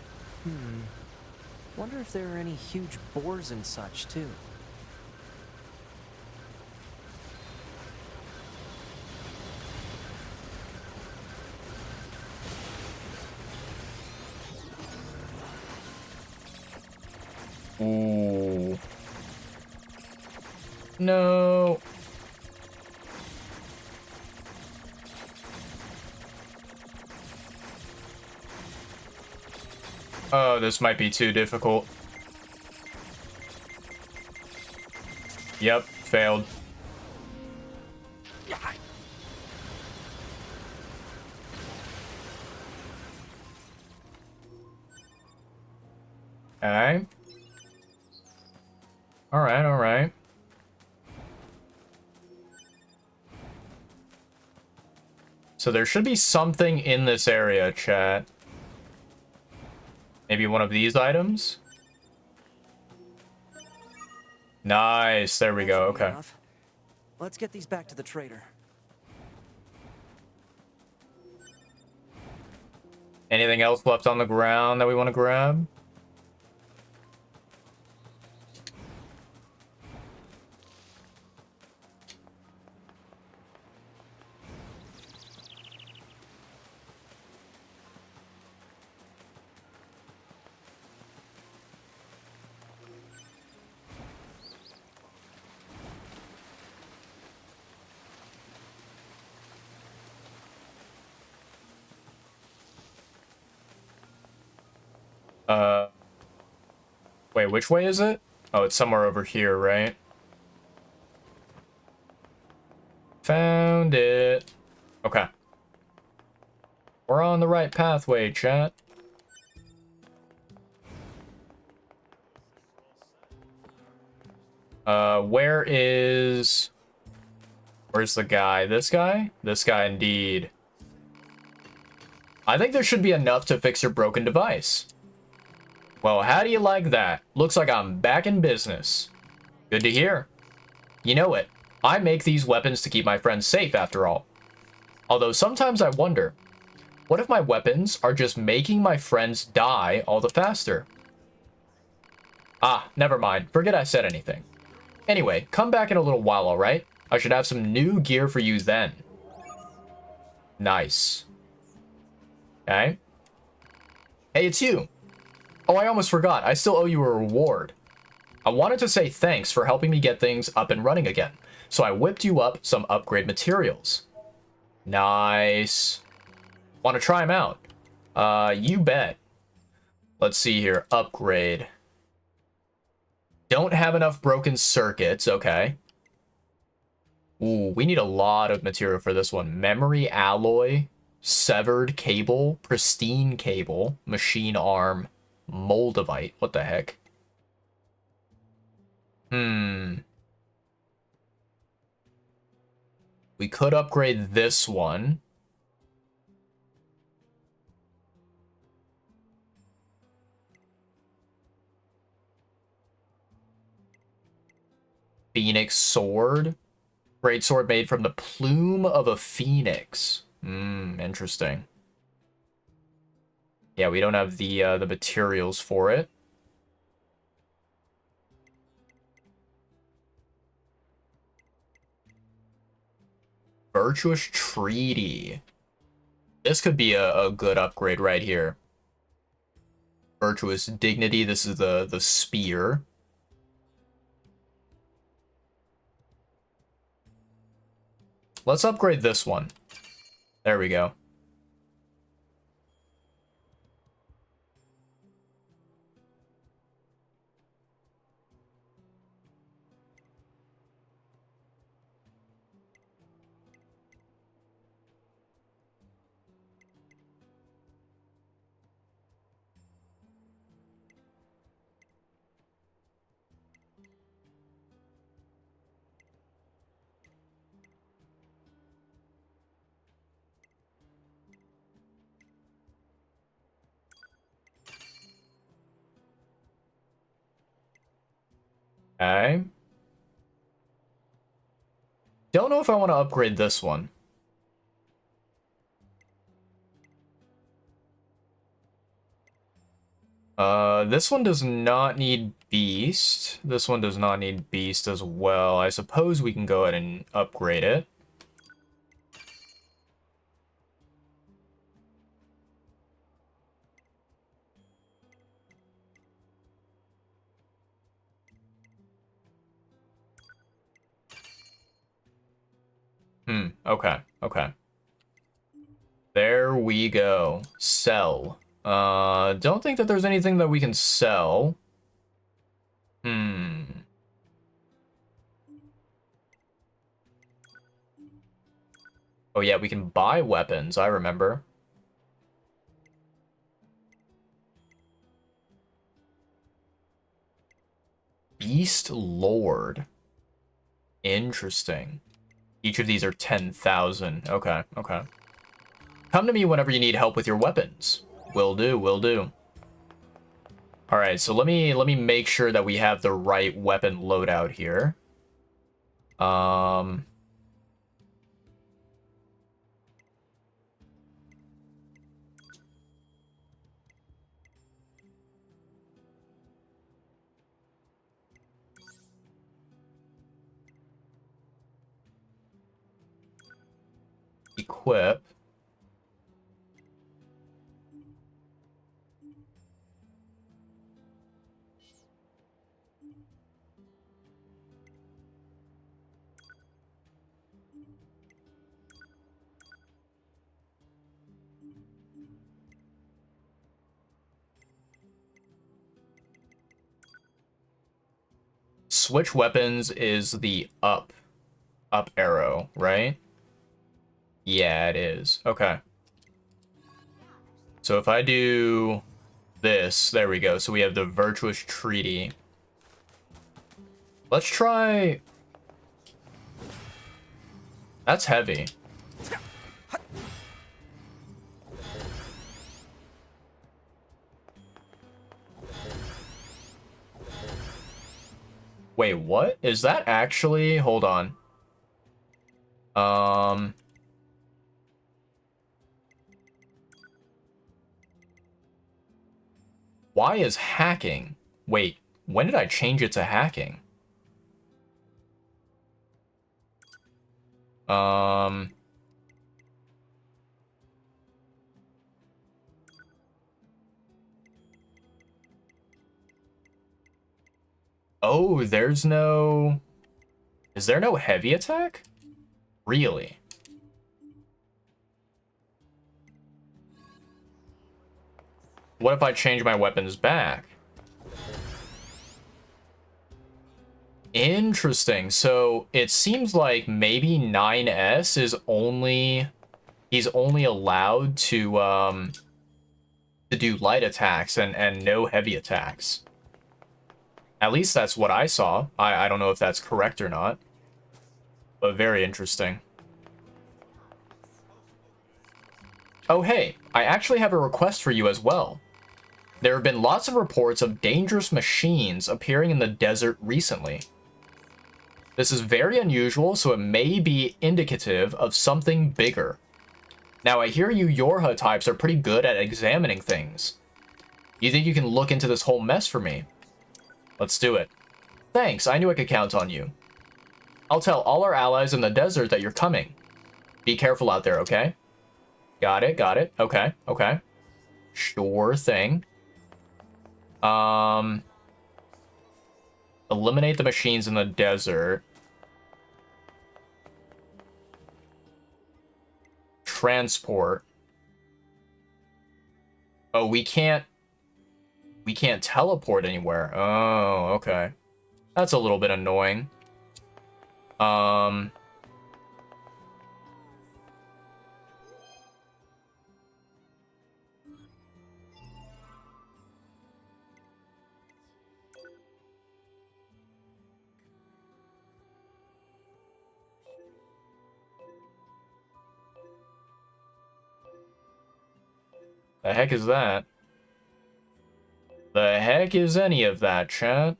Wonder if there are any huge boars and such, too. Ooh. No. Oh, this might be too difficult. Yep, failed. Okay. Alright, alright. So there should be something in this area, chat. Maybe one of these items? Nice, there we go, okay. Let's get these back to the trader. Anything else left on the ground that we want to grab? Wait, which way is it? Oh, it's somewhere over here, right? Found it. Okay. We're on the right pathway, chat. Where's the guy? This guy? This guy indeed. I think there should be enough to fix your broken device. Well, how do you like that? Looks like I'm back in business. Good to hear. You know it. I make these weapons to keep my friends safe, after all. Although sometimes I wonder, what if my weapons are just making my friends die all the faster? Ah, never mind. Forget I said anything. Anyway, come back in a little while, alright? I should have some new gear for you then. Nice. Okay. Hey, it's you. Oh, I almost forgot. I still owe you a reward. I wanted to say thanks for helping me get things up and running again. So I whipped you up some upgrade materials. Nice. Want to try them out? You bet. Let's see here. Upgrade. Don't have enough broken circuits. Okay. Ooh, we need a lot of material for this one. Memory alloy, severed cable, pristine cable, machine arm, moldavite. What the heck? We could upgrade this one. Phoenix sword. Great sword made from the plume of a phoenix. Interesting. Yeah, we don't have the materials for it. Virtuous treaty. This could be a good upgrade right here. Virtuous dignity. This is the spear. Let's upgrade this one. There we go. Okay. Don't know if I want to upgrade this one. This one does not need Beast. This one does not need Beast as well. I suppose we can go ahead and upgrade it. Okay, okay. There we go. Sell. Don't think that there's anything that we can sell. Oh yeah, we can buy weapons, I remember. Beast Lord. Interesting. Each of these are 10,000. Okay, okay. Come to me whenever you need help with your weapons. Will do, will do. All right, so let me make sure that we have the right weapon loadout here. Equip. Switch weapons is the up arrow, right? Yeah, it is. Okay. So if I do this, there we go. So we have the Virtuous Treaty. Let's try... That's heavy. Wait, what? Is that actually... Hold on. Why is hacking? Wait, when did I change it to hacking? Oh, there's no... Is there no heavy attack? Really? What if I change my weapons back? Interesting. So it seems like maybe 9S is only... He's only allowed to do light attacks and no heavy attacks. At least that's what I saw. I don't know if that's correct or not. But very interesting. Oh hey, I actually have a request for you as well. There have been lots of reports of dangerous machines appearing in the desert recently. This is very unusual, so it may be indicative of something bigger. Now, I hear you Yorha types are pretty good at examining things. You think you can look into this whole mess for me? Let's do it. Thanks, I knew I could count on you. I'll tell all our allies in the desert that you're coming. Be careful out there, okay? Got it, got it. Okay, okay. Sure thing. Eliminate the machines in the desert. Transport. Oh, we can't teleport anywhere. Oh, okay. That's a little bit annoying. The heck is that? The heck is any of that, chat?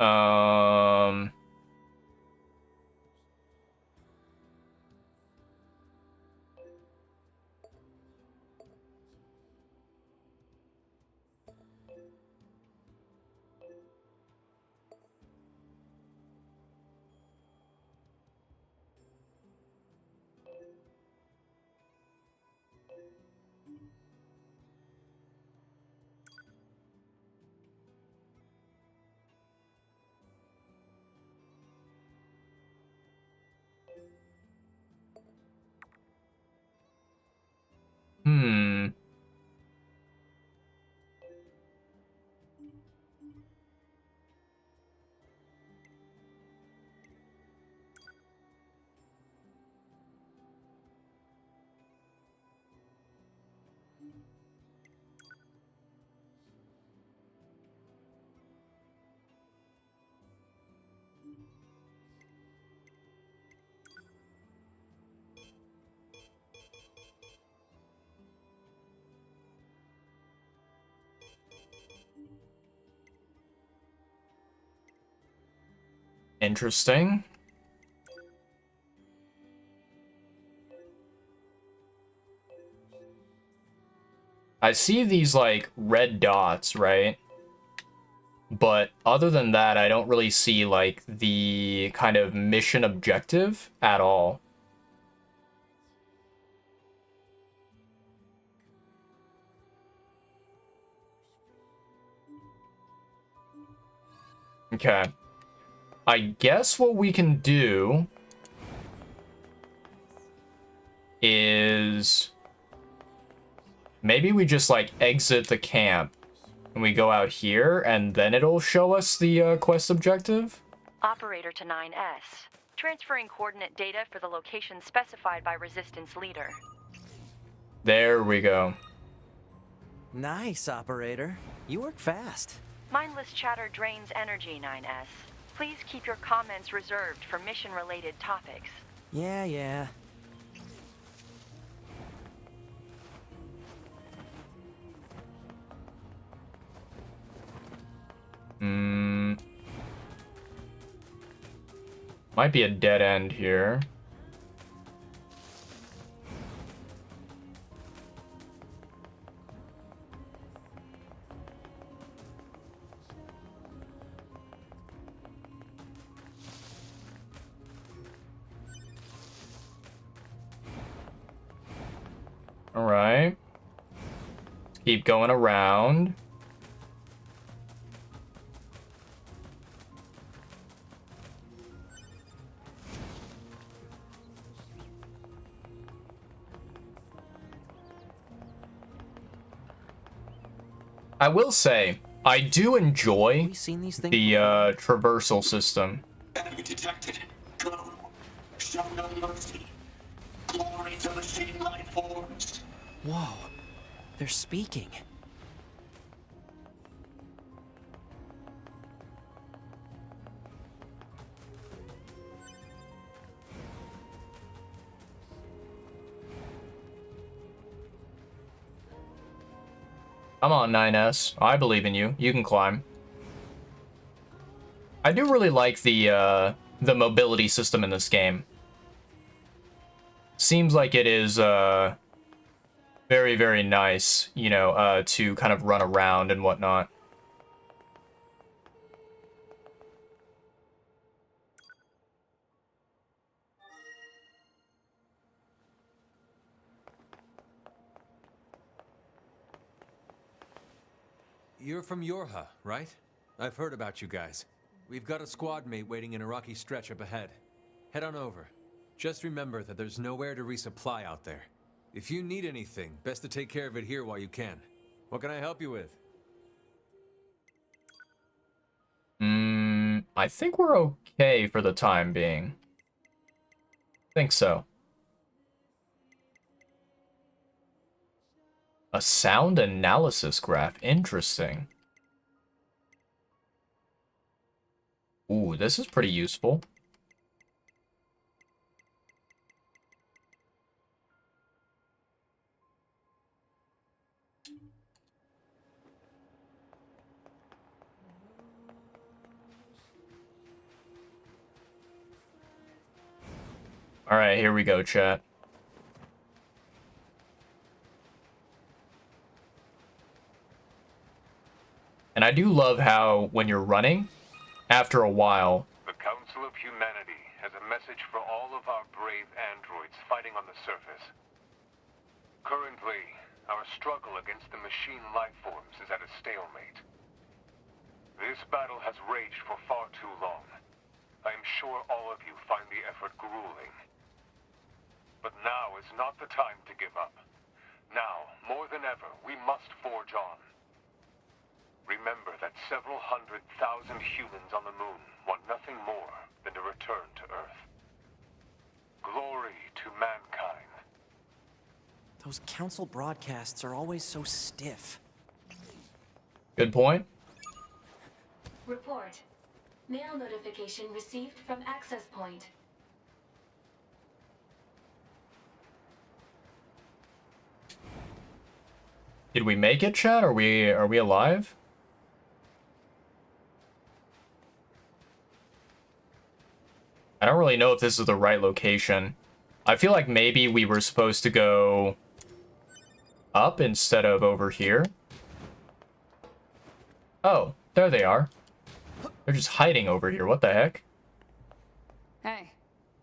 Um... Hmm. Interesting. I see these, like, red dots, right? But other than that, I don't really see, like, the kind of mission objective at all. Okay. I guess what we can do is maybe we just, like, exit the camp and we go out here and then it'll show us the quest objective? Operator to 9S. Transferring coordinate data for the location specified by Resistance leader. There we go. Nice, operator. You work fast. Mindless chatter drains energy, 9S. Please keep your comments reserved for mission-related topics. Yeah. Might be a dead end here. All right. Let's keep going around. I will say, I do enjoy the traversal system. Enemy detected. Go. Show no mercy. Glory to machine life forms. Whoa. They're speaking. Come on, 9S. I believe in you. You can climb. I do really like the mobility system in this game. Seems like it is very, very nice, you know, to kind of run around and whatnot. You're from Yorha, right? I've heard about you guys. We've got a squad mate waiting in a rocky stretch up ahead. Head on over. Just remember that there's nowhere to resupply out there. If you need anything, best to take care of it here while you can. What can I help you with? I think we're okay for the time being. Think so. A sound analysis graph. Interesting. Ooh, this is pretty useful. All right, here we go, chat. And I do love how when you're running, after a while... The Council of Humanity has a message for all of our brave androids fighting on the surface. Currently, our struggle against the machine lifeforms is at a stalemate. This battle has raged for far too long. I am sure all of you find the effort grueling. But now is not the time to give up. Now, more than ever, we must forge on. Remember that several 100,000 humans on the moon want nothing more than to return to Earth. Glory to mankind. Those council broadcasts are always so stiff. Good point. Report. Mail notification received from access point. Did we make it, chat? Are we alive? I don't really know if this is the right location. I feel like maybe we were supposed to go up instead of over here. Oh, there they are. They're just hiding over here. What the heck? Hey,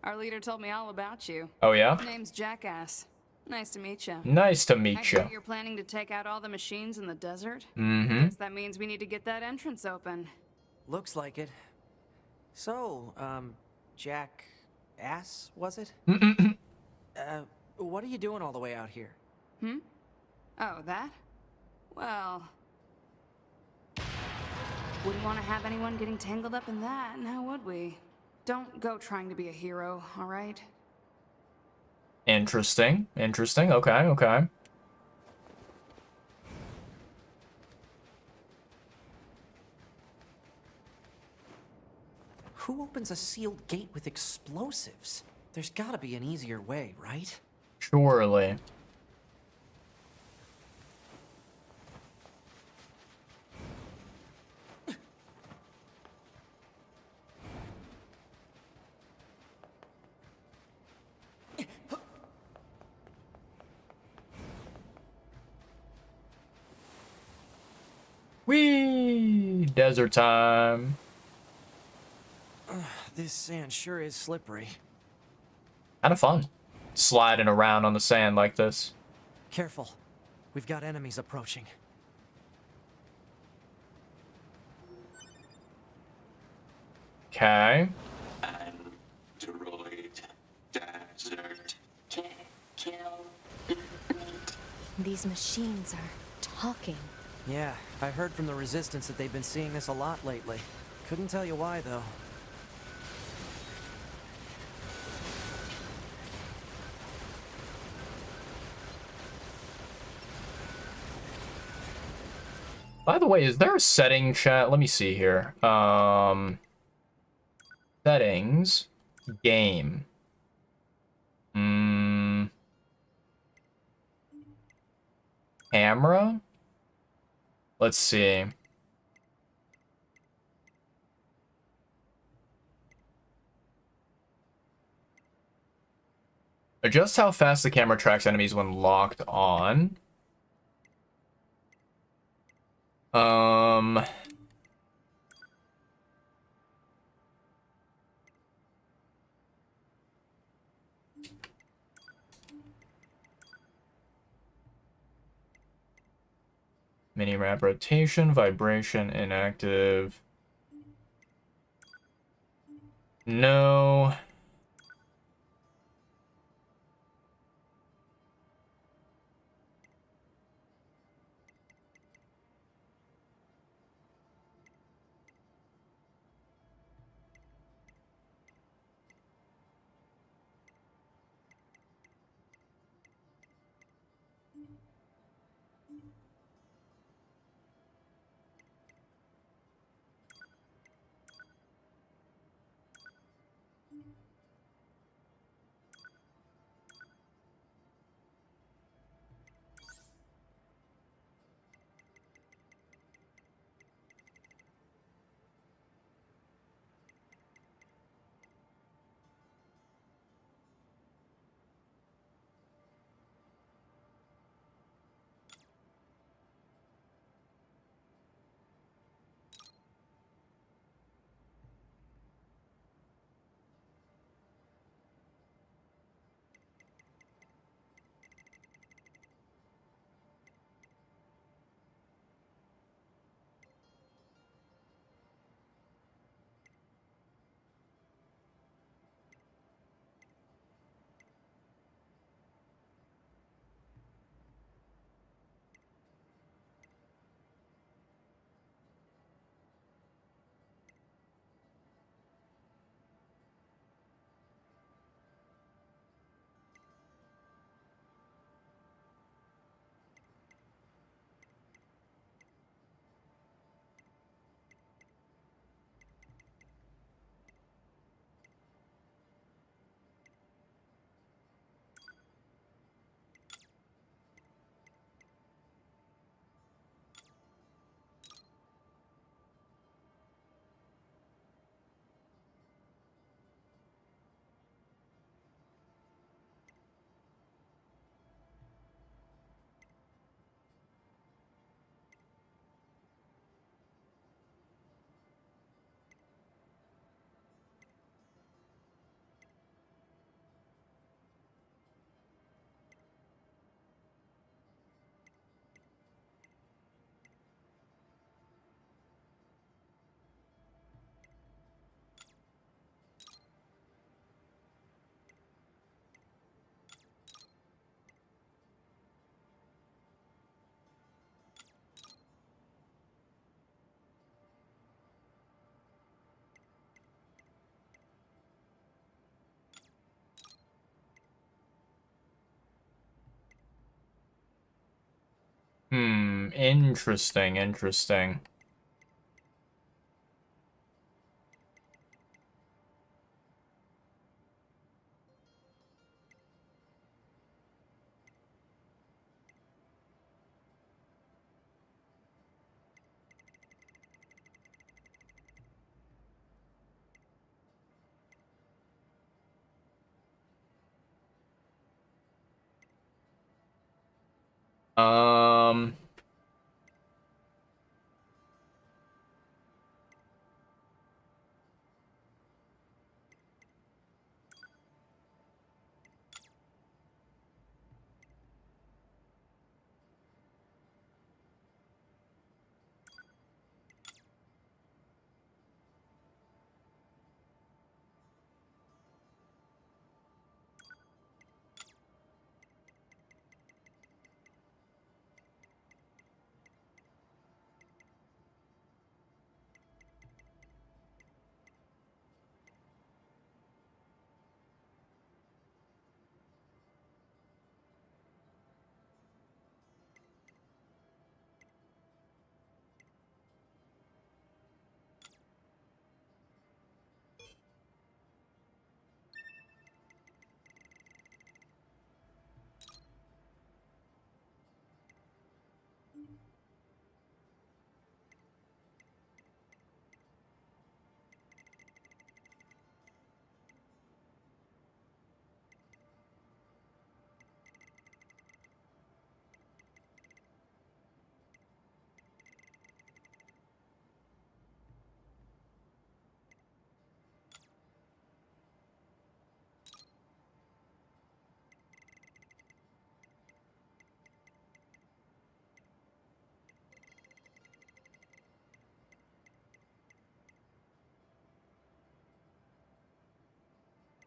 our leader told me all about you. Oh, yeah? Name's Jackass. Nice to meet you. Nice to meet I you. hear you're planning to take out all the machines in the desert? Mm-hmm. Guess that means we need to get that entrance open. Looks like it. So, Jackass, was it? What are you doing all the way out here? Hmm? Oh, that? Well... wouldn't want to have anyone getting tangled up in that, now would we? Don't go trying to be a hero, alright? Interesting. Interesting. Okay, okay. Who opens a sealed gate with explosives? There's gotta be an easier way, right? Surely. Whee! Desert time. This sand sure is slippery. Kind of fun. Sliding around on the sand like this. Careful. We've got enemies approaching. Okay. Android desert. Can't kill. These machines are talking. Yeah, I heard from the Resistance that they've been seeing this a lot lately. Couldn't tell you why, though. By the way, is there a setting, chat? Let me see here. Settings. Game. Camera? Let's see. Adjust how fast the camera tracks enemies when locked on. Mini map rotation, vibration, inactive. No. Interesting, interesting. Um,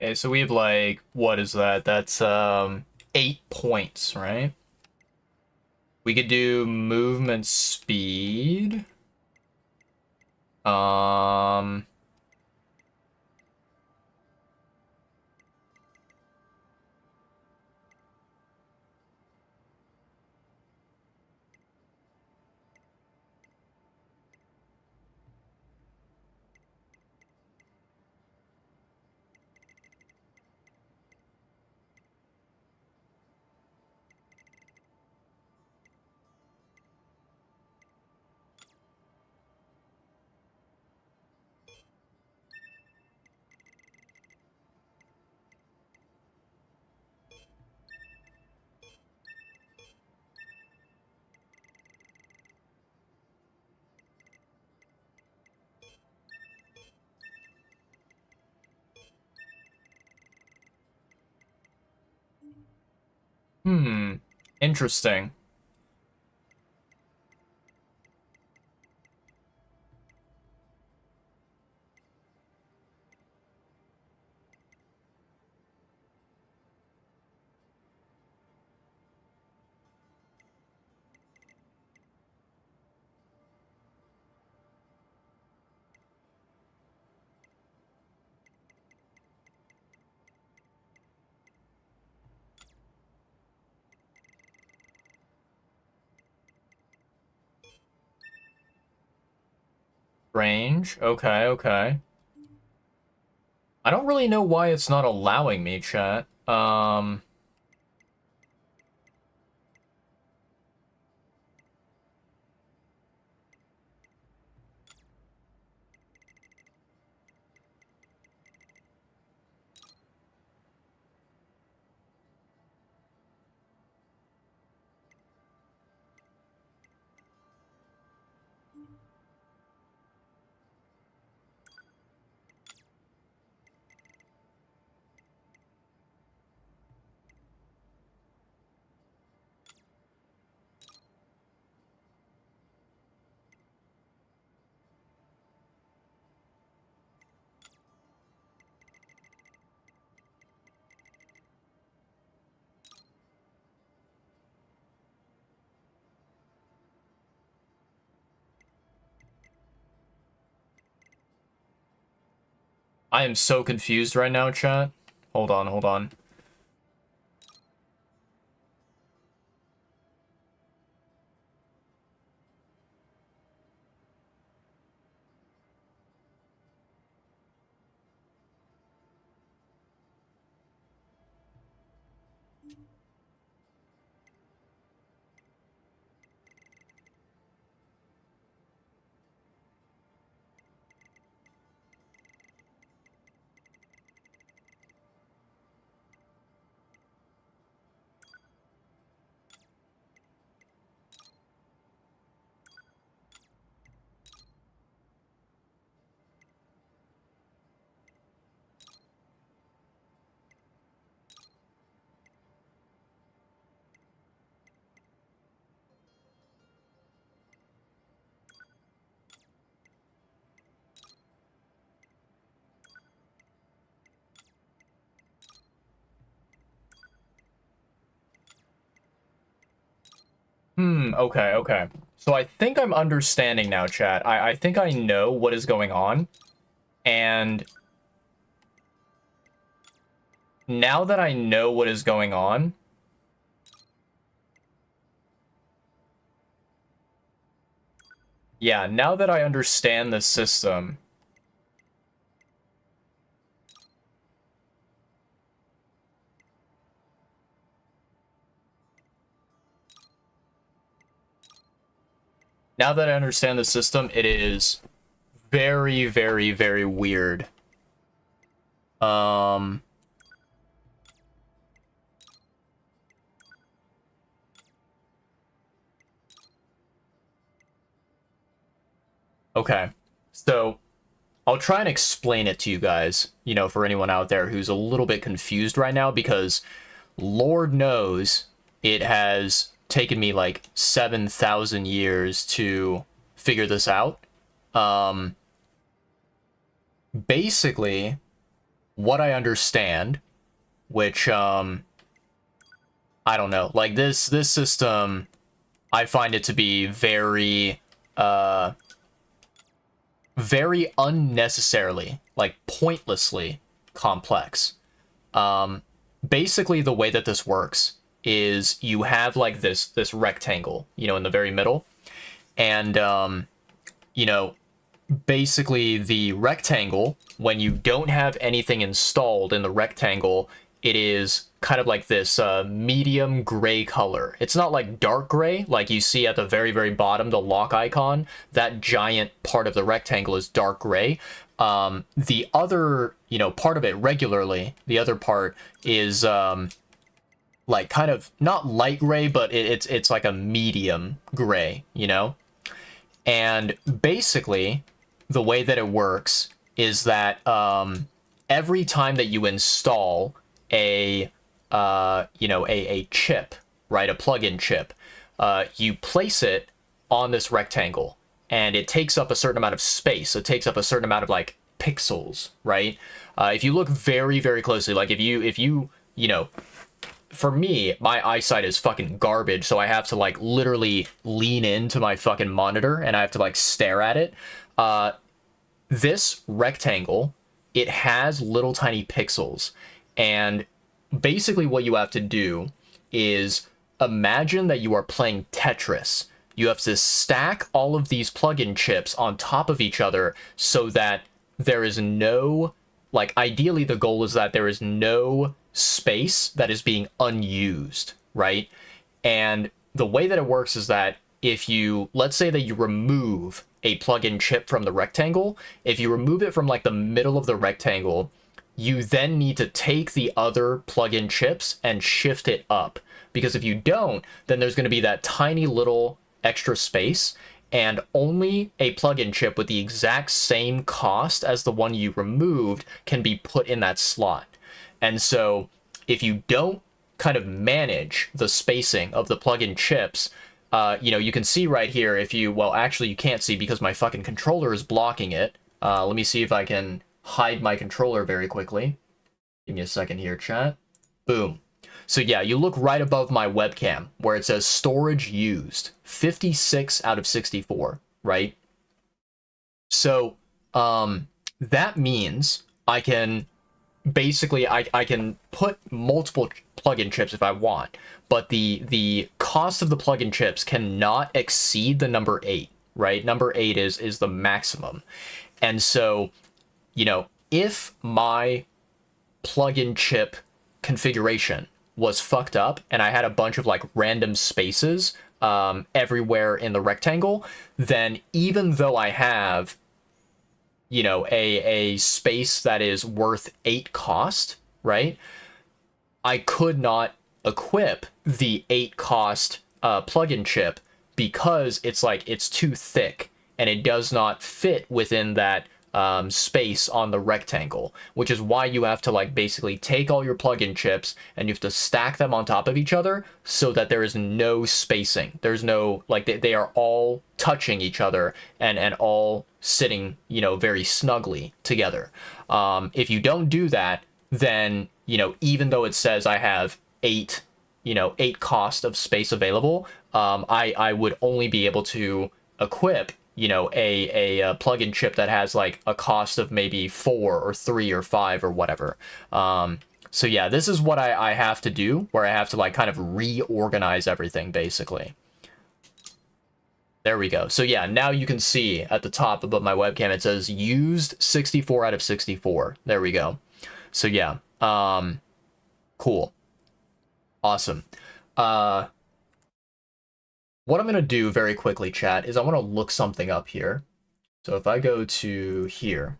okay, so we have like, what is that? That's 8 points, right? We could do movement speed. Um, interesting. Range. Okay, okay. I don't really know why it's not allowing me, chat. I am so confused right now, chat. Hold on, hold on. Okay, okay. So I think I'm understanding now, chat. I think I know what is going on. And now that I know what is going on, yeah, now that I understand the system, it is very, very, very weird. Okay. So I'll try and explain it to you guys, you know, for anyone out there who's a little bit confused right now, because Lord knows it has taken me like 7,000 years to figure this out. Basically, what I understand, which, I don't know, like this system, I find it to be very, very unnecessarily, like pointlessly complex. Basically the way that this works is you have like this rectangle, you know, in the very middle, and you know, basically the rectangle, when you don't have anything installed in the rectangle, it is kind of like this medium gray color. It's not like dark gray like you see at the very, very bottom, the lock icon. That giant part of the rectangle is dark gray. The other, you know, part of it regularly, the other part is like kind of not light gray, but it's like a medium gray, you know? And basically, the way that it works is that every time that you install a you know, a chip, right, a plug-in chip, you place it on this rectangle, and it takes up a certain amount of space. It takes up a certain amount of like pixels, right? If you look very, very closely, like if you you know, for me, my eyesight is fucking garbage, so I have to like literally lean into my fucking monitor and I have to like stare at it. This rectangle, it has little tiny pixels, and basically what you have to do is imagine that you are playing Tetris. You have to stack all of these plug-in chips on top of each other so that there is no, like, ideally the goal is that there is no space that is being unused, right? And the way that it works is that if you, let's say that you remove a plug-in chip from the rectangle, if you remove it from like the middle of the rectangle, you then need to take the other plug-in chips and shift it up. Because if you don't, then there's going to be that tiny little extra space, and only a plug-in chip with the exact same cost as the one you removed can be put in that slot. And so if you don't kind of manage the spacing of the plug-in chips, you know, you can see right here if you, well, actually you can't see because my fucking controller is blocking it. Let me see if I can hide my controller very quickly. Give me a second here, chat. Boom. So yeah, you look right above my webcam where it says storage used, 56 out of 64, right? So that means I can basically I can put multiple plug-in chips if I want, but the cost of the plug-in chips cannot exceed the number 8, right? Number 8 is the maximum. And so, you know, if my plug-in chip configuration was fucked up and I had a bunch of like random spaces everywhere in the rectangle, then even though I have, you know, a space that is worth 8 cost, right? I could not equip the 8 cost plug-in chip because it's like it's too thick and it does not fit within that space on the rectangle, which is why you have to like basically take all your plug-in chips and you have to stack them on top of each other so that there is no spacing. There's no, like, they are all touching each other and all sitting, you know, very snugly together. If you don't do that, then, you know, even though it says I have 8, you know, 8 cost of space available, I would only be able to equip, you know, a plug-in chip that has like a cost of maybe 4 or 3 or 5 or whatever. So yeah, this is what I have to do, where I have to like kind of reorganize everything basically. There we go. So yeah, now you can see at the top above my webcam, it says used 64 out of 64. There we go. So yeah, cool. Awesome. What I'm going to do very quickly, chat, is I want to look something up here. So if I go to here.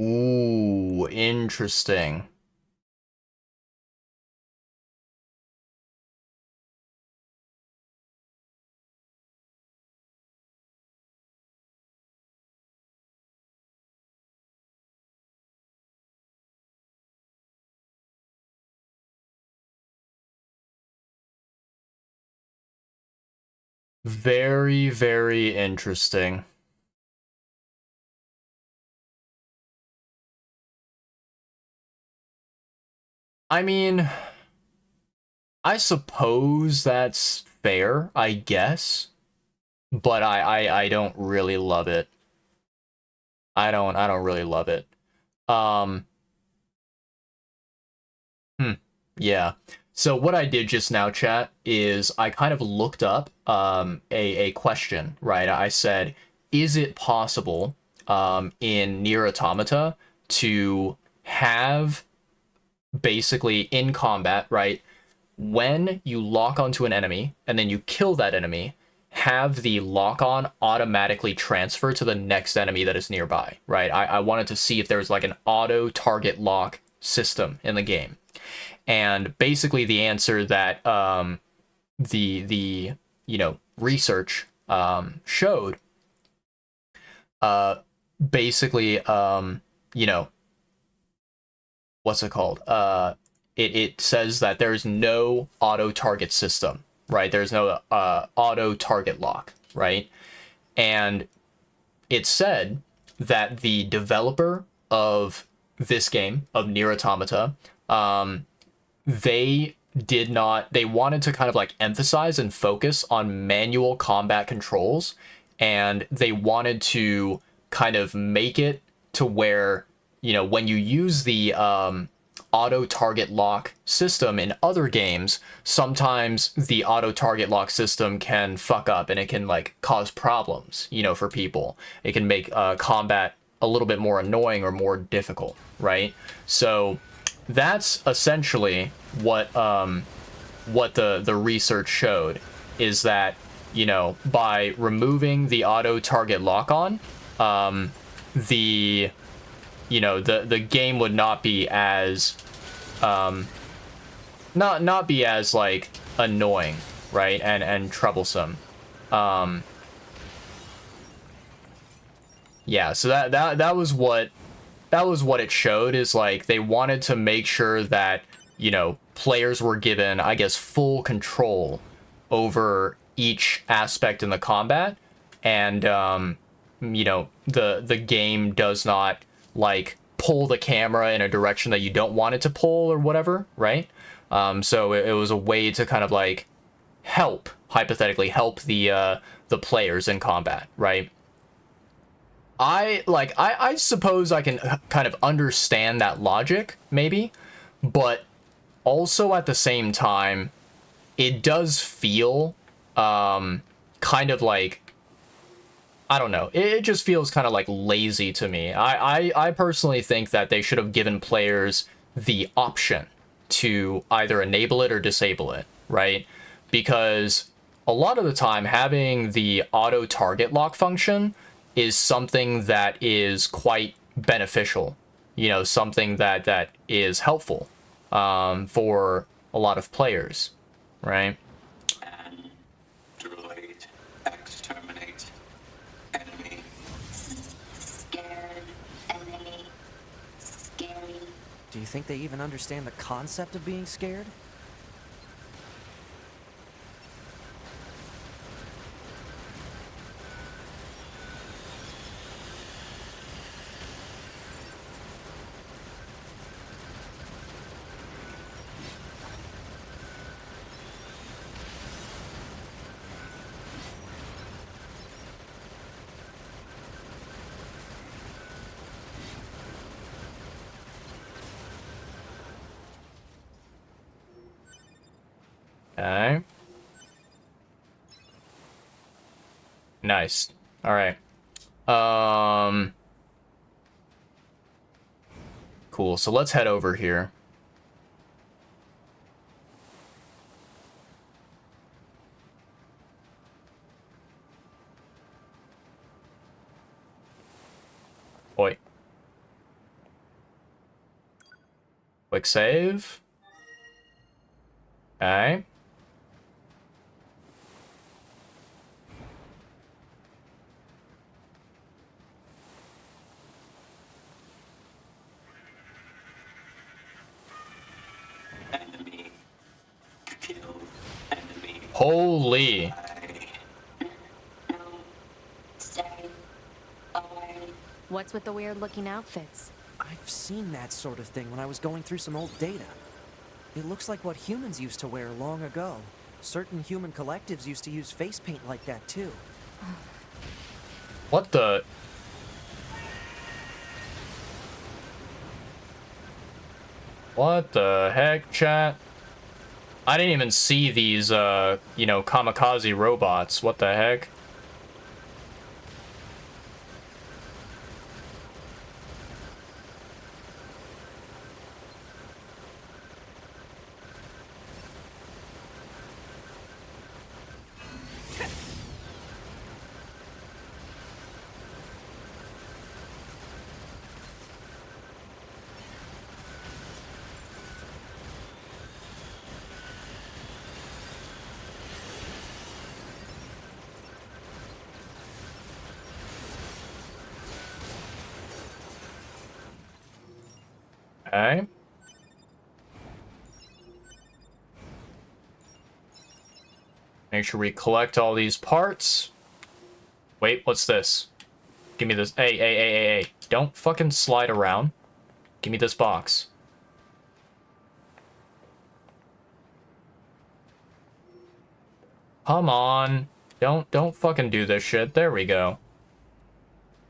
Ooh, interesting. Very, very interesting. I mean, I suppose that's fair, I guess, but I don't really love it. I don't really love it. Yeah. So what I did just now, chat, is I kind of looked up a question, right? I said, is it possible in Nier Automata to have basically in combat, right? When you lock onto an enemy and then you kill that enemy, have the lock on automatically transfer to the next enemy that is nearby, right? I wanted to see if there's like an auto target lock system in the game. And basically the answer that the you know research showed basically you know what's it called it says that there's no auto target system, right? There's no auto target lock, right? And it said that the developer of this game, of Nier Automata, they wanted to kind of like emphasize and focus on manual combat controls, and they wanted to kind of make it to where, you know, when you use the auto target lock system in other games, sometimes the auto target lock system can fuck up and it can like cause problems, you know, for people. It can make combat a little bit more annoying or more difficult, right? So that's essentially what the research showed, is that, you know, by removing the auto target lock on, the game would not be as not be as like annoying, right? And troublesome. Yeah, so that was what it showed, is like they wanted to make sure that, you know, players were given, I guess, full control over each aspect in the combat, and you know, the game does not like pull the camera in a direction that you don't want it to pull or whatever, right? So it was a way to kind of like hypothetically help the players in combat, right? I suppose I can kind of understand that logic, maybe, but also at the same time, it does feel kind of like, I don't know, it just feels kind of like lazy to me. I personally think that they should have given players the option to either enable it or disable it, right? Because a lot of the time having the auto target lock function is something that is quite beneficial, you know, something that is helpful for a lot of players, right? Android, exterminate, enemy. Scared, enemy, scary. Do you think they even understand the concept of being scared? Okay. Nice. All right. Cool. So let's head over here. Boy. Quick save. Okay. Enemy. Kill. Enemy. Holy. What's with the weird looking outfits? I've seen that sort of thing when I was going through some old data. It looks like what humans used to wear long ago. Certain human collectives used to use face paint like that too. What the? What the heck, chat? I didn't even see these, you know, kamikaze robots. What the heck? Okay. Make sure we collect all these parts. Wait, what's this? Give me this. Hey. Don't fucking slide around. Give me this box. Come on. Don't fucking do this shit. There we go.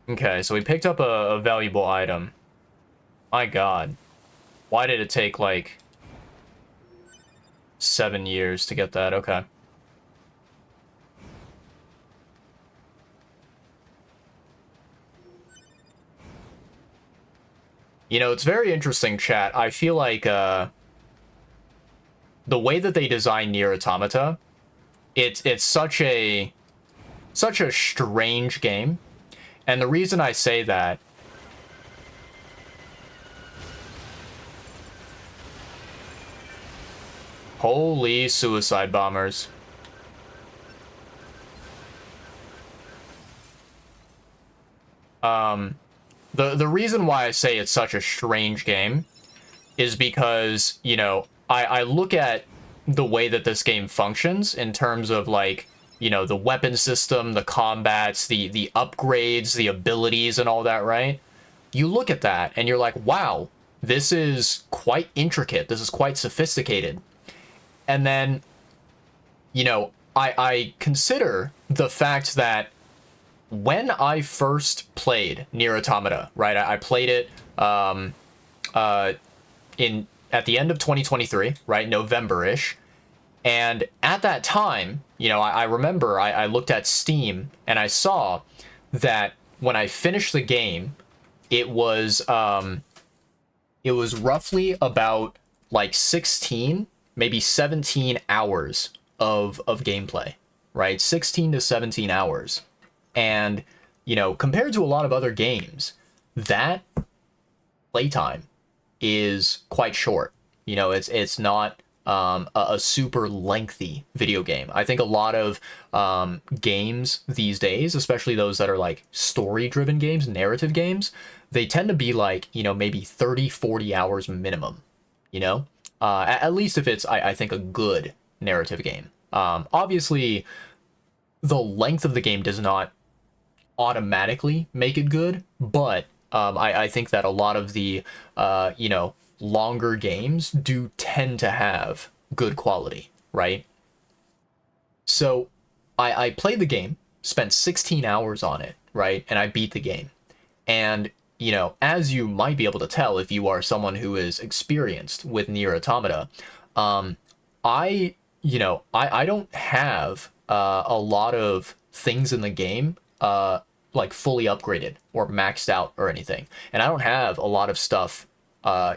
Okay, so we picked up a valuable item. My god. Why did it take, like, 7 years to get that? Okay. You know, it's very interesting, chat. I feel like, the way that they design Nier Automata, it's such a strange game. And the reason I say that holy suicide bombers. The reason why I say it's such a strange game is because, you know, I look at the way that this game functions in terms of, like, you know, the weapon system, the combats, the upgrades, the abilities and all that, right? You look at that and you're like, wow, this is quite intricate. This is quite sophisticated. And then, you know, I consider the fact that when I first played Nier Automata, right, I played it at the end of 2023, right, November-ish, and at that time, you know, I remember I looked at Steam and I saw that when I finished the game, it was roughly about like 16, maybe 17 hours of gameplay, right? 16 to 17 hours. And, you know, compared to a lot of other games, that playtime is quite short. You know, it's not a super lengthy video game. I think a lot of games these days, especially those that are like story-driven games, narrative games, they tend to be like, you know, maybe 30, 40 hours minimum, you know? At least if it's, I think, a good narrative game. Obviously, the length of the game does not automatically make it good, but I think that a lot of the you know, longer games do tend to have good quality, right? So I played the game, spent 16 hours on it, right? And I beat the game. And, you know, as you might be able to tell if you are someone who is experienced with Nier Automata, I, you know, I don't have a lot of things in the game like fully upgraded or maxed out or anything. And I don't have a lot of stuff,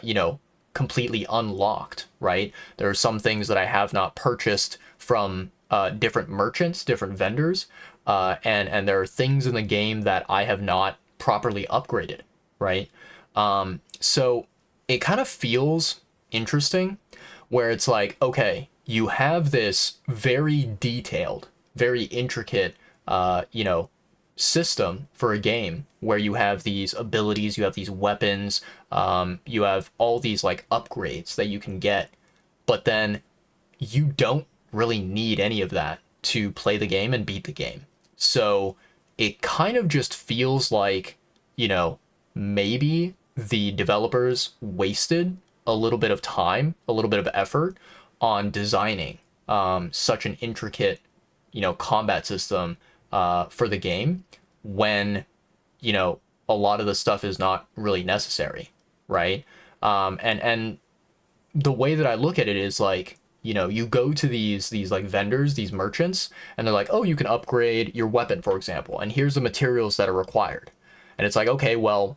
you know, completely unlocked, right? There are some things that I have not purchased from different merchants, different vendors, and there are things in the game that I have not properly upgraded, right? So it kind of feels interesting where it's like, okay, you have this very detailed, very intricate, you know, system for a game where you have these abilities, you have these weapons, you have all these like upgrades that you can get, but then you don't really need any of that to play the game and beat the game. So it kind of just feels like, you know, maybe the developers wasted a little bit of time, a little bit of effort on designing such an intricate, you know, combat system for the game when, you know, a lot of the stuff is not really necessary, right? And the way that I look at it is like, you know, you go to these like vendors, these merchants, and they're like, oh, you can upgrade your weapon, for example, and here's the materials that are required. And it's like, okay, well,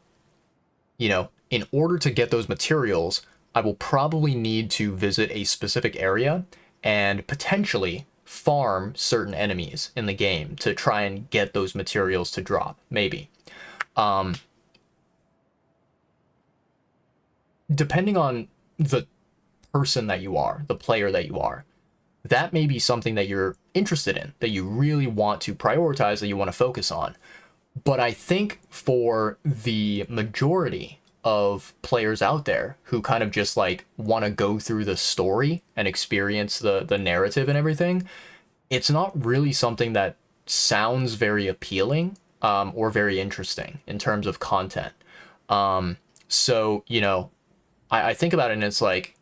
you know, in order to get those materials, I will probably need to visit a specific area and potentially farm certain enemies in the game to try and get those materials to drop, maybe. Depending on the person that you are, the player that you are, that may be something that you're interested in, that you really want to prioritize, that you want to focus on. But I think for the majority of players out there who kind of just like want to go through the story and experience the narrative and everything, it's not really something that sounds very appealing or very interesting in terms of content. So, you know, I think about it and it's like,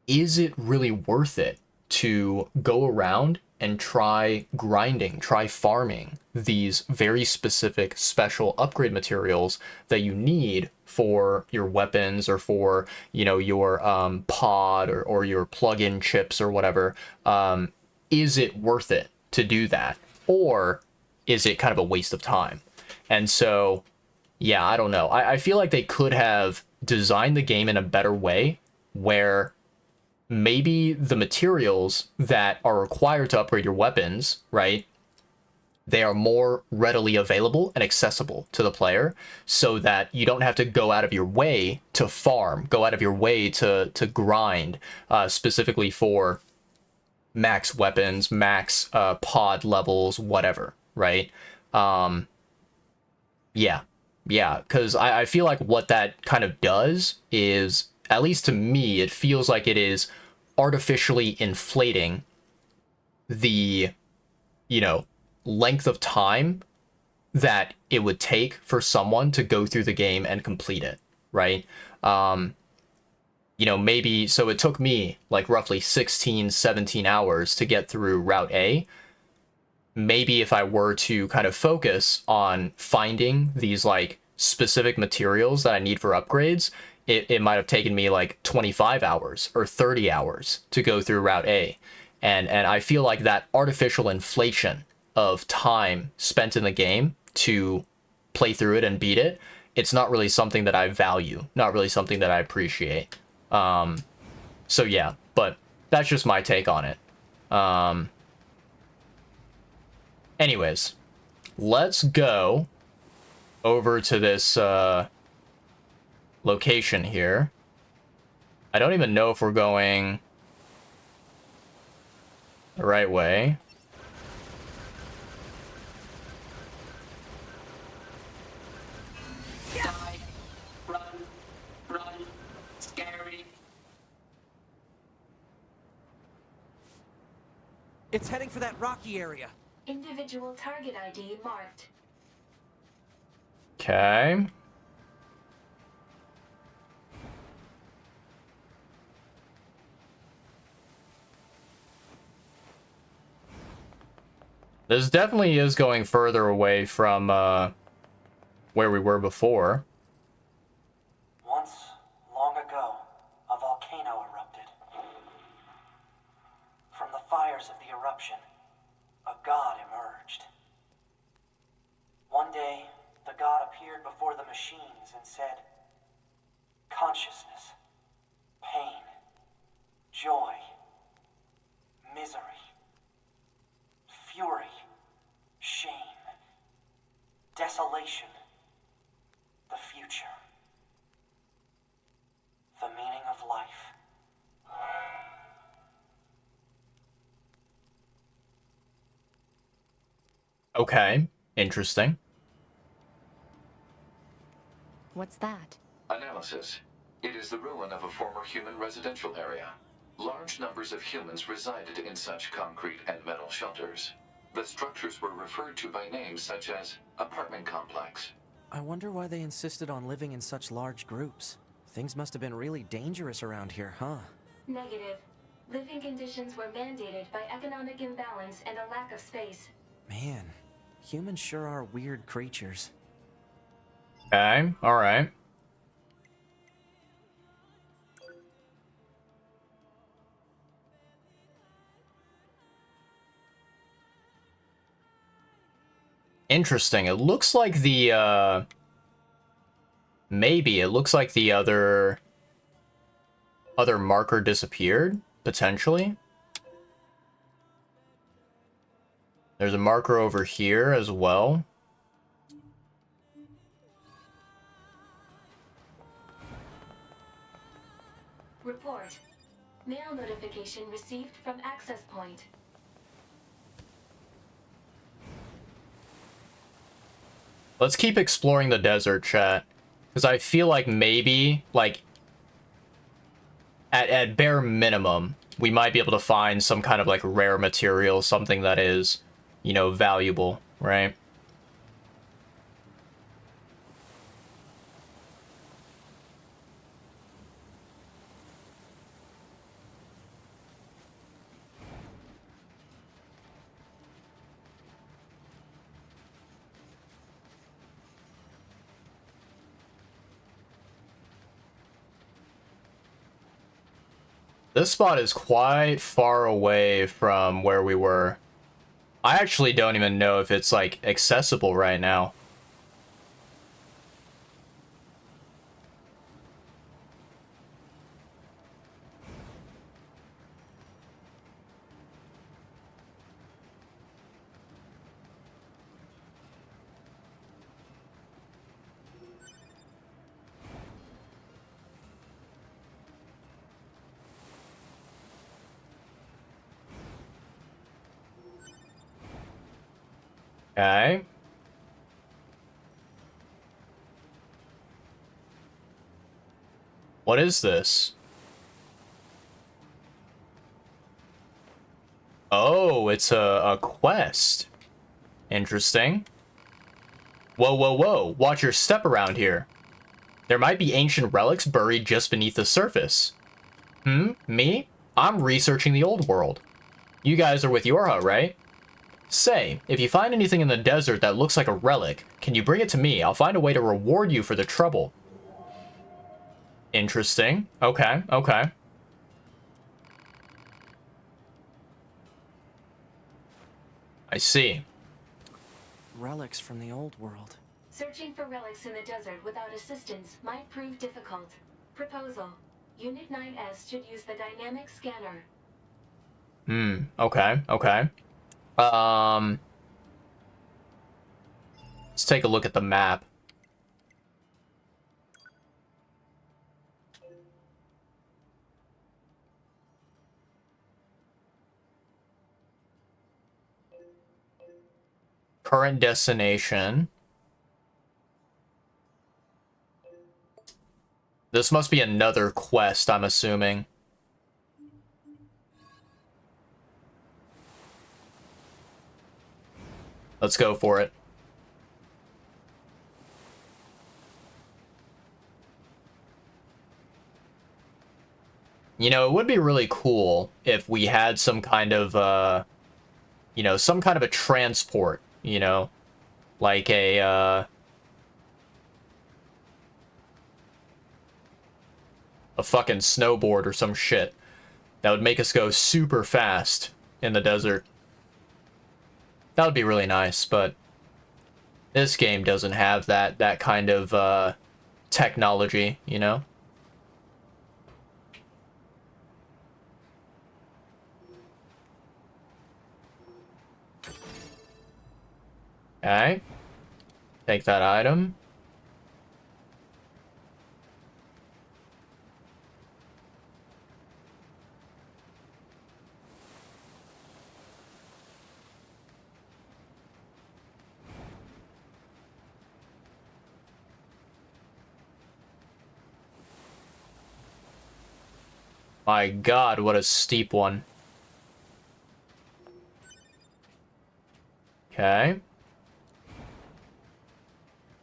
is it really worth it to go around and try grinding, try farming these very specific special upgrade materials that you need for your weapons or for, you know, your pod or your plug-in chips or whatever? Is it worth it to do that? Or is it kind of a waste of time? And so, yeah, I don't know. I feel like they could have designed the game in a better way where maybe the materials that are required to upgrade your weapons, right, they are more readily available and accessible to the player so that you don't have to go out of your way to farm, go out of your way to grind specifically for max weapons, max pod levels, whatever, right? Yeah, because I feel like what that kind of does is, at least to me, it feels like it is artificially inflating the, you know, length of time that it would take for someone to go through the game and complete it, right? You know, maybe, so it took me like roughly 16, 17 hours to get through Route A. Maybe if I were to kind of focus on finding these like specific materials that I need for upgrades, it might have taken me like 25 hours or 30 hours to go through Route A. And I feel like that artificial inflation of time spent in the game to play through it and beat it, it's not really something that I value, not really something that I appreciate. So yeah, but that's just my take on it. Anyways, let's go over to this location here. I don't even know if we're going the right way. Die. Run. Run. Scary. It's heading for that rocky area. Individual target ID marked. Okay. This definitely is going further away from where we were before. Once, long ago, a volcano erupted. From the fires of the eruption, a god emerged. One day, the god appeared before the machines and said, "Consciousness, pain, joy, misery, fury, shame, desolation, the future, the meaning of life." Okay, interesting. What's that? Analysis. It is the ruin of a former human residential area. Large numbers of humans resided in such concrete and metal shelters. The structures were referred to by names such as apartment complex. I wonder why they insisted on living in such large groups. Things must have been really dangerous around here, huh? Negative. Living conditions were mandated by economic imbalance and a lack of space. Man, humans sure are weird creatures. Okay, alright. Interesting. It looks like the, maybe it looks like the other marker disappeared, potentially. There's a marker over here as well. Report. Mail notification received from access point. Let's keep exploring the desert, chat. Because I feel like maybe, like, at bare minimum, we might be able to find some kind of, like, rare material, something that is, you know, valuable, right? This spot is quite far away from where we were. I actually don't even know if it's, like, accessible right now. Okay. What is this? Oh, it's a quest. Interesting. Whoa, whoa, whoa. Watch your step around here. There might be ancient relics buried just beneath the surface. Me? I'm researching the old world. You guys are with Yorha, right? Say, if you find anything in the desert that looks like a relic, can you bring it to me? I'll find a way to reward you for the trouble. Interesting. Okay, okay. I see. Relics from the old world. Searching for relics in the desert without assistance might prove difficult. Proposal. Unit 9S should use the dynamic scanner. Okay, okay. Let's take a look at the map. Current destination. This must be another quest, I'm assuming. Let's go for it. You know, it would be really cool if we had some kind of, you know, some kind of a transport, you know? Like a fucking snowboard or some shit that would make us go super fast in the desert. That would be really nice, but this game doesn't have that kind of technology, you know? Okay. Take that item. My God, what a steep one. Okay.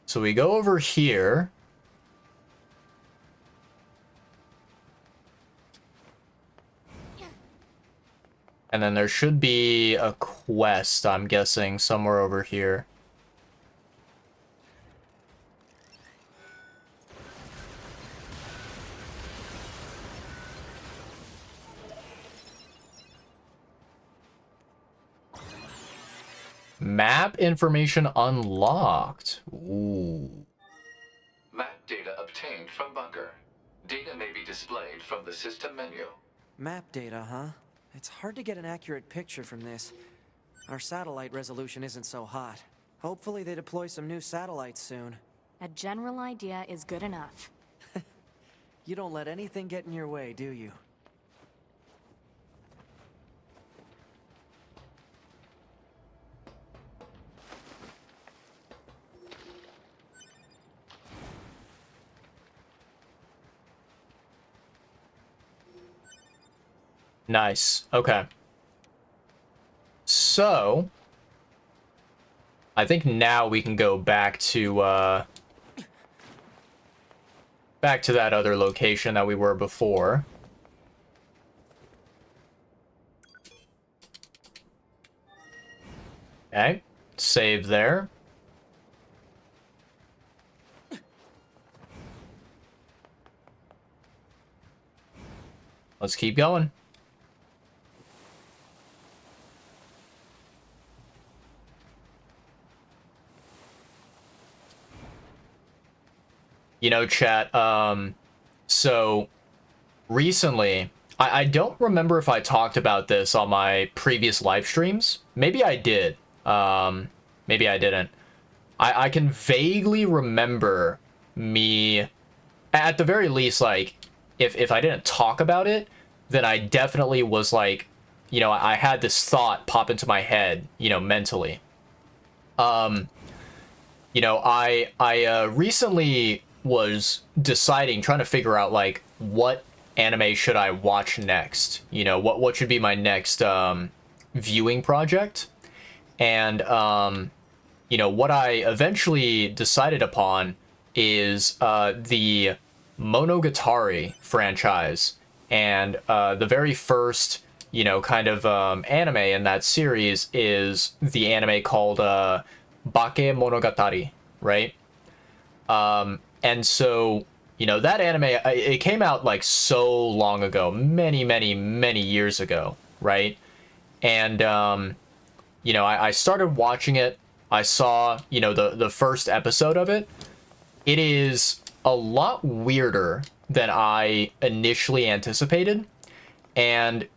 So we go over here. And then there should be a quest, I'm guessing, somewhere over here. Map information unlocked. Ooh. Map data obtained from bunker. Data may be displayed from the system menu. Map data, huh? It's hard to get an accurate picture from this. Our satellite resolution isn't so hot. Hopefully they deploy some new satellites soon. A general idea is good enough. You don't let anything get in your way, do you? Nice. Okay. So, I think now we can go back to that other location that we were before. Okay. Save there. Let's keep going. You know, chat, so recently, I don't remember if I talked about this on my previous live streams. Maybe I did. Maybe I didn't. I can vaguely remember me, at the very least, like, if I didn't talk about it, then I definitely was like, you know, I had this thought pop into my head, you know, mentally. You know, I recently was deciding, trying to figure out, like, what anime should I watch next? You know, what should be my next viewing project? And you know, what I eventually decided upon is the Monogatari franchise, and the very first, you know, kind of anime in that series is the anime called Bake Monogatari, right? And so, you know, that anime, it came out like so long ago, many years ago, right? And, you know, I started watching it. I saw, you know, the first episode of it. It is a lot weirder than I initially anticipated. And,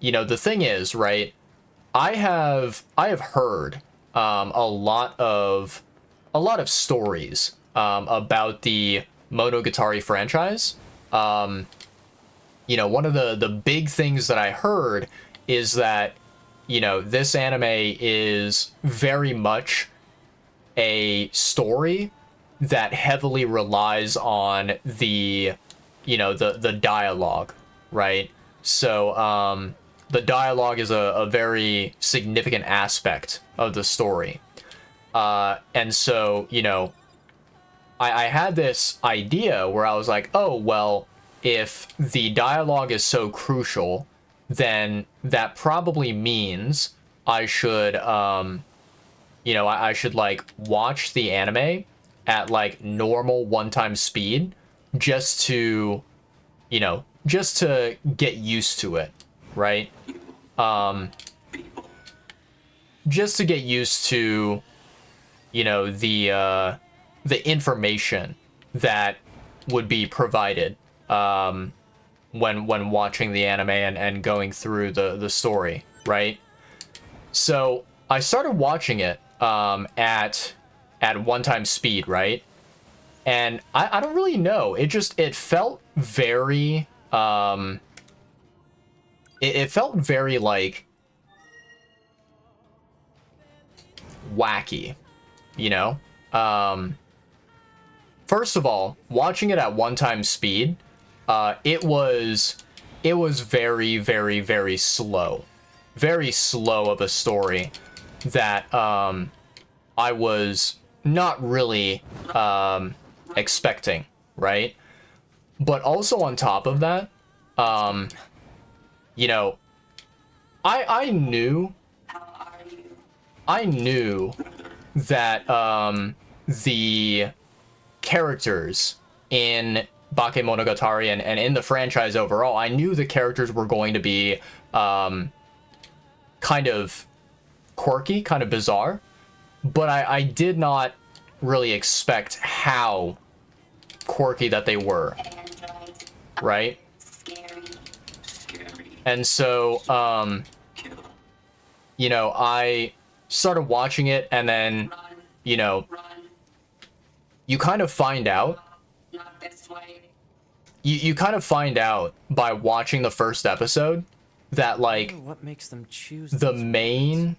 you know, the thing is, right, I have heard a lot of stories about the Monogatari franchise. You know, one of the big things that I heard is that, you know, this anime is very much a story that heavily relies on the, you know, the dialogue, right? So the dialogue is a very significant aspect of the story. And so, you know, I had this idea where I was like, oh, well, if the dialogue is so crucial, then that probably means I should, you know, I should, like, watch the anime at, like, normal one-time speed just to, you know, just to get used to it, right? Just to get used to, you know, the information that would be provided when watching the anime and going through the story, right? So I started watching it at one-time speed, right? And I don't really know. It felt very it felt very, like, wacky, you know? First of all, watching it at one-time speed, it was very, very, very slow. Very slow of a story that I was not really expecting, right? But also on top of that, you know, I knew that the characters in Bakemonogatari and in the franchise overall, I knew the characters were going to be kind of quirky, kind of bizarre, but I did not really expect how quirky that they were, right? And so, you know, I started watching it, and then, you know, you kind of find out, you kind of find out by watching the first episode that, like, what makes them choose the main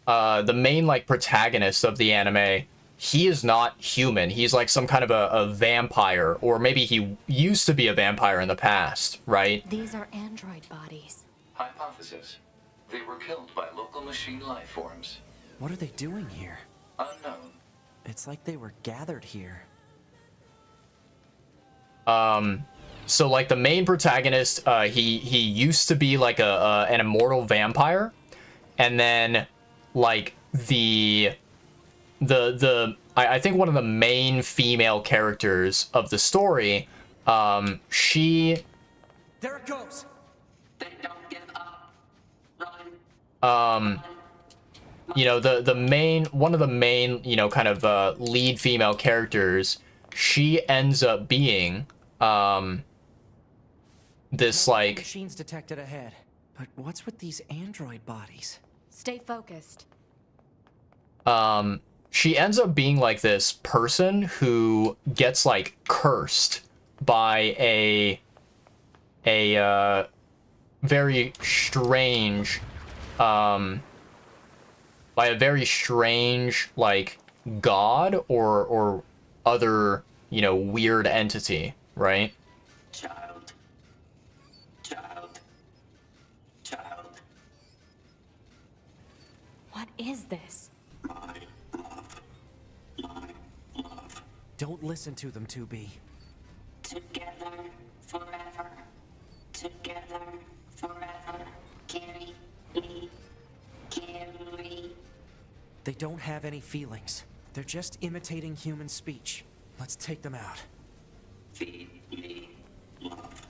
like protagonist of the anime, he is not human. He's like some kind of a vampire, or maybe he used to be a vampire in the past, right? These are android bodies. Hypothesis. They were killed by local machine life forms. What are they doing here? Unknown. It's like they were gathered here. So, like, the main protagonist, he used to be like an immortal vampire, and then, like, I think one of the main female characters of the story, she, There it goes. you know, one of the main, you know, kind of lead female characters, she ends up being this, like, Machines detected ahead. But what's with these android bodies? Stay focused. She ends up being like this person who gets, like, cursed by a very strange, like, god or other, you know, weird entity, right? Child. What is this? Don't listen to them, 2B. Together forever. Together forever. Carry me. Carry. They don't have any feelings. They're just imitating human speech. Let's take them out. Feed me. Love.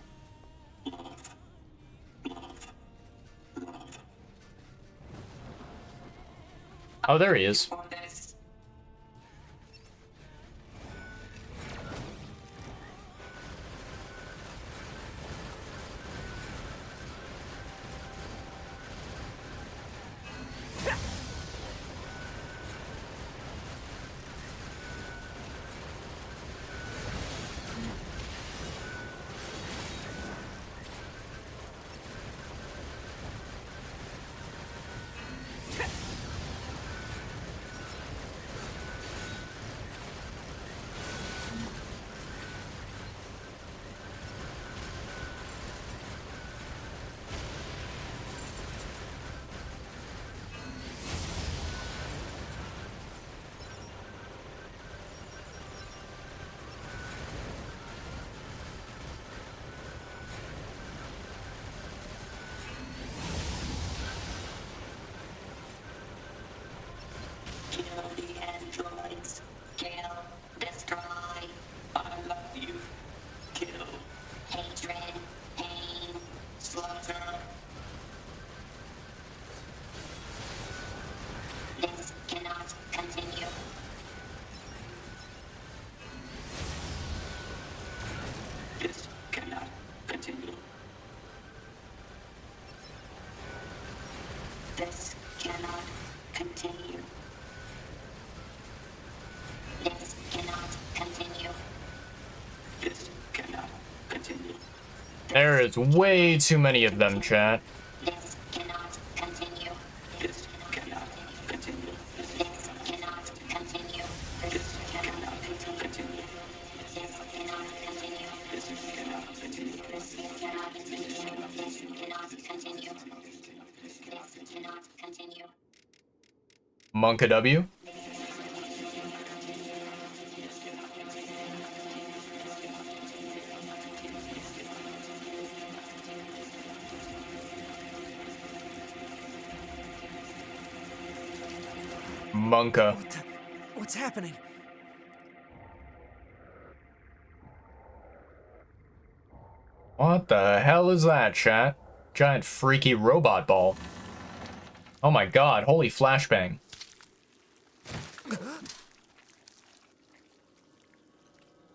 Love. Love. Love. Oh, there he is. There is way too many of them, chat. This cannot continue. This cannot continue. This cannot continue. This cannot continue. This cannot continue. This cannot continue. This cannot continue. This cannot continue. This cannot continue. Monka W. Monka. What's happening? What the hell is that, chat? Giant freaky robot ball. Oh my god, holy flashbang.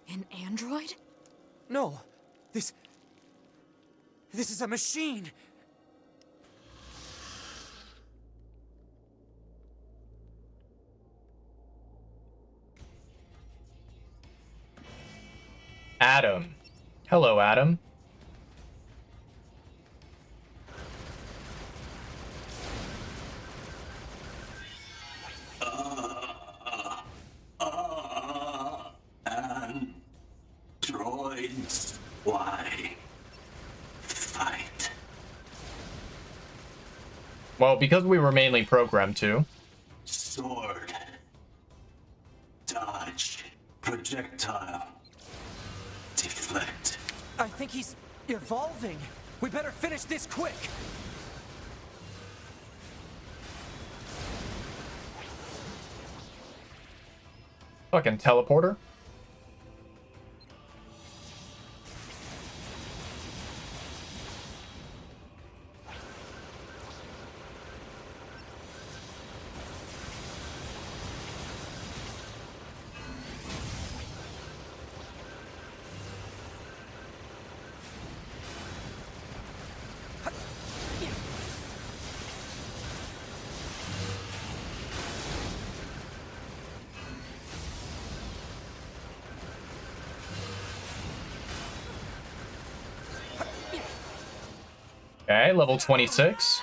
An android? No. This is a machine. Adam. Hello, Adam. Androids, why fight? Well, because we were mainly programmed to. Sword. Dodge. Projectile. Deflect. I think he's evolving. We better finish this quick. Fucking teleporter. Okay, level 26.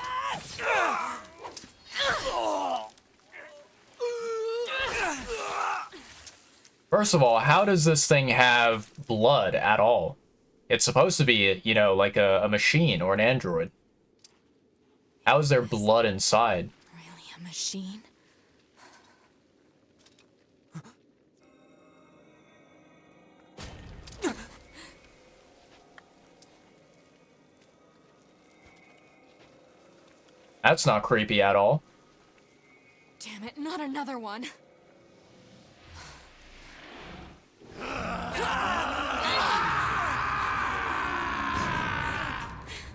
First of all, how does this thing have blood at all? It's supposed to be, you know, like a machine or an android. How is there blood inside? Really a machine? That's not creepy at all. Damn it, not another one.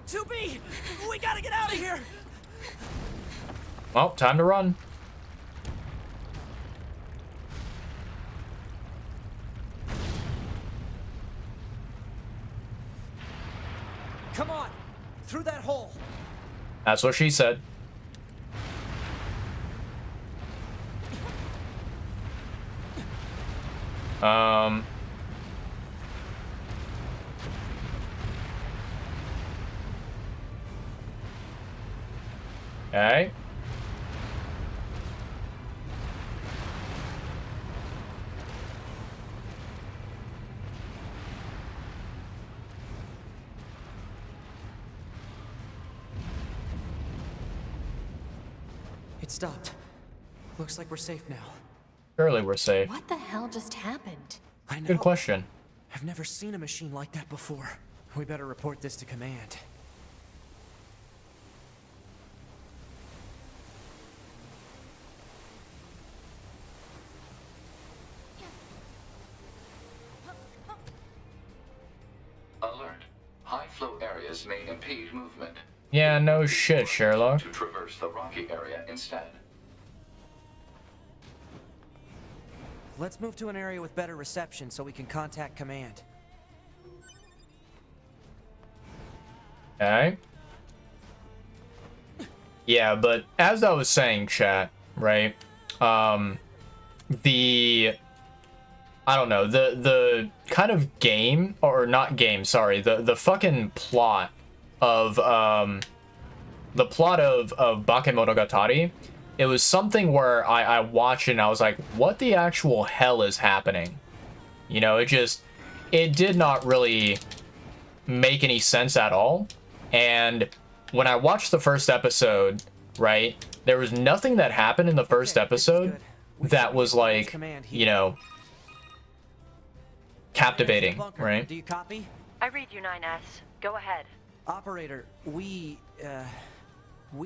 2B! We gotta get out of here! Well, time to run. Come on! Through that hole! That's what she said. Okay. It stopped. Looks like we're safe now. Surely we're safe. What the hell just happened? I know. Good question. I've never seen a machine like that before. We better report this to command. Alert. High flow areas may impede movement. Yeah, no shit, Sherlock. To traverse the rocky area instead. Let's move to an area with better reception so we can contact command. Okay. Yeah, but as I was saying, chat, right? The I don't know, the kind of game, or not game, sorry, the fucking plot of Bakemonogatari, it was something where I watched it and I was like, what the actual hell is happening? You know, it did not really make any sense at all. And when I watched the first episode, right, there was nothing that happened in the first episode that was like, you know, captivating, right? Do you copy? I read you, 9S. Go ahead. Operator, we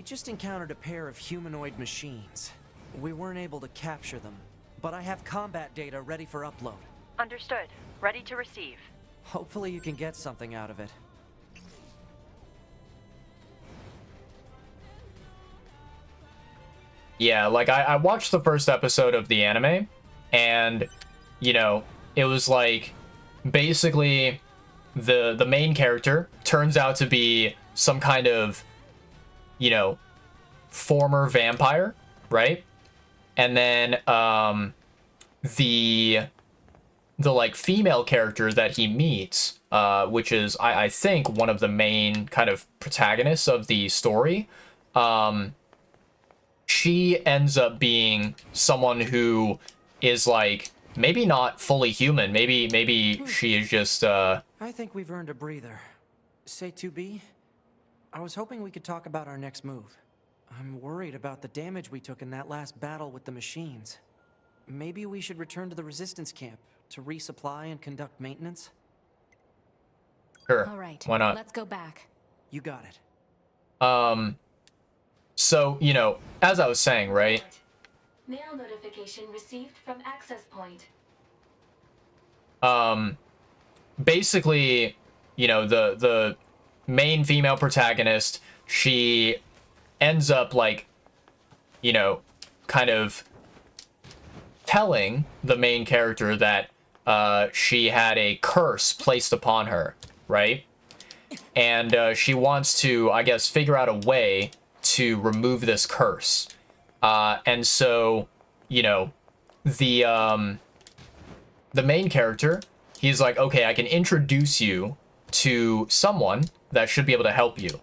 just encountered a pair of humanoid machines. We weren't able to capture them, but I have combat data ready for upload. Understood. Ready to receive. Hopefully you can get something out of it. Yeah, like I watched the first episode of the anime, and you know, it was like basically the main character turns out to be some kind of, you know, former vampire, right? And then the like female character that he meets, which is I think one of the main kind of protagonists of the story, she ends up being someone who is like maybe not fully human. Maybe she is just I think we've earned a breather. Say 2B, I was hoping we could talk about our next move. I'm worried about the damage we took in that last battle with the machines. Maybe we should return to the resistance camp to resupply and conduct maintenance? Sure. All right. Why not? Let's go back. You got it. So, you know, as I was saying, right? Mail notification received from access point. Basically, you know, the main female protagonist, she ends up like, you know, kind of telling the main character that she had a curse placed upon her, right? And she wants to, I guess, figure out a way to remove this curse. And so, you know, the main character, he's like, okay, I can introduce you to someone that should be able to help you.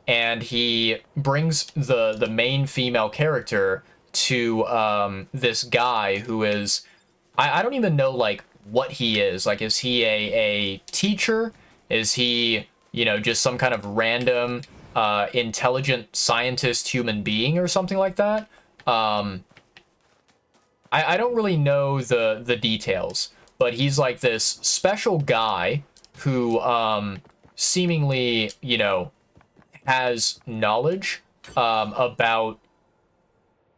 And he brings the main female character to this guy who is, I don't even know like what he is. Like, is he a teacher? Is he, you know, just some kind of random intelligent scientist human being or something like that? I don't really know the details, but he's like this special guy who seemingly, you know, has knowledge about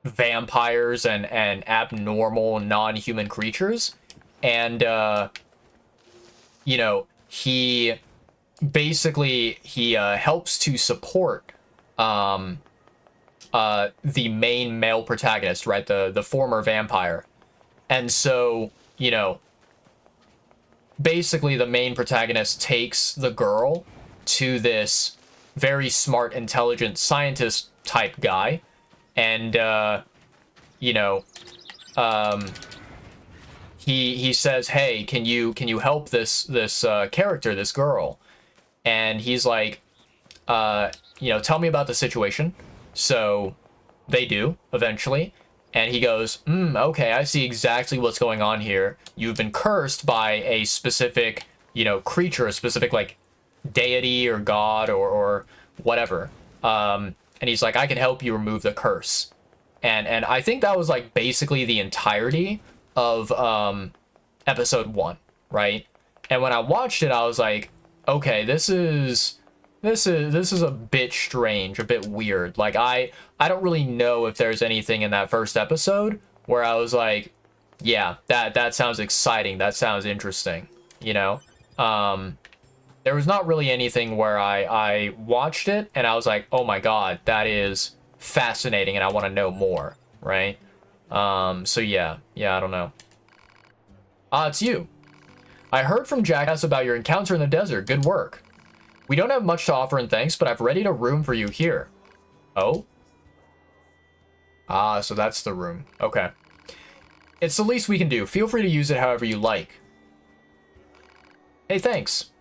vampires and abnormal non-human creatures. And you know, he basically helps to support the main male protagonist, right? The former vampire. And so, you know, basically the main protagonist takes the girl to this very smart, intelligent scientist type guy. And, you know, he says, hey, can you help this character, this girl? And he's like, you know, tell me about the situation. So they do eventually. And he goes, okay, I see exactly what's going on here. You've been cursed by a specific, you know, creature, a specific like deity or god or whatever. And he's like, I can help you remove the curse. And I think that was like basically the entirety of episode 1, right? And when I watched it, I was like, okay, this is a bit strange, a bit weird. Like I don't really know if there's anything in that first episode where I was like, yeah, that sounds exciting, that sounds interesting, you know? There was not really anything where I watched it and I was like, oh my god, that is fascinating and I want to know more, right? So yeah, I don't know. It's you. I heard from Jackass about your encounter in the desert. Good work. We don't have much to offer in thanks, but I've readied a room for you here. Oh? So that's the room. Okay. It's the least we can do. Feel free to use it however you like. Hey, thanks.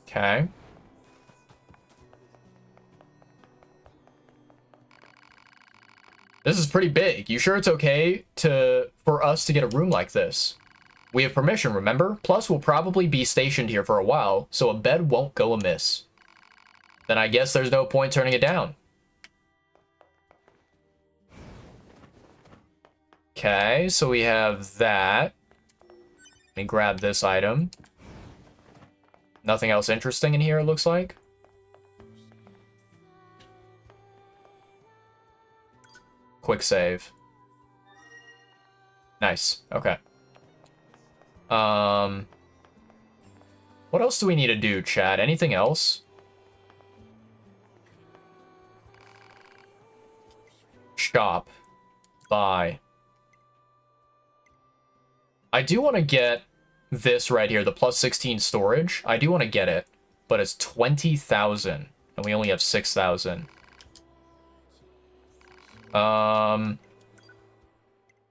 Okay. This is pretty big. You sure it's okay for us to get a room like this? We have permission, remember? Plus, we'll probably be stationed here for a while, so a bed won't go amiss. Then I guess there's no point turning it down. Okay, so we have that. Let me grab this item. Nothing else interesting in here, it looks like. Quick save. Nice. Okay. What else do we need to do, chat? Anything else? Shop. Buy. I do want to get this right here, the plus 16 storage. I do want to get it, but it's 20,000, and we only have 6,000.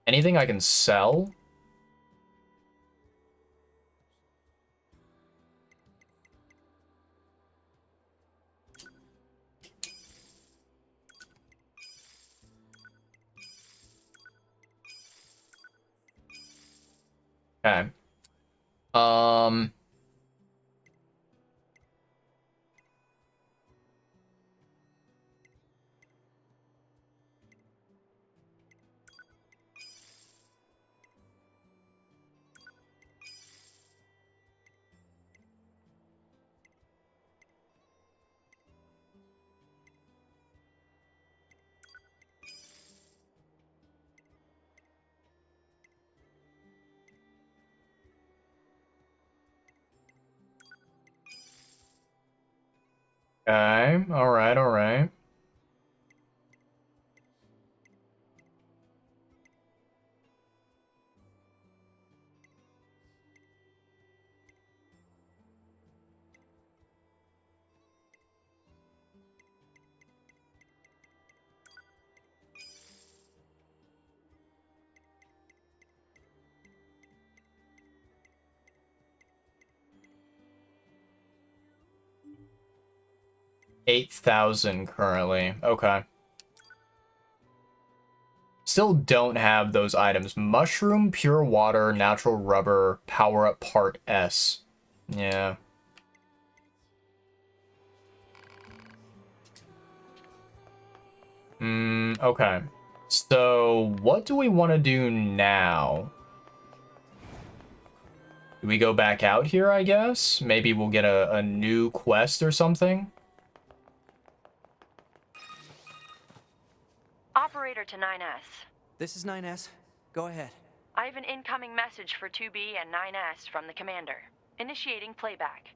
Anything I can sell? Okay. Okay, alright, alright. $8,000 currently. Okay. Still don't have those items. Mushroom, pure water, natural rubber, power up part S. Yeah. Okay. So, what do we want to do now? Do we go back out here, I guess? Maybe we'll get a new quest or something? Operator to 9S. This is 9S. Go ahead. I have an incoming message for 2B and 9S from the commander. Initiating playback.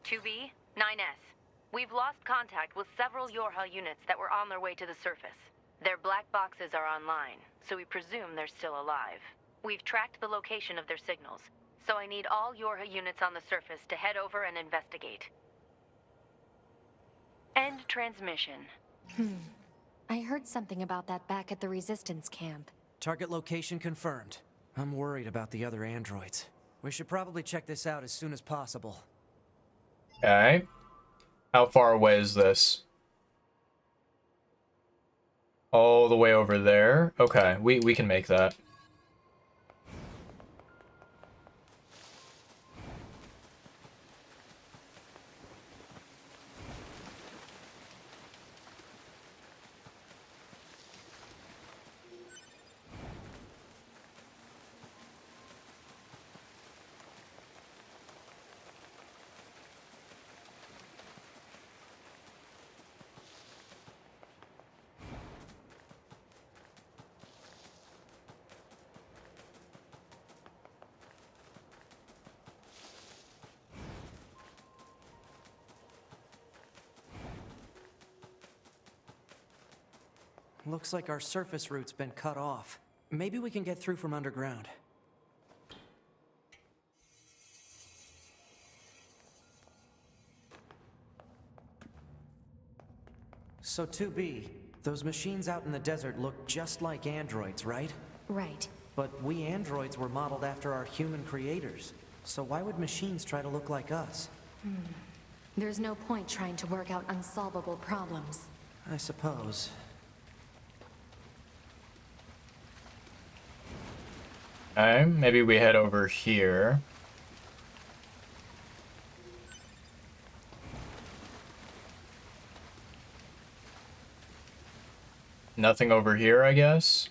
2B, 9S. We've lost contact with several Yorha units that were on their way to the surface. Their black boxes are online, so we presume they're still alive. We've tracked the location of their signals, so I need all Yorha units on the surface to head over and investigate. End transmission. I heard something about that back at the Resistance camp. Target location confirmed. I'm worried about the other androids. We should probably check this out as soon as possible. Okay. How far away is this? All the way over there? Okay, we can make that. Looks like our surface route's been cut off. Maybe we can get through from underground. So 2B, Those machines out in the desert look just like androids, right? Right. But we androids were modeled after our human creators. So why would machines try to look like us? There's no point trying to work out unsolvable problems. I suppose. Okay, maybe we head over here. Nothing over here, I guess.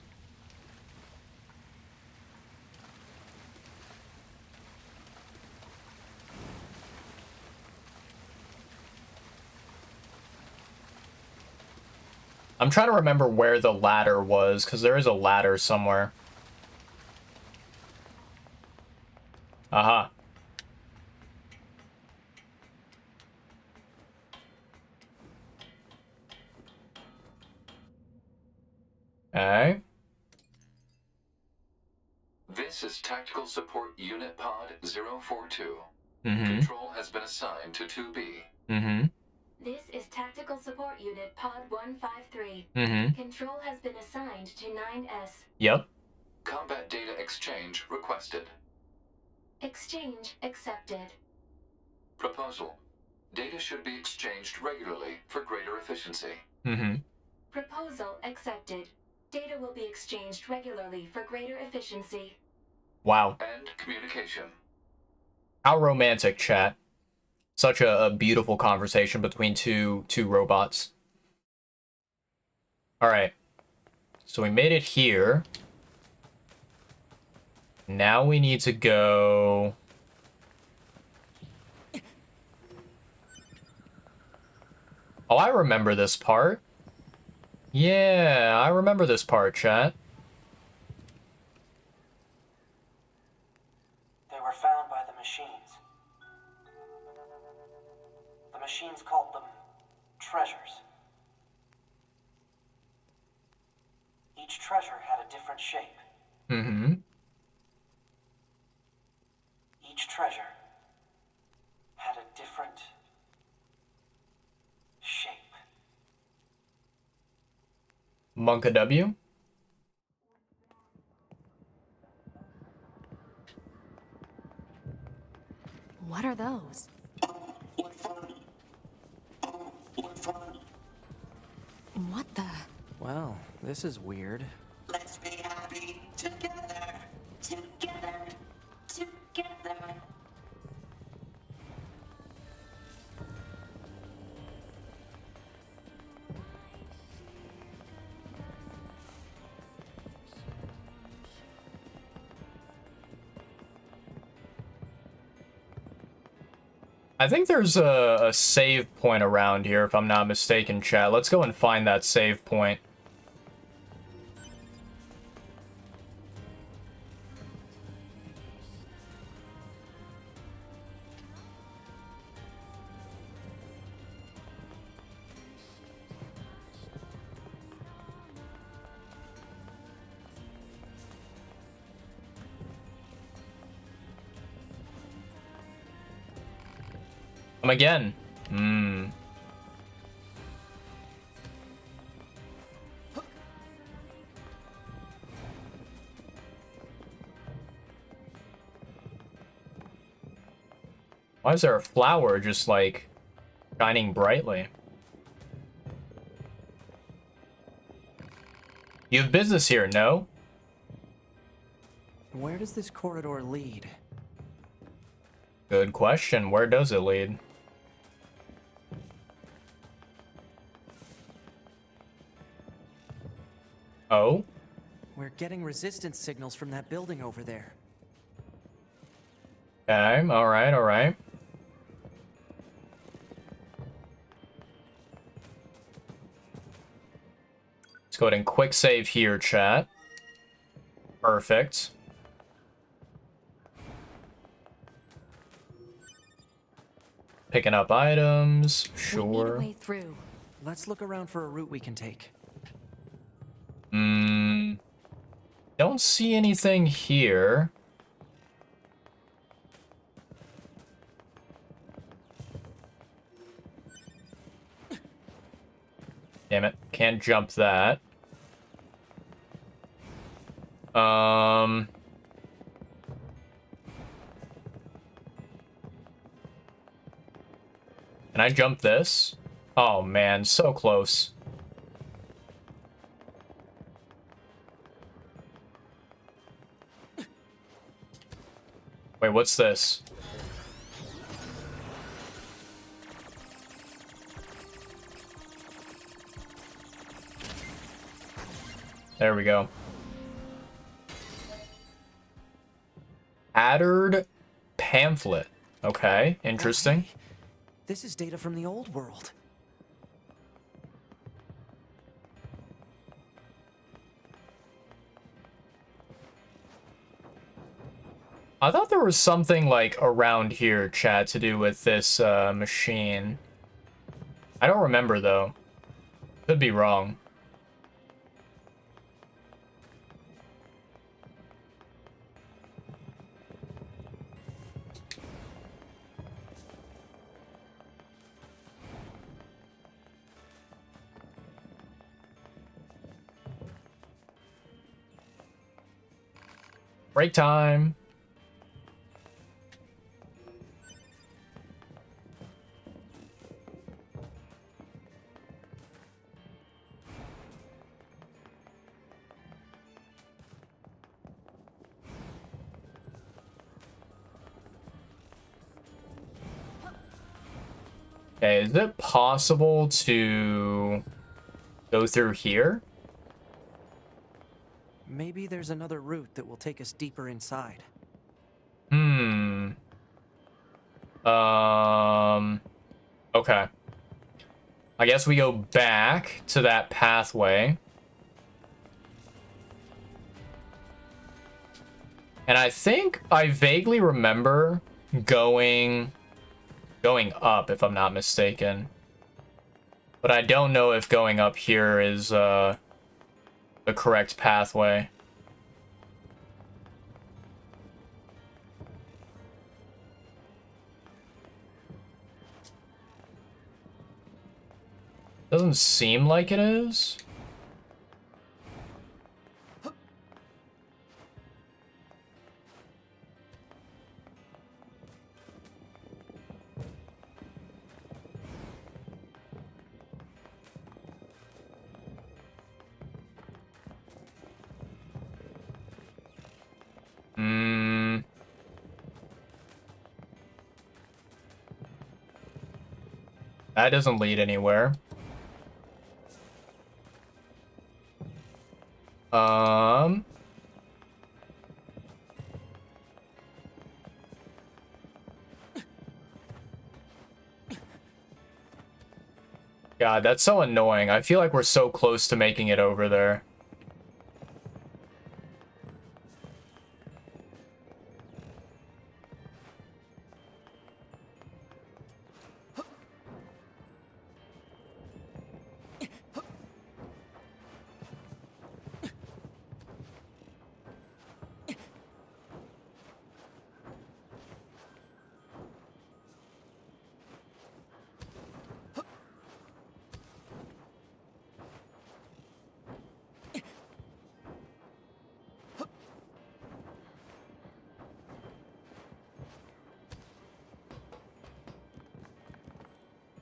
I'm trying to remember where the ladder was, because there is a ladder somewhere. Aha. Okay. This is Tactical Support Unit Pod 042. Mm-hmm. Control has been assigned to 2B. Mm-hmm. This is Tactical Support Unit Pod 153. Mm-hmm. Control has been assigned to 9S. Yep. Combat data exchange requested. Exchange accepted. Proposal. Data should be exchanged regularly for greater efficiency. Mm-hmm. Proposal accepted. Data will be exchanged regularly for greater efficiency. Wow. And communication. How romantic, chat. Such a beautiful conversation between two robots. Alright. So we made it here. Now we need to go... Oh, I remember this part. Yeah, I remember this part, chat. They were found by the machines. The machines called them treasures. Each treasure had a different shape. Mm-hmm. Each treasure had a different shape. Monka W? What are those? What the? Well, this is weird. Let's be happy together. Together. Together. I think there's a save point around here, if I'm not mistaken, chat. Let's go and find that save point. Come again. Why is there a flower just, like, shining brightly? You have business here, no? Where does this corridor lead? Good question. Where does it lead? Oh? We're getting resistance signals from that building over there. Okay, alright, alright. Let's go ahead and quick save here, chat. Perfect. Picking up items, sure. We need a way through. Let's look around for a route we can take. Don't see anything here. Damn it. can't jump that. Can I jump this? Oh man, so close. Wait, what's this? There we go. Tattered pamphlet. Okay, interesting. Okay. This is data from the old world. I thought there was something like around here, chat, to do with this machine. I don't remember though. Could be wrong. Break time. Okay, is it possible to go through here? Maybe there's another route that will take us deeper inside. Okay. I guess we go back to that pathway. And I think I vaguely remember going up, if I'm not mistaken. But I don't know if going up here is the correct pathway. Doesn't seem like it is. That doesn't lead anywhere. God, that's so annoying. I feel like we're so close to making it over there.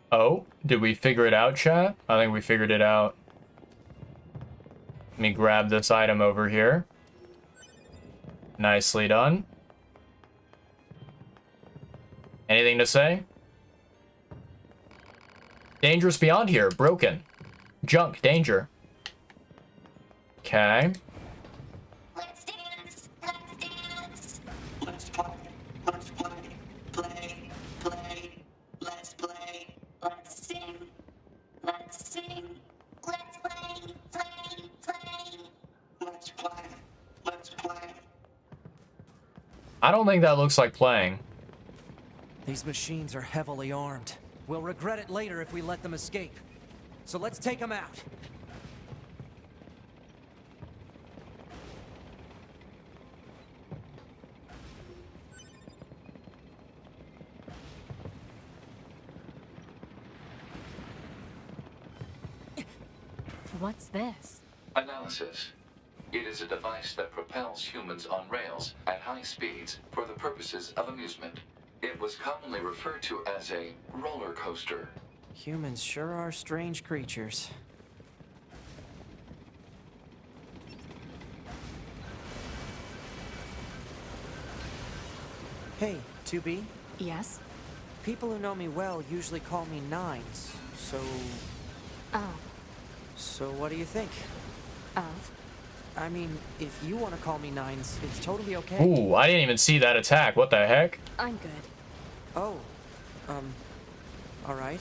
Oh, did we figure it out, chat? I think we figured it out. Let me grab this item over here. Nicely done. Anything to say? Dangerous beyond here. Broken. Junk. Danger. Okay. Let's dance. Let's dance. Let's play. Let's play. Play. Play. Let's play. Let's sing. Let's sing. Let's play. Play. Play. Let's play. Let's play. I don't think that looks like playing. These machines are heavily armed. We'll regret it later if we let them escape. So let's take them out. What's this? Analysis. It is a device that propels humans on rails at high speeds for the purposes of amusement. It was commonly referred to as a roller coaster. Humans sure are strange creatures. Hey, 2B? Yes? People who know me well usually call me Nines, so... Oh. So what do you think? Of? I mean, if you want to call me Nines, it's totally okay. Ooh, I didn't even see that attack. What the heck? I'm good. Oh, alright.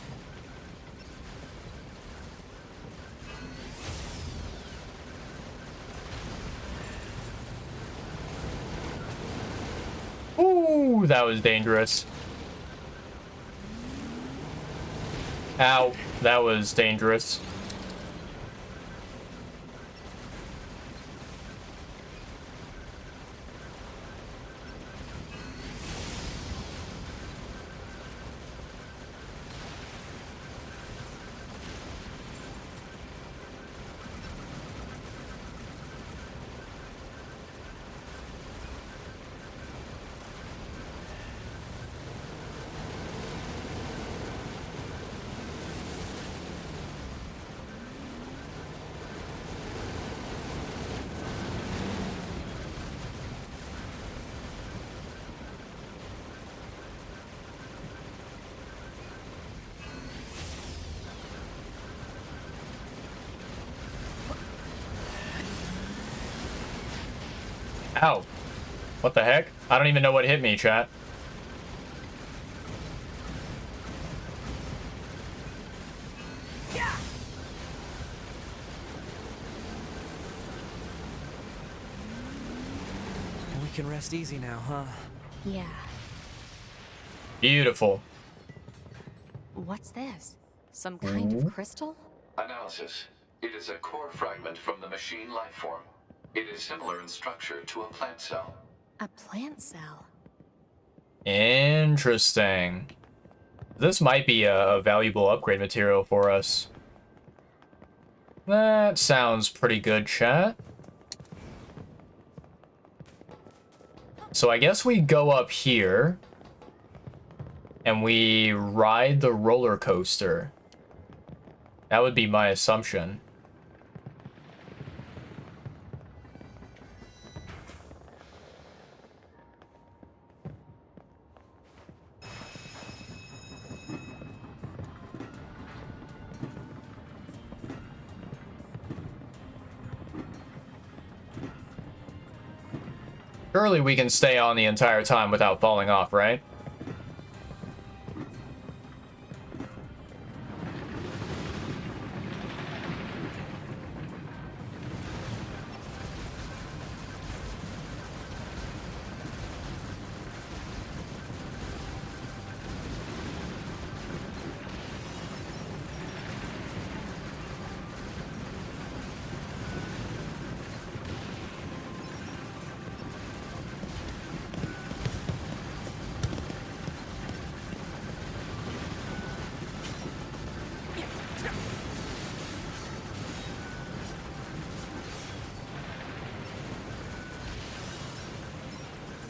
Ooh, that was dangerous. Ow, that was dangerous. Ow. What the heck? I don't even know what hit me, chat. We can rest easy now, huh? Yeah. Beautiful. What's this? Some kind of crystal? Analysis. It is a core fragment from the machine life form. It is similar in structure to a plant cell. A plant cell. Interesting. This might be a valuable upgrade material for us. That sounds pretty good, chat. So I guess we go up here and we ride the roller coaster. That would be my assumption. Surely we can stay on the entire time without falling off, right?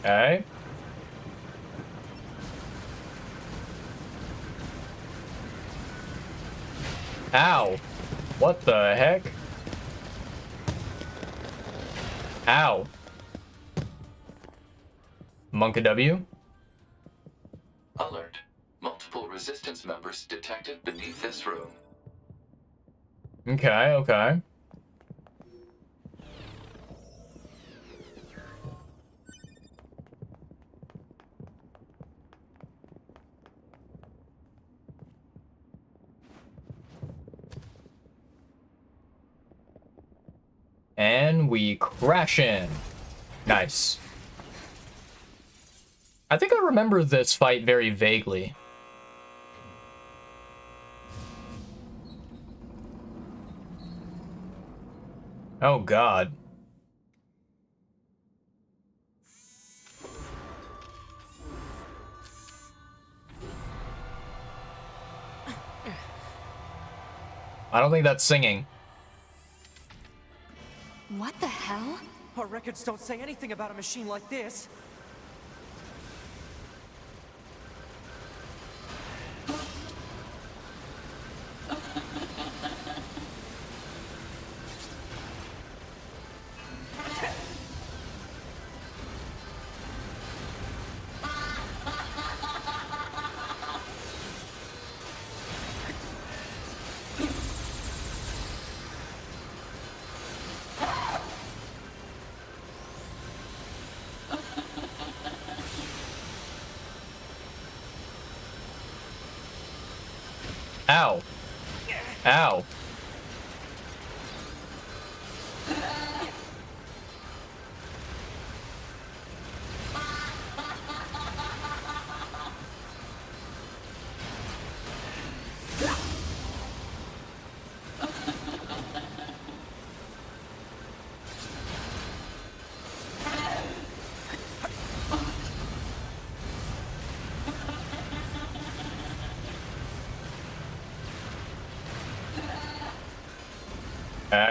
Okay. Ow. What the heck? Ow. Monka W? Alert. Multiple resistance members detected beneath this room. Okay, okay. And we crash in. Nice. I think I remember this fight very vaguely. Oh god. I don't think that's singing. What the hell? Our records don't say anything about a machine like this. Ow. Ow.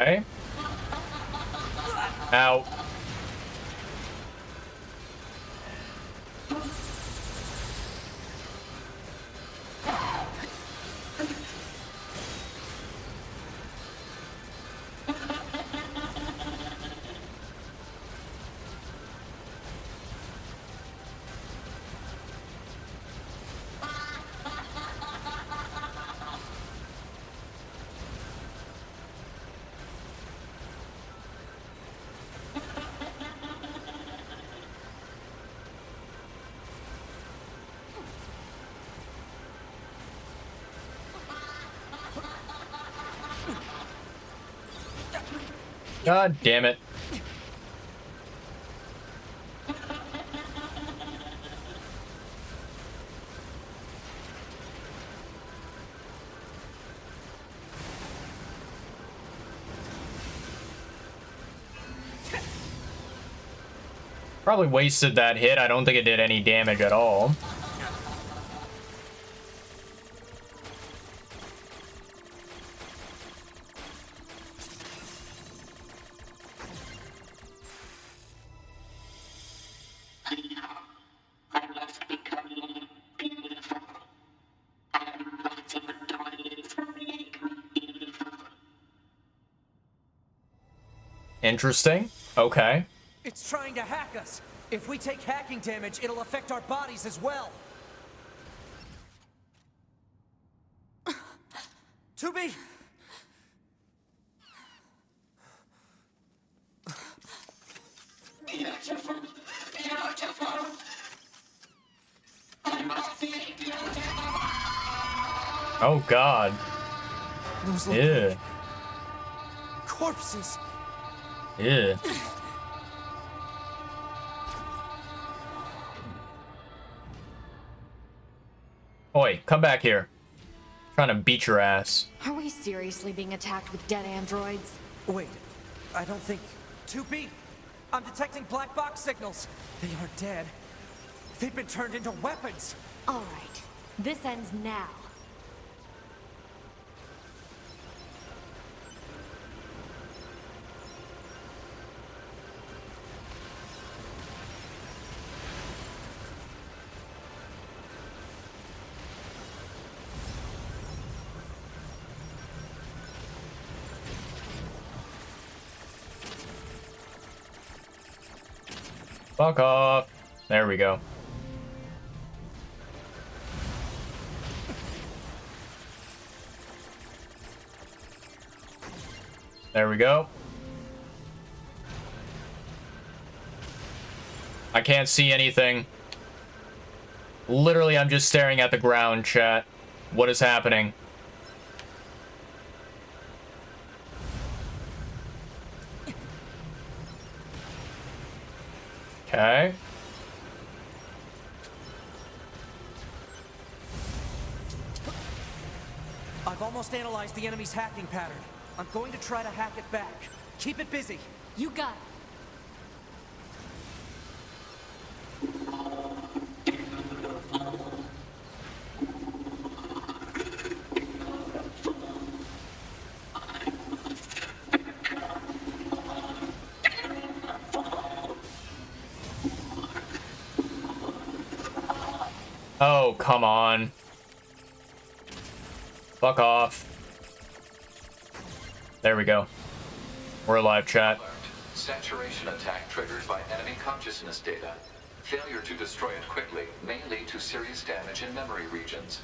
Okay. Ow. God damn it. Probably wasted that hit. I don't think it did any damage at all. Interesting. Okay. It's trying to hack us. If we take hacking damage, it'll affect our bodies as well. 2B! Beautiful. Beautiful. I must be beautiful. Oh God. Those Yeah. corpses. Yeah. Oi, come back here. Trying to beat your ass. Are we seriously being attacked with dead androids? Wait, I don't think... 2B! I'm detecting black box signals. They aren't dead. They've been turned into weapons. All right. This ends now. Fuck off. There we go. There we go. I can't see anything. Literally, I'm just staring at the ground, chat. What is happening? Okay. I've almost analyzed the enemy's hacking pattern. I'm going to try to hack it back. Keep it busy. You got it. Oh, come on. Fuck off. There we go. We're alive, chat. Alert. Saturation attack triggered by enemy consciousness data. Failure to destroy it quickly may lead to serious damage in memory regions.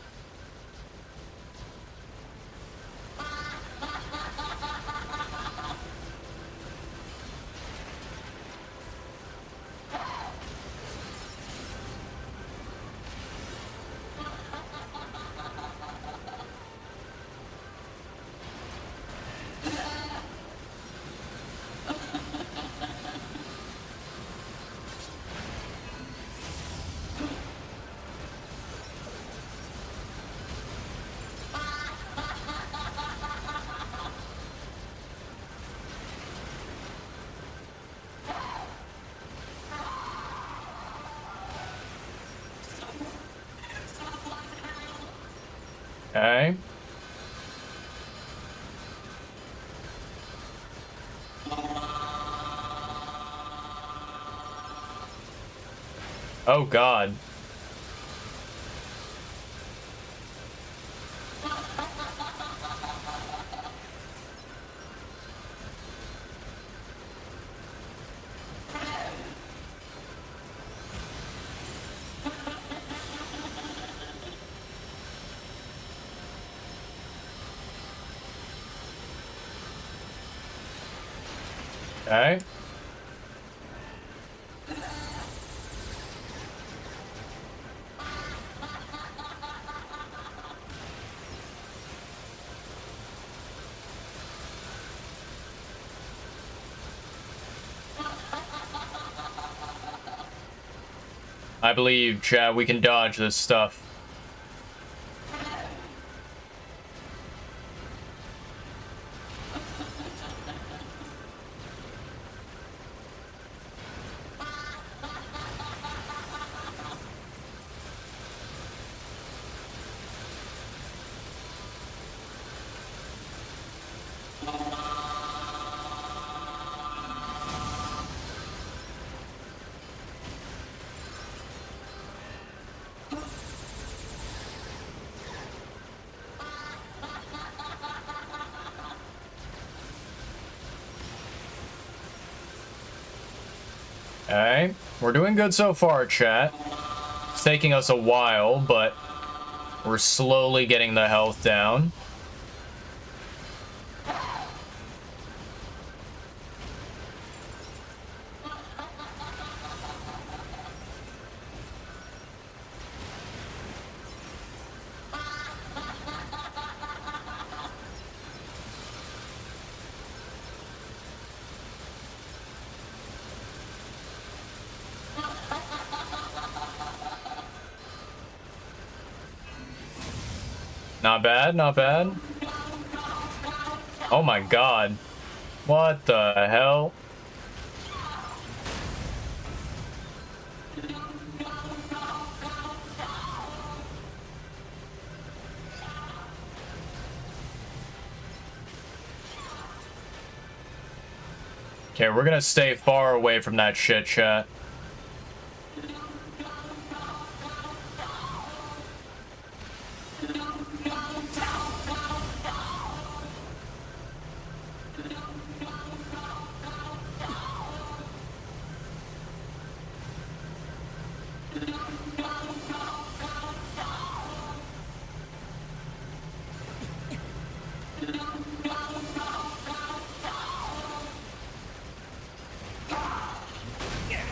Okay. Oh god. Okay. I believe, chat, we can dodge this stuff. Okay, we're doing good so far, chat. It's taking us a while, but we're slowly getting the health down. Not bad, not bad. Oh my god. What the hell? Okay, we're gonna stay far away from that shit, chat.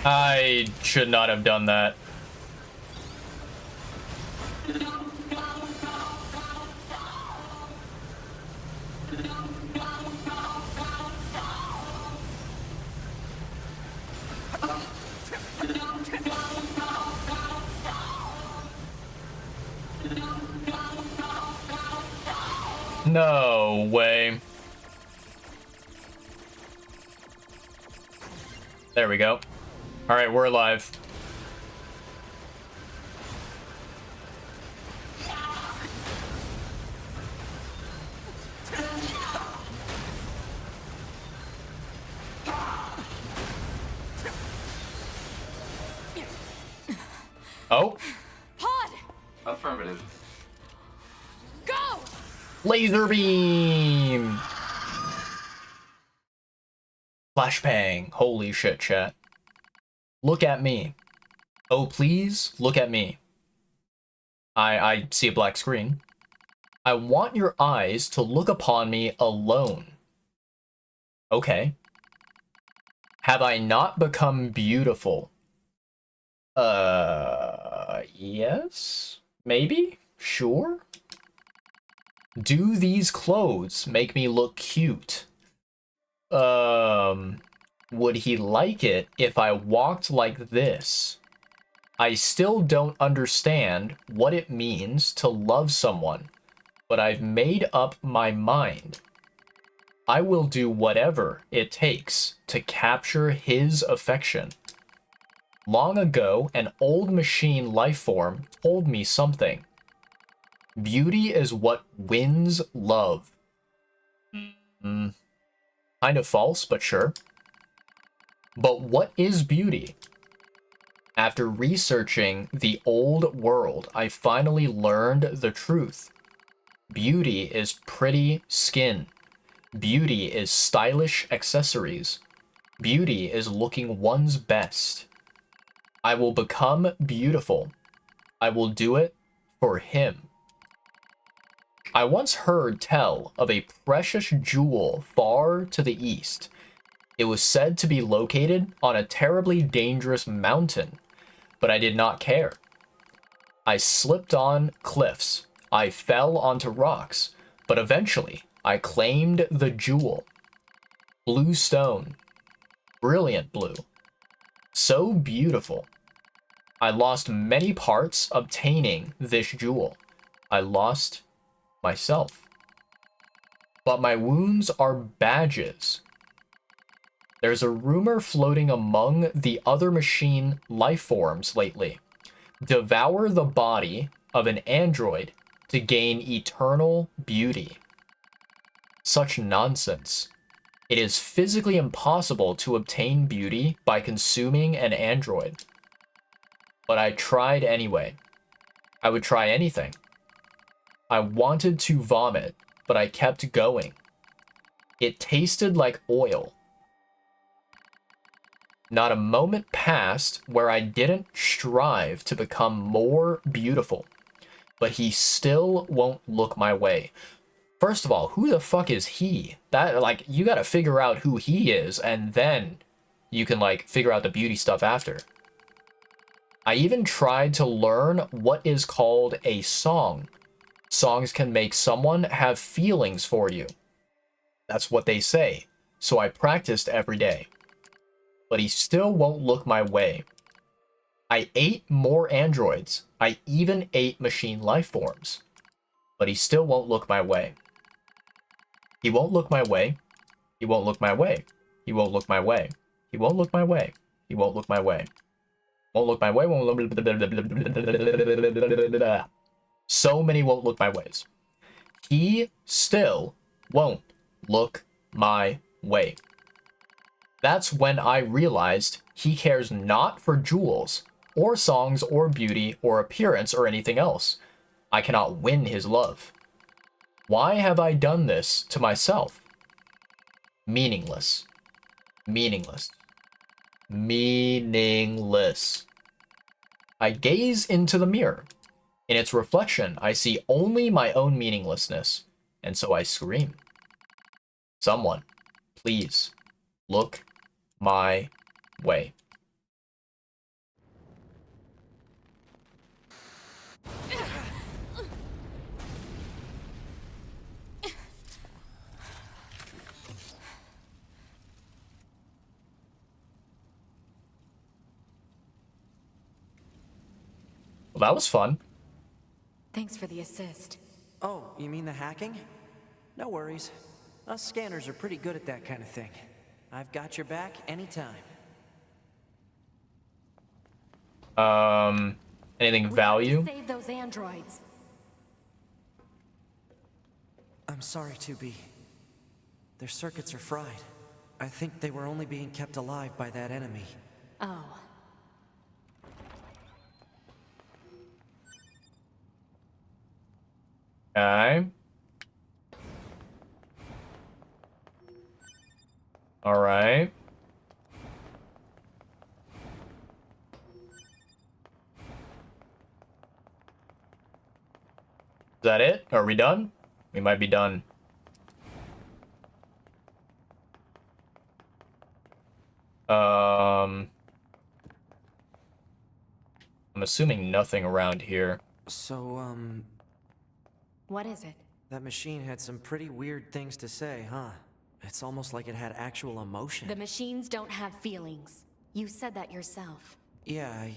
I should not have done that. No way. There we go. All right, we're alive. Oh. Pod! Affirmative. Go! Laser beam! Flashbang. Holy shit, chat. Look at me. Oh, please, look at me. I see a black screen. I want your eyes to look upon me alone. Okay. Have I not become beautiful? Yes? Maybe? Sure? Do these clothes make me look cute? Would he like it if I walked like this? I still don't understand what it means to love someone, but I've made up my mind. I will do whatever it takes to capture his affection. Long ago, an old machine lifeform told me something. Beauty is what wins love. Kind of false, but sure. But what is beauty? After researching the old world, I finally learned the truth. Beauty is pretty skin. Beauty is stylish accessories. Beauty is looking one's best. I will become beautiful. I will do it for him. I once heard tell of a precious jewel far to the east. It was said to be located on a terribly dangerous mountain, but I did not care. I slipped on cliffs. I fell onto rocks, but eventually I claimed the jewel. Blue stone. Brilliant blue. So beautiful. I lost many parts obtaining this jewel. I lost myself. But my wounds are badges. There's a rumor floating among the other machine lifeforms lately. Devour the body of an android to gain eternal beauty. Such nonsense. It is physically impossible to obtain beauty by consuming an android. But I tried anyway. I would try anything. I wanted to vomit, but I kept going. It tasted like oil. Not a moment passed where I didn't strive to become more beautiful. But he still won't look my way. First of all, who the fuck is he? That, like, you gotta figure out who he is, and then you can, like, figure out the beauty stuff after. I even tried to learn what is called a song. Songs can make someone have feelings for you. That's what they say. So I practiced every day. But he still won't look my way. I ate more androids. I even ate machine life forms. But he still won't look my way. He won't look my way. He won't look my way. He won't look my way. He won't look my way. He won't look my way. Won't look my way. Won't look. So many won't look my ways. He still won't look my way. That's when I realized he cares not for jewels, or songs, or beauty, or appearance, or anything else. I cannot win his love. Why have I done this to myself? Meaningless. Meaningless. Meaningless. I gaze into the mirror. In its reflection, I see only my own meaninglessness, and so I scream. Someone, please, look my way. Well, that was fun. Thanks for the assist. Oh, you mean the hacking? No worries. Us scanners are pretty good at that kind of thing. I've got your back anytime. Anything value? Save those androids. I'm sorry, 2B. Their circuits are fried. I think they were only being kept alive by that enemy. Oh. Okay. Alright. Is that it? Are we done? We might be done. I'm assuming nothing around here. So, What is it? that machine had some pretty weird things to say, huh? It's almost like it had actual emotion. The machines don't have feelings. You said that yourself. Yeah,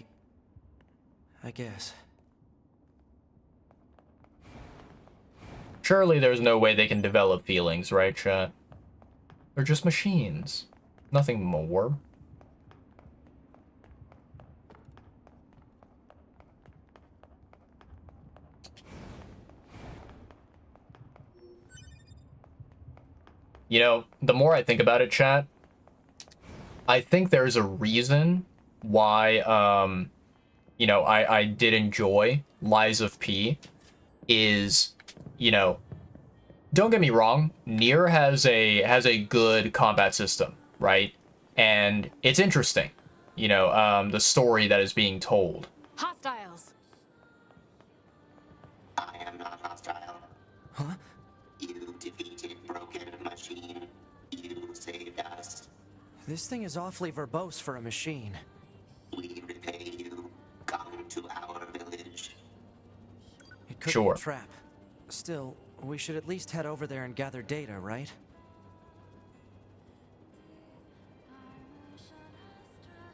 I guess. Surely there's no way they can develop feelings, right, chat? They're just machines. Nothing more. You know, the more I think about it, chat, I think there's a reason why, you know, I did enjoy Lies of P is, you know, don't get me wrong, Nier has a good combat system, right? And it's interesting, you know, the story that is being told. Hostiles! I am not hostile. Huh? You defeated Broken Machine. You saved us. This thing is awfully verbose for a machine. We repay you. Come to our village. It could be Sure. a trap. Still, we should at least head over there and gather data, right?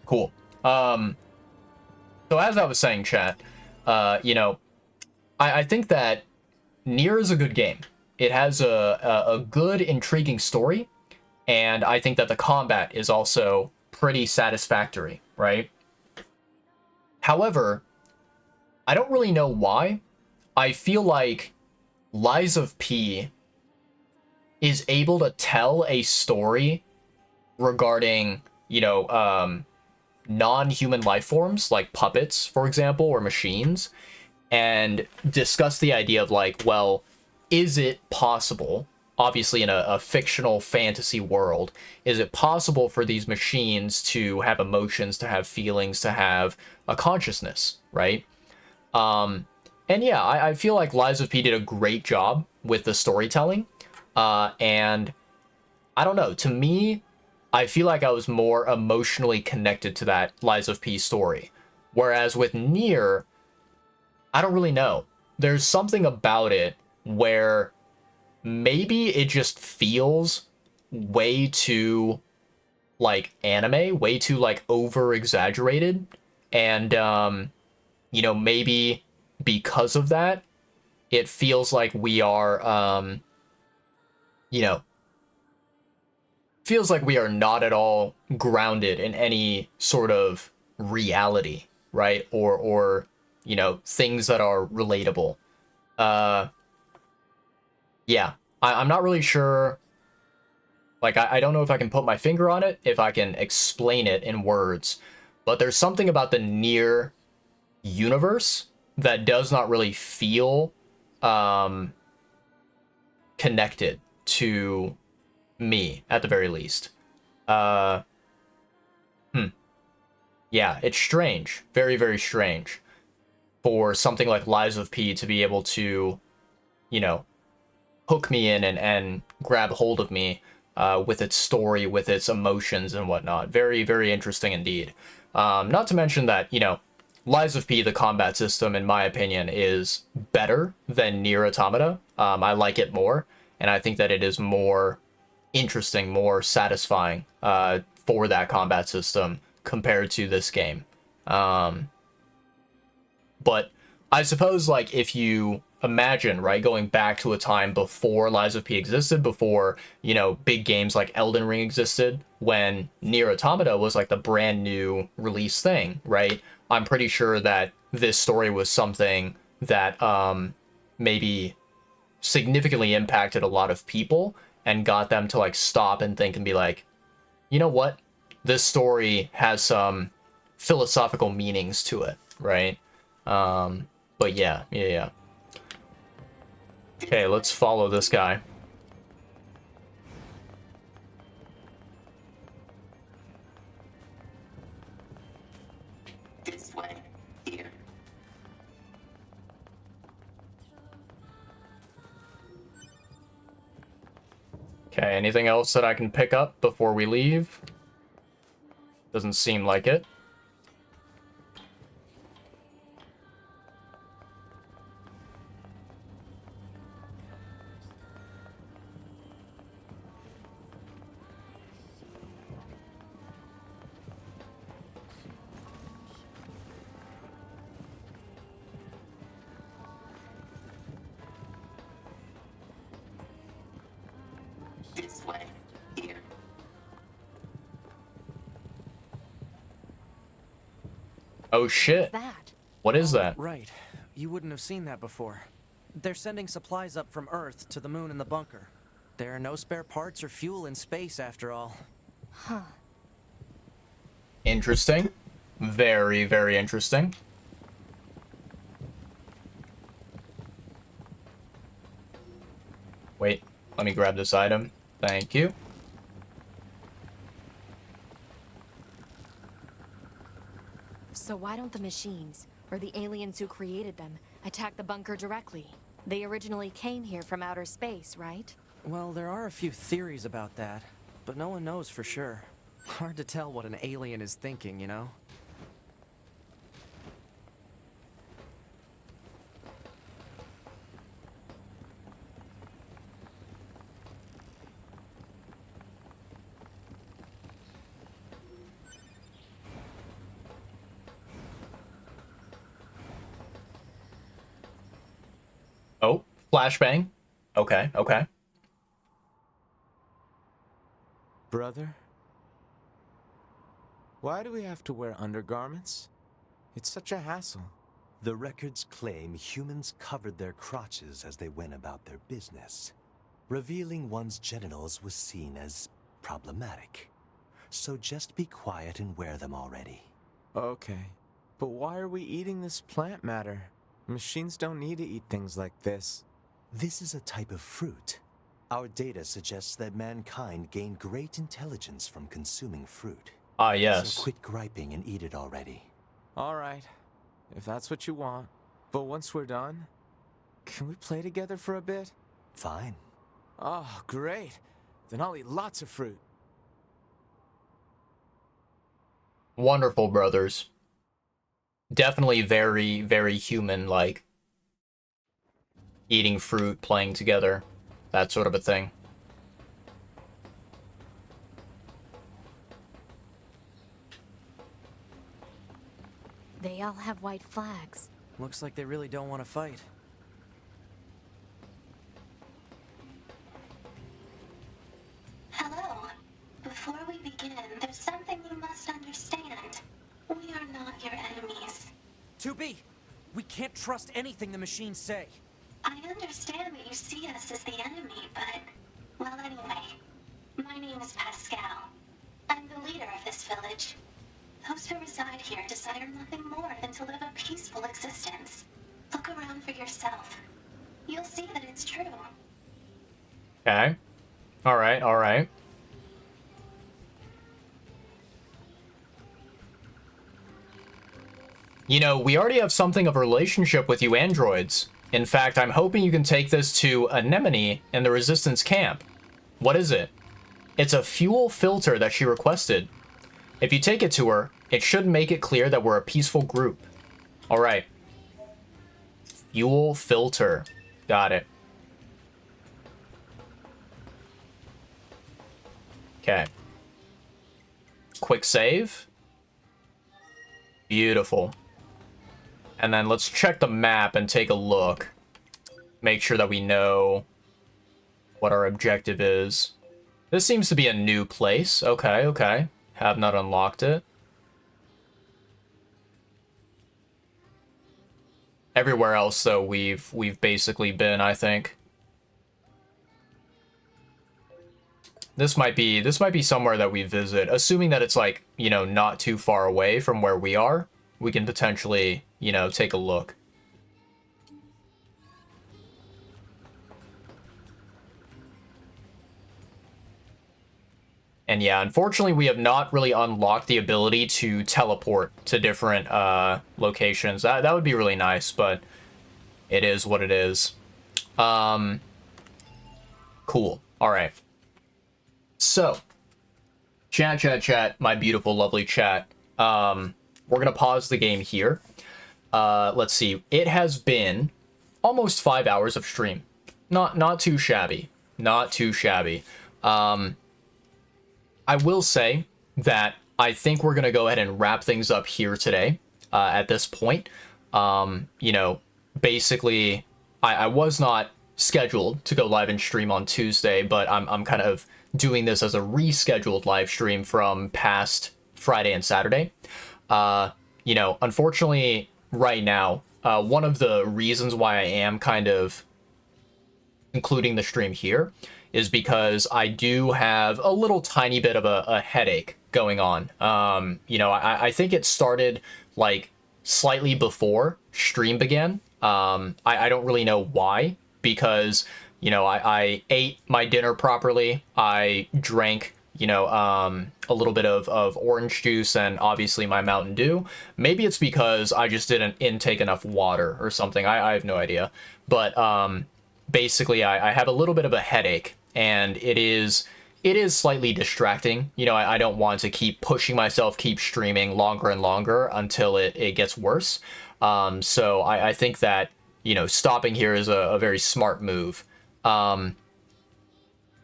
Cool. So as I was saying, chat, you know, I think that Nier is a good game. It has a good, intriguing story, and I think that the combat is also pretty satisfactory, right? However, I don't really know why. I feel like Lies of P is able to tell a story regarding, you know, non-human life forms, like puppets, for example, or machines, and discuss the idea of, like, well, is it possible, obviously in a fictional fantasy world, is it possible for these machines to have emotions, to have feelings, to have a consciousness, right? And yeah, I feel like Lies of P did a great job with the storytelling, and I don't know, to me, I feel like I was more emotionally connected to that Lies of P story. Whereas with Nier, I don't really know. There's something about it where maybe it just feels way too, like, anime, way too, like, over exaggerated. And, you know, maybe because of that, it feels like we are, you know, feels like we are not at all grounded in any sort of reality, right? Or you know, things that are relatable. Yeah, I'm not really sure. Like, I don't know if I can put my finger on it, if I can explain it in words, but there's something about the Nier universe that does not really feel connected to me, at the very least. Yeah, it's strange. Very, very strange for something like Lies of P to be able to, you know, hook me in and grab hold of me with its story, with its emotions and whatnot. Very, very interesting indeed. Not to mention that, you know, Lies of P, the combat system, in my opinion, is better than Nier Automata. I like it more, and I think that it is more interesting, more satisfying for that combat system compared to this game. But I suppose, like, if you imagine, right, going back to a time before Lies of P existed, before, you know, big games like Elden Ring existed, when Nier Automata was, like, the brand new release thing, right? I'm pretty sure that this story was something that maybe significantly impacted a lot of people and got them to, like, stop and think and be like, you know what? This story has some philosophical meanings to it, right? But yeah. Okay, let's follow this guy. This way. Here. Okay, anything else that I can pick up before we leave? Doesn't seem like it. This way. Here. Oh shit. That? What is that? Right. You wouldn't have seen that before. They're sending supplies up from Earth to the moon and the bunker. There are no spare parts or fuel in space after all. Huh. Interesting. Very, very interesting. Wait, let me grab this item. Thank you. So why don't the machines, or the aliens who created them, attack the bunker directly? They originally came here from outer space, right? Well, there are a few theories about that, but no one knows for sure. Hard to tell what an alien is thinking, you know? Oh, flashbang. Okay, okay. Brother? Why do we have to wear undergarments? It's such a hassle. The records claim humans covered their crotches as they went about their business. Revealing one's genitals was seen as problematic. So just be quiet and wear them already. Okay, but why are we eating this plant matter? Machines don't need to eat things like this. This is a type of fruit. Our data suggests that mankind gained great intelligence from consuming fruit. Ah, yes. So quit griping and eat it already. All right, if that's what you want. But once we're done, can we play together for a bit? Fine. Oh, great. Then I'll eat lots of fruit. Wonderful brothers. Definitely very, very human-like. Eating fruit, playing together. That sort of a thing. They all have white flags. Looks like they really don't want to fight. Hello. Before we begin, there's something you must understand. We are not your enemies. 2B! We can't trust anything the machines say. I understand that you see us as the enemy, but... Well, anyway. My name is Pascal. I'm the leader of this village. Those who reside here desire nothing more than to live a peaceful existence. Look around for yourself. You'll see that it's true. Okay. Alright, alright. You know, we already have something of a relationship with you androids. In fact, I'm hoping you can take this to Anemone in the Resistance camp. What is it? It's a fuel filter that she requested. If you take it to her, it should make it clear that we're a peaceful group. Alright. Fuel filter. Got it. Okay. Quick save. Beautiful. And then let's check the map and take a look. Make sure that we know what our objective is. This seems to be a new place. Okay, okay. Have not unlocked it. Everywhere else, though, we've basically been, I think. This might be somewhere that we visit, assuming that it's like, you know, not too far away from where we are. We can potentially, you know, take a look. And yeah, unfortunately, we have not really unlocked the ability to teleport to different locations. That would be really nice, but it is what it is. Cool. All right. So, chat, my beautiful, lovely chat. We're gonna pause the game here. Let's see. It has been almost 5 hours of stream. Not too shabby. Not too shabby. I will say that I think we're gonna go ahead and wrap things up here today. At this point, you know, basically, I was not scheduled to go live and stream on Tuesday, but I'm kind of doing this as a rescheduled live stream from past Friday and Saturday. You know, unfortunately, right now, one of the reasons why I am kind of including the stream here is because I do have a little tiny bit of a headache going on. You know, I think it started like slightly before stream began. I don't really know why, because, you know, I ate my dinner properly. I drank, you know, a little bit of orange juice and obviously my Mountain Dew. Maybe it's because I just didn't intake enough water or something. I have no idea. But basically, I have a little bit of a headache, and it is slightly distracting. You know, I don't want to keep pushing myself, keep streaming longer and longer until it gets worse. So I think that, you know, stopping here is a very smart move.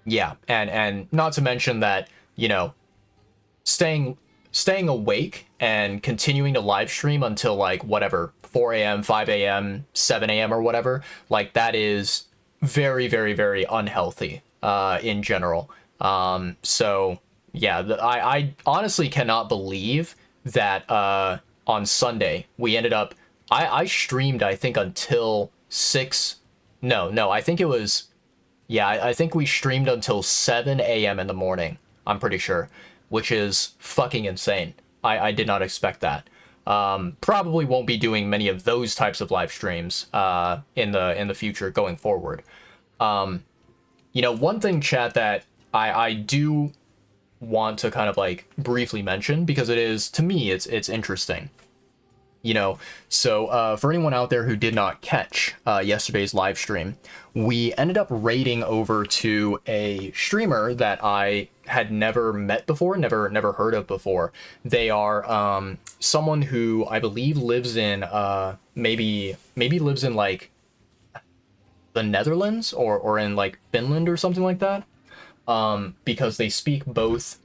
Yeah, and not to mention that, you know, staying awake and continuing to live stream until like whatever 4 a.m., 5 a.m., 7 a.m. or whatever, like that is very, very, very unhealthy in general. So yeah, I honestly cannot believe that on Sunday we ended up, I streamed, I think, until 6. No, I think it was, yeah, I think we streamed until 7 a.m. in the morning, I'm pretty sure, which is fucking insane. I did not expect that. Probably won't be doing many of those types of live streams in the future going forward. You know, one thing, chat, that I do want to kind of like briefly mention, because it is, to me, it's interesting. You know, so for anyone out there who did not catch yesterday's live stream, we ended up raiding over to a streamer that I had never met before, never heard of before. They are someone who I believe lives in maybe lives in like the Netherlands or in like Finland or something like that. Because they speak both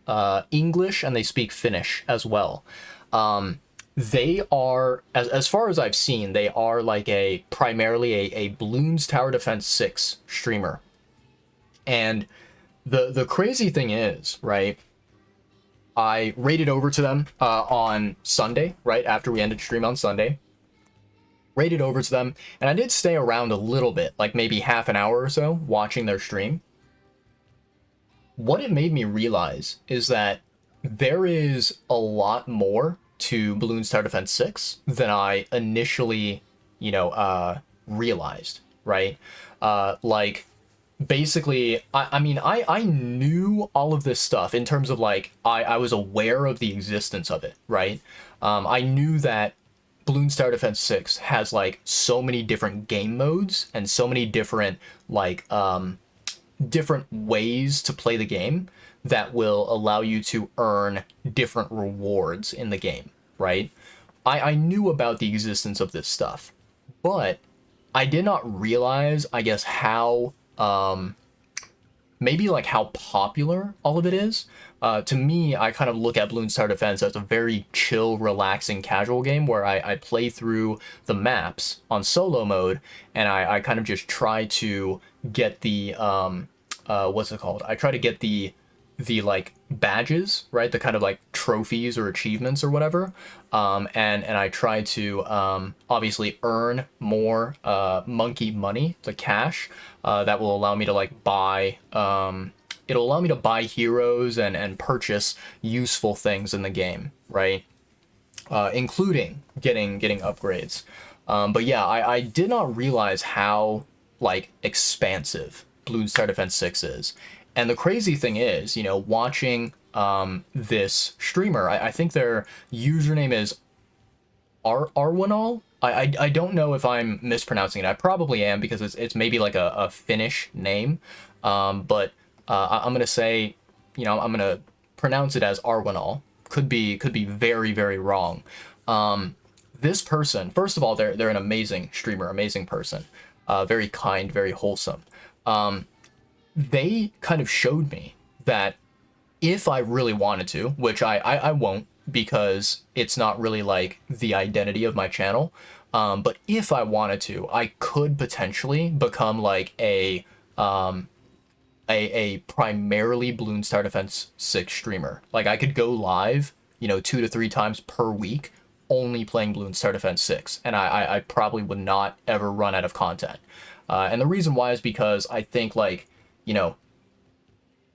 English and they speak Finnish as well. They are, as far as I've seen, they are like primarily a Bloons Tower Defense 6 streamer. And the crazy thing is, right, I raided over to them on Sunday, right after we ended stream on Sunday. Raided over to them, and I did stay around a little bit, like maybe half an hour or so, watching their stream. What it made me realize is that there is a lot more to Bloons Tower Defense 6 than I initially, you know, realized, right? Like, basically, I mean, I knew all of this stuff in terms of, like, I was aware of the existence of it, right? I knew that Bloons Tower Defense 6 has, like, so many different game modes and so many different, like, different ways to play the game that will allow you to earn different rewards in the game, right? I knew about the existence of this stuff, but I did not realize, I guess, how maybe like how popular all of it is. To me, I kind of look at Bloons Tower Defense as a very chill, relaxing, casual game where I play through the maps on solo mode, and I kind of just try to get the what's it called? I try to get the like badges, right? The kind of like trophies or achievements or whatever. And I try to obviously earn more monkey money, the cash, that will allow me to like buy it'll allow me to buy heroes and purchase useful things in the game, right? Including getting upgrades. But yeah, I did not realize how like expansive Bloons Tower Defense 6 is. And the crazy thing is, you know, watching this streamer. I think their username is Arwanal. I don't know if I'm mispronouncing it. I probably am because it's maybe like a Finnish name. But I'm gonna say, I'm gonna pronounce it as Arwanal. Could be very, very wrong. This person, first of all, they're an amazing streamer, amazing person, very kind, very wholesome. They kind of showed me that if I really wanted to, which I won't because it's not really like the identity of my channel, but if I wanted to, I could potentially become like a primarily Bloons Tower Defense 6 streamer. Like I could go live, 2 to 3 times per week, only playing Bloons Tower Defense 6, and I probably would not ever run out of content. And the reason why is because I think like,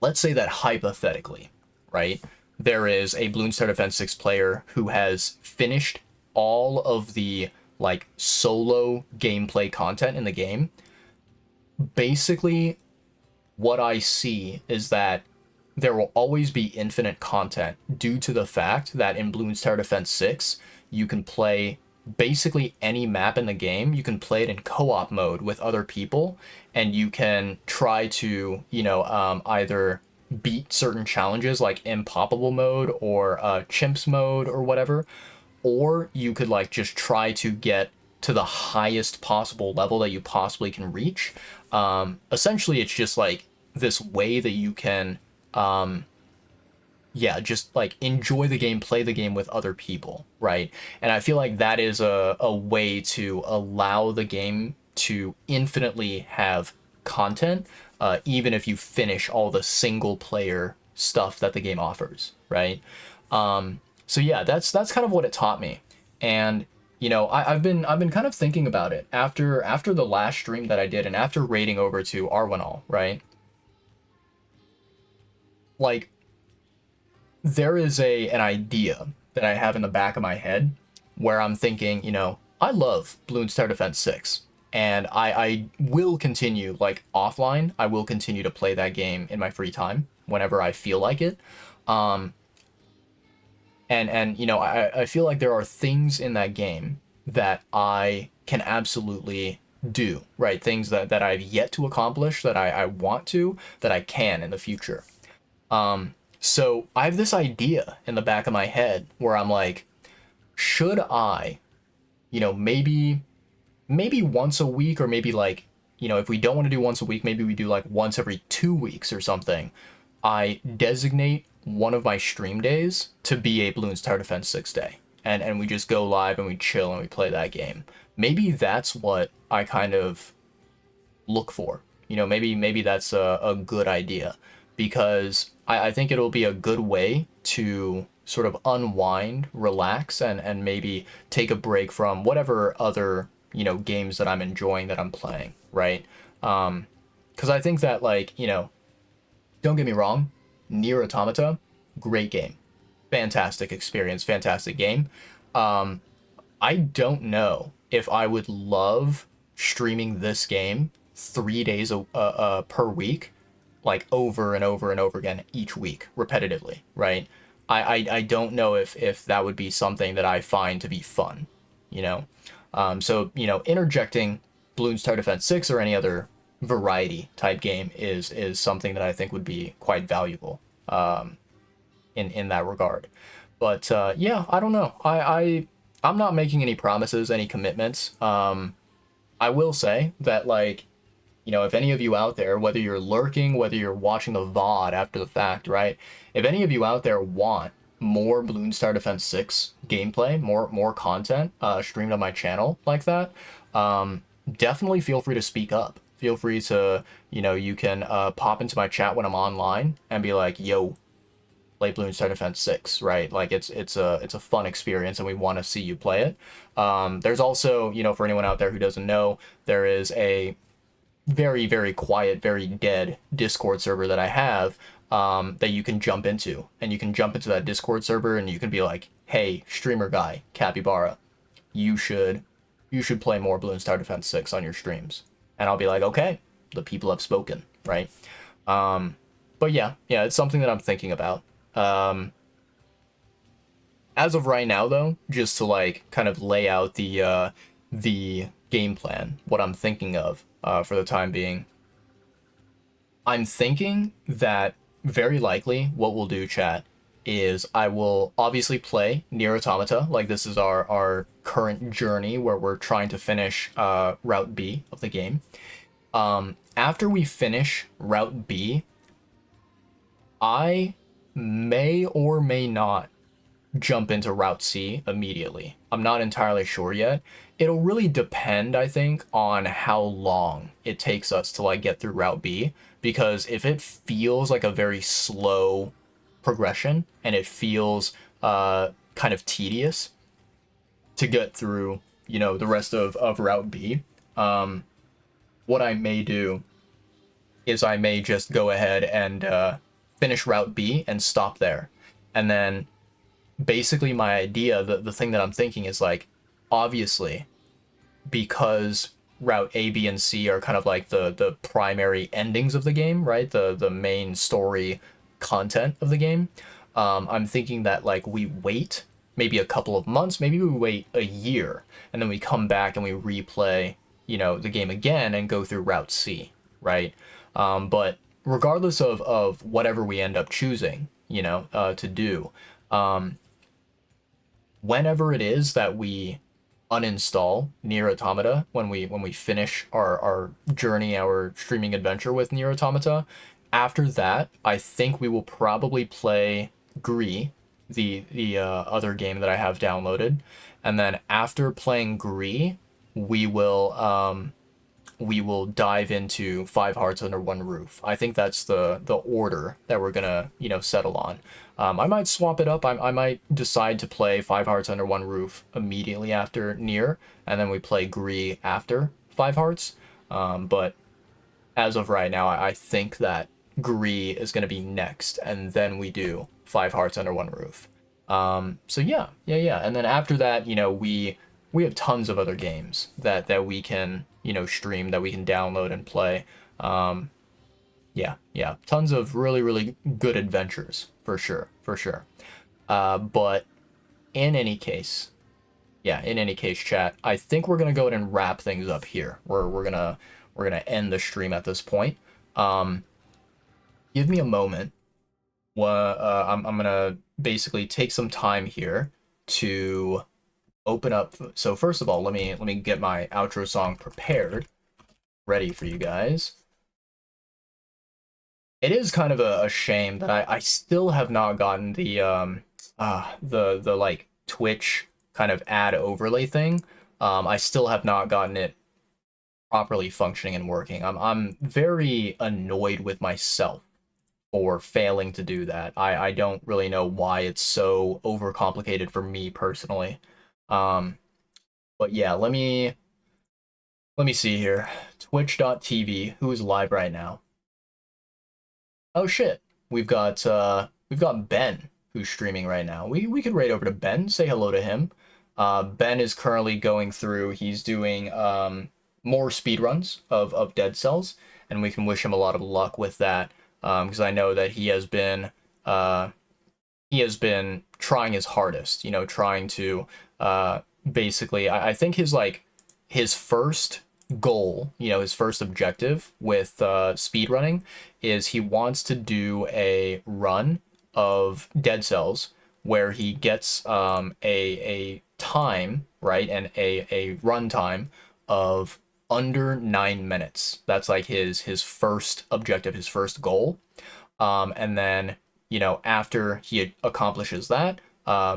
let's say that hypothetically, right, there is a Bloons Tower Defense 6 player who has finished all of the like solo gameplay content in the game. Basically, what I see is that there will always be infinite content due to the fact that in Bloons Tower Defense 6, you can play basically any map in the game. You can play it in co-op mode with other people, and you can try to, either beat certain challenges like impoppable mode or chimps mode or whatever, or you could like just try to get to the highest possible level that you possibly can reach. Essentially, it's just like this way that you can, just like enjoy the game, play the game with other people, right? And I feel like that is a way to allow the game to infinitely have content, even if you finish all the single player stuff that the game offers, right? So yeah, that's kind of what it taught me. And I've been kind of thinking about it after the last stream that I did, and after raiding over to Arwanal, right? Like, there is an idea that I have in the back of my head where I'm thinking, I love Bloons Tower Defense 6, and I will continue, like, offline, I will continue to play that game in my free time whenever I feel like it. I feel like there are things in that game that I can absolutely do, right? Things that I've yet to accomplish, that I want to, that I can in the future. So I have this idea in the back of my head where I'm like, should I, maybe once a week, or maybe like, if we don't want to do once a week, maybe we do like once every 2 weeks or something. I designate one of my stream days to be a Bloons Tower Defense 6 day. And we just go live and we chill and we play that game. Maybe that's what I kind of look for. Maybe that's a good idea, because I think it'll be a good way to sort of unwind, relax, and maybe take a break from whatever other, games that I'm enjoying that I'm playing, right? Because I think that, like, don't get me wrong, Nier Automata, great game. Fantastic experience, fantastic game. I don't know if I would love streaming this game 3 days per week, like over and over and over again each week, repetitively, right? I don't know if that would be something that I find to be fun, So, interjecting Bloons Tower Defense 6 or any other variety type game is something that I think would be quite valuable in that regard. But yeah, I don't know. I'm not making any promises, any commitments. I will say that, like, if any of you out there, whether you're lurking, whether you're watching the VOD after the fact, right? If any of you out there want more Bloons Tower Defense 6 gameplay, more content streamed on my channel like that, definitely feel free to speak up. Feel free to, you can pop into my chat when I'm online and be like, yo, play Bloons Tower Defense 6, right? Like, it's a fun experience and we want to see you play it. There's also, for anyone out there who doesn't know, there is a very, very quiet, very dead Discord server that I have that you can jump into. And you can jump into that Discord server and you can be like, hey, streamer guy, Capybara, you should play more Bloons Tower Defense 6 on your streams. And I'll be like, okay, the people have spoken, right? But yeah, it's something that I'm thinking about. As of right now, though, just to like kind of lay out the game plan, what I'm thinking of for the time being, I'm thinking that very likely what we'll do, chat, is I will obviously play Nier Automata. Like this is our current journey where we're trying to finish Route B of the game. After we finish Route B, I may or may not jump into Route C immediately. I'm not entirely sure yet. It'll really depend, I think, on how long it takes us to like get through Route B, because if it feels like a very slow progression and it feels kind of tedious to get through, you know, the rest of Route B, what I may do is I may just go ahead and finish Route B and stop there. And then basically my idea, the thing that I'm thinking is like, obviously, because Route A, B, and C are kind of like the primary endings of the game, right? The main story content of the game. I'm thinking that like we wait maybe a couple of months, maybe we wait a year, and then we come back and we replay, you know, the game again and go through Route C, right? But regardless of whatever we end up choosing, you know, to do, whenever it is that we uninstall Nier Automata, when we finish our journey, our streaming adventure with Nier Automata, after that, I think we will probably play Gree, the other game that I have downloaded, and then after playing Gree, we will we will dive into Five Hearts Under One Roof. I think that's the order that we're gonna, you know, settle on. I might swap it up. I might decide to play Five Hearts Under One Roof immediately after Nier, and then we play Gree after Five Hearts. But as of right now, I think that Gree is gonna be next, and then we do Five Hearts Under One Roof. So yeah. And then after that, you know, we have tons of other games that we can, you know, stream, that we can download and play. Yeah, tons of really good adventures for sure. But in any case, chat, I think we're gonna go ahead and wrap things up here. We're gonna end the stream at this point. Give me a moment. I'm gonna basically take some time here to open up. So first of all, let me get my outro song prepared, ready for you guys. It is kind of a shame that I still have not gotten the like Twitch kind of ad overlay thing. I still have not gotten it properly functioning and working. I'm very annoyed with myself for failing to do that. I don't really know why it's so overcomplicated for me personally. But yeah, let me see here. Twitch.tv, who is live right now? Oh shit. We've got Ben who's streaming right now. We could raid over to Ben, say hello to him. Ben is currently going through, he's doing more speedruns of Dead Cells, and we can wish him a lot of luck with that. Because I know that he has been trying his hardest, you know, trying to basically, I think his first goal, you know, his first objective with speedrunning is he wants to do a run of Dead Cells where he gets a time, right, and a run time of under 9 minutes. That's like his first objective, his first goal. And then, you know, after he accomplishes that,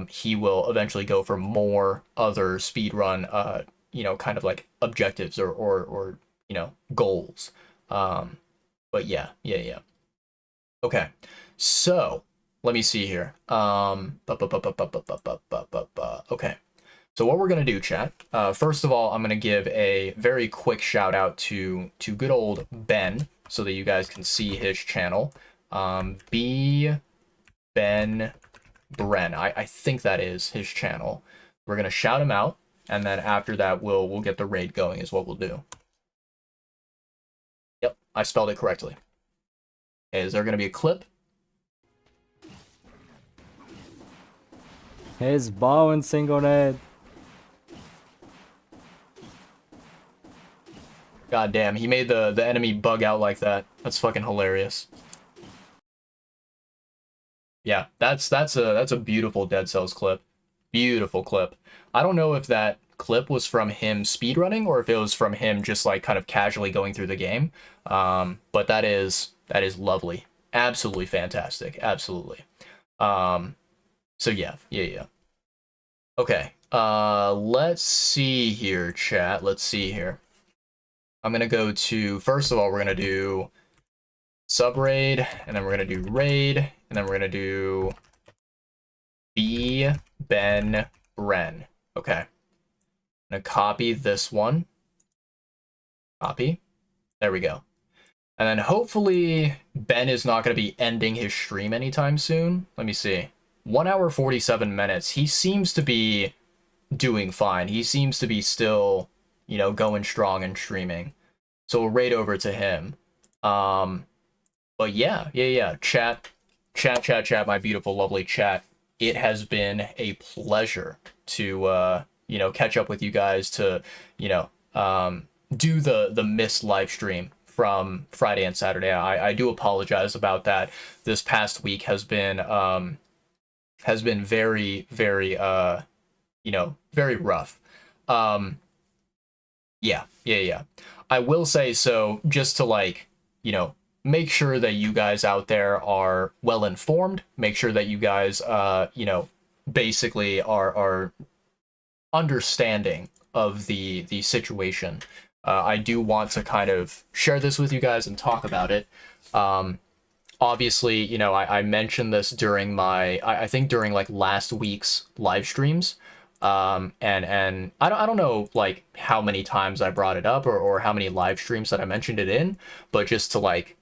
he will eventually go for more other speedrun, you know, kind of like objectives or you know, goals. But yeah. Okay, so let me see here. Okay. So what we're gonna do, chat. First of all, I'm gonna give a very quick shout out to good old Ben, so that you guys can see his channel. B Ben Bren. I think that is his channel. We're gonna shout him out, and then after that, we'll get the raid going. Is what we'll do. Yep, I spelled it correctly. Okay, is there gonna be a clip? His bow and single nade. God damn, he made the enemy bug out like that. That's fucking hilarious. Yeah, that's a beautiful Dead Cells clip. Beautiful clip. I don't know if that clip was from him speedrunning or if it was from him just like kind of casually going through the game. But that is lovely. Absolutely fantastic. Absolutely. So yeah. Okay. Let's see here, chat. Let's see here. I'm gonna go to, first of all, we're gonna do sub raid, and then we're gonna do raid, and then we're gonna do B Ben Bren. Okay. I'm gonna copy this one. Copy. There we go. And then hopefully Ben is not gonna be ending his stream anytime soon. Let me see. 1 hour 47 minutes. He seems to be doing fine. He seems to be still, you know, going strong and streaming. So we'll raid over to him. But yeah. Chat, my beautiful, lovely chat. It has been a pleasure to, you know, catch up with you guys, to, you know, do the missed live stream from Friday and Saturday. I do apologize about that. This past week has been very, very, you know, very rough. Yeah. I will say, so just to, like, you know, make sure that you guys out there are well informed, make sure that you guys, you know, basically are understanding of the situation. I do want to kind of share this with you guys and talk about it. Obviously, you know, I mentioned this during my, I think during like last week's live streams. And I don't know like how many times I brought it up, or how many live streams that I mentioned it in, but just to like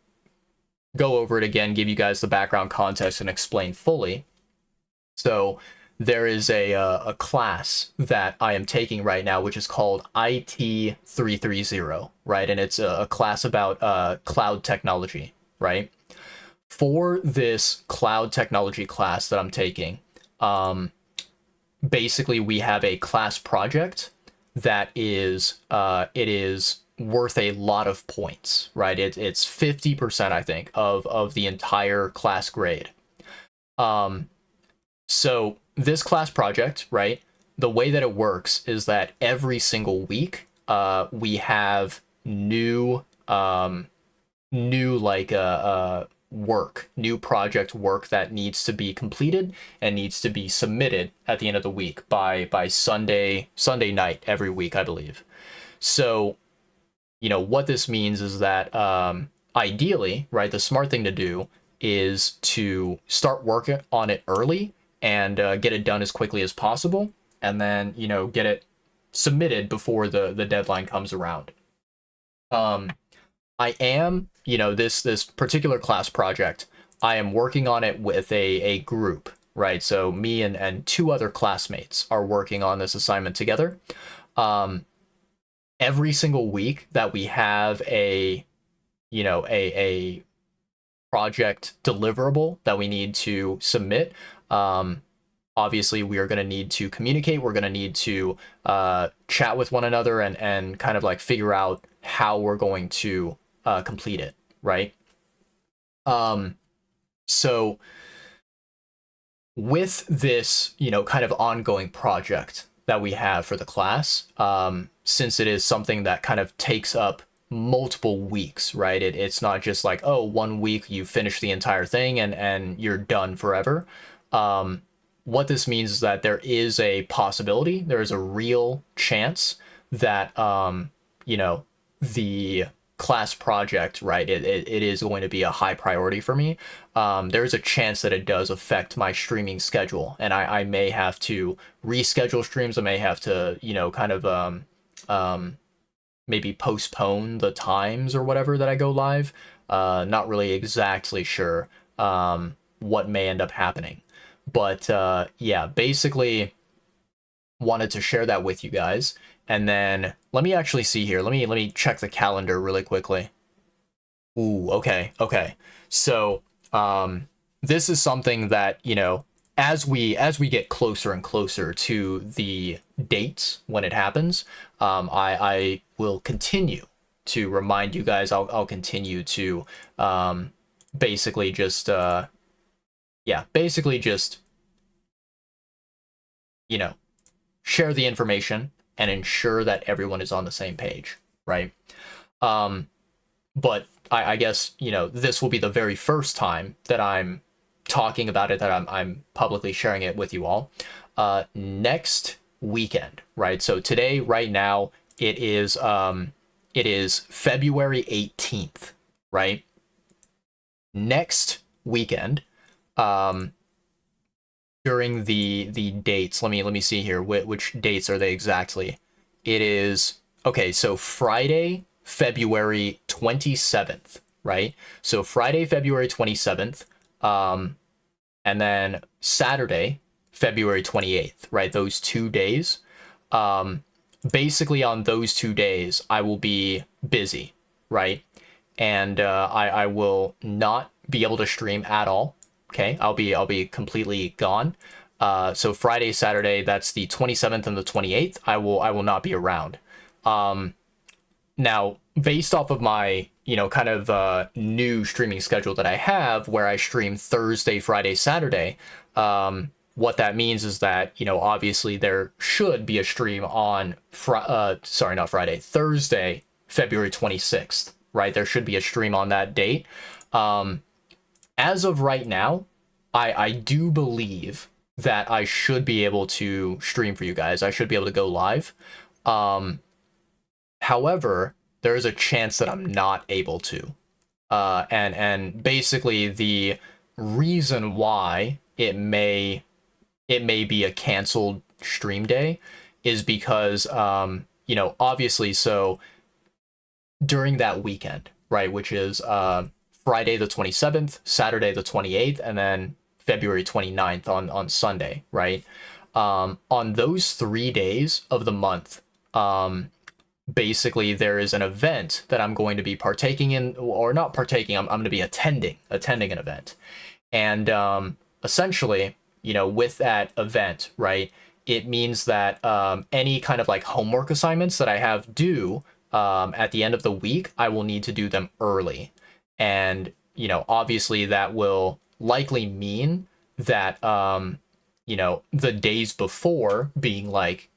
go over it again, give you guys the background context and explain fully. So there is a class that I am taking right now, which is called IT 330, right? And it's a class about cloud technology, right? For this cloud technology class that I'm taking, basically we have a class project that is it is worth a lot of points, right? It's 50%, I think, of the entire class grade. So this class project, right, the way that it works is that every single week we have new new project work that needs to be completed and needs to be submitted at the end of the week by Sunday night every week, I believe. So, you know, what this means is that ideally, right, the smart thing to do is to start working on it early and get it done as quickly as possible, and then, you know, get it submitted before the deadline comes around. I am, you know, this particular class project, I am working on it with a group, right? So me and two other classmates are working on this assignment together. Every single week that we have a project deliverable that we need to submit, obviously we are going to need to communicate. We're going to need to chat with one another and kind of like figure out how we're going to complete it, right? So with this, you know, kind of ongoing project that we have for the class, since it is something that kind of takes up multiple weeks, right? It's not just like, oh, 1 week you finish the entire thing and you're done forever. What this means is that there is a possibility, there is a real chance that, you know, the class project, right, it is going to be a high priority for me. There's a chance that it does affect my streaming schedule, and I may have to reschedule streams. I may have to, you know, kind of maybe postpone the times or whatever that I go live. Not really exactly sure what may end up happening, but yeah, basically wanted to share that with you guys. And then let me actually see here. Let me check the calendar really quickly. Ooh, okay. So, this is something that, you know, as we get closer and closer to the dates when it happens, I will continue to remind you guys. I'll continue to basically just basically just share the information and ensure that everyone is on the same page, right? But I guess this will be the very first time that I'm talking about it, that I'm publicly sharing it with you all. Next weekend, right? So today, right now, it is February 18th, right? Next weekend, during the dates, let me see here, which dates are they exactly? It is okay, so Friday, February 27th, right? So Friday, February 27th, and then Saturday, February 28th, right? Those 2 days. Basically on those 2 days, I will be busy, right? And I will not be able to stream at all. Okay, I'll be completely gone. So Friday, Saturday, that's the 27th and the 28th. I will not be around. Now, based off of my kind of new streaming schedule that I have, where I stream Thursday, Friday, Saturday, what that means is that obviously there should be a stream on Thursday, February 26th, right? There should be a stream on that date. As of right now, I do believe that I should be able to stream for you guys. I should be able to go live. However, there is a chance that I'm not able to. And basically the reason why it may be a canceled stream day is because obviously, so during that weekend, right, which is Friday the 27th, Saturday the 28th, and then February 29th on Sunday, right? On those 3 days of the month, basically there is an event that I'm going to be partaking in, or not partaking, I'm going to be attending an event. And essentially, with that event, right, it means that any kind of like homework assignments that I have due at the end of the week, I will need to do them early. And, obviously that will likely mean that, the days before, being like,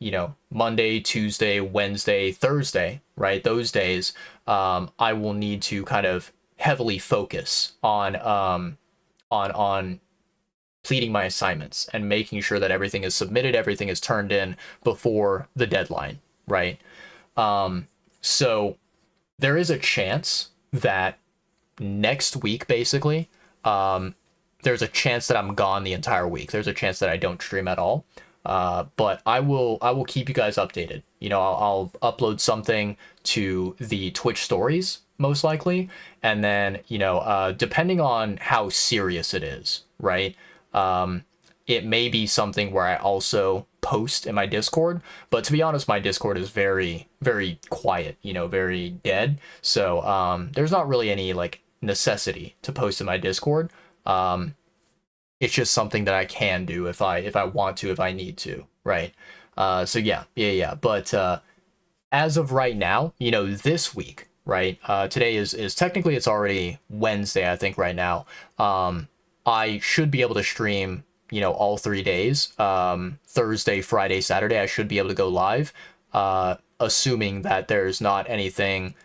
Monday, Tuesday, Wednesday, Thursday, right? Those days, I will need to kind of heavily focus on completing my assignments and making sure that everything is submitted, everything is turned in before the deadline, right? So there is a chance that next week, basically, there's a chance that I'm gone the entire week. There's a chance that I don't stream at all. But I will keep you guys updated. I'll upload something to the Twitch stories, most likely. And then, depending on how serious it is, right? It may be something where I also post in my Discord, but to be honest, my Discord is very, very quiet, very dead. So, there's not really any like necessity to post in my Discord. It's just something that I can do if I want to, if I need to, right? So yeah. But as of right now, this week, right? Today is technically, it's already Wednesday, I think, right now. I should be able to stream, all 3 days. Thursday, Friday, Saturday, I should be able to go live. Assuming that there's not anything,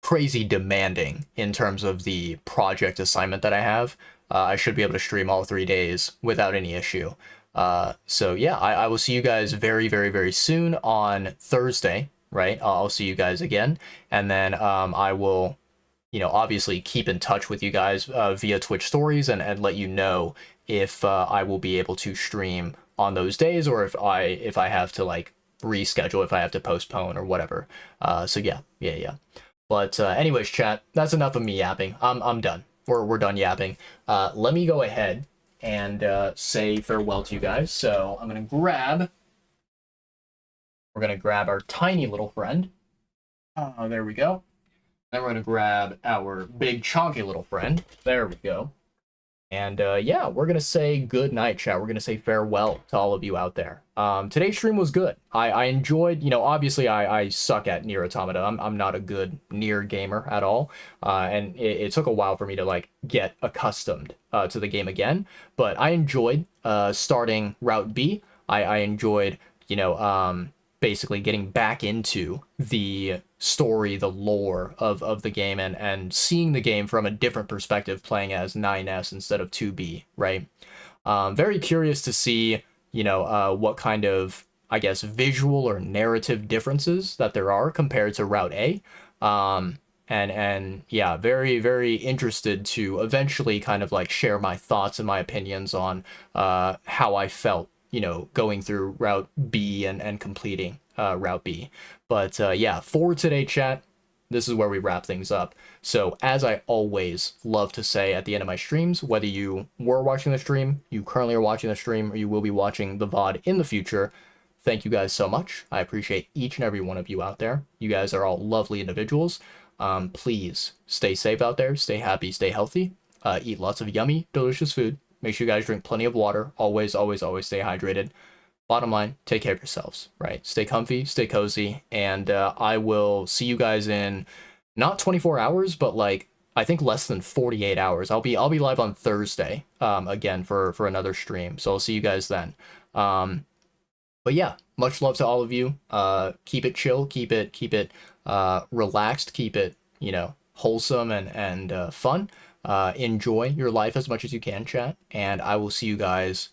crazy demanding in terms of the project assignment that I have. I should be able to stream all 3 days without any issue. So yeah, I will see you guys very, very, very soon on Thursday, right? I'll see you guys again. And then I will, obviously keep in touch with you guys via Twitch stories and let you know if I will be able to stream on those days, or if I have to like reschedule, if I have to postpone or whatever. So yeah. But anyways, chat, that's enough of me yapping. I'm done. We're done yapping. Let me go ahead and say farewell to you guys. So we're gonna grab our tiny little friend. There we go. Then we're gonna grab our big chonky little friend. There we go. And yeah, we're going to say good night, chat. We're going to say farewell to all of you out there. Today's stream was good. I enjoyed, you know, obviously I suck at Nier Automata. I'm not a good Nier gamer at all. And it took a while for me to like get accustomed to the game again. But I enjoyed starting Route B. I enjoyed, you know, basically getting back into the story, the lore of the game, and seeing the game from a different perspective, playing as 9S instead of 2B, right? Very curious to see, you know, what kind of, I guess, visual or narrative differences that there are compared to Route A. And yeah, very, very interested to eventually kind of like share my thoughts and my opinions on how I felt, you know, going through Route B and completing Route B. But yeah, for today, chat, this is where we wrap things up. So as I always love to say at the end of my streams, whether you were watching the stream, you currently are watching the stream, or you will be watching the VOD in the future, thank you guys so much. I appreciate each and every one of you out there. You guys are all lovely individuals. Please stay safe out there, stay happy, stay healthy, eat lots of yummy, delicious food. Make sure you guys drink plenty of water. Always, always, always stay hydrated. Bottom line, take care of yourselves, right? Stay comfy, stay cozy, and I will see you guys in not 24 hours, but like I think less than 48 hours. I'll be live on Thursday again for another stream. So I'll see you guys then. But yeah, much love to all of you. Keep it chill, keep it relaxed, keep it, you know, wholesome and fun. Enjoy your life as much as you can, chat, and I will see you guys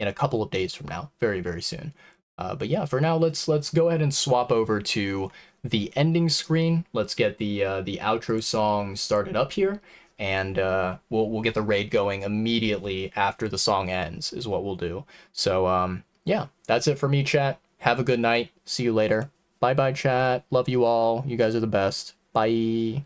in a couple of days from now, very, very soon. But yeah, for now, let's go ahead and swap over to the ending screen. Let's get the outro song started up here, and we'll get the raid going immediately after the song ends, is what we'll do. So yeah, that's it for me, chat. Have a good night. See you later. Bye bye, chat. Love you all. You guys are the best. Bye.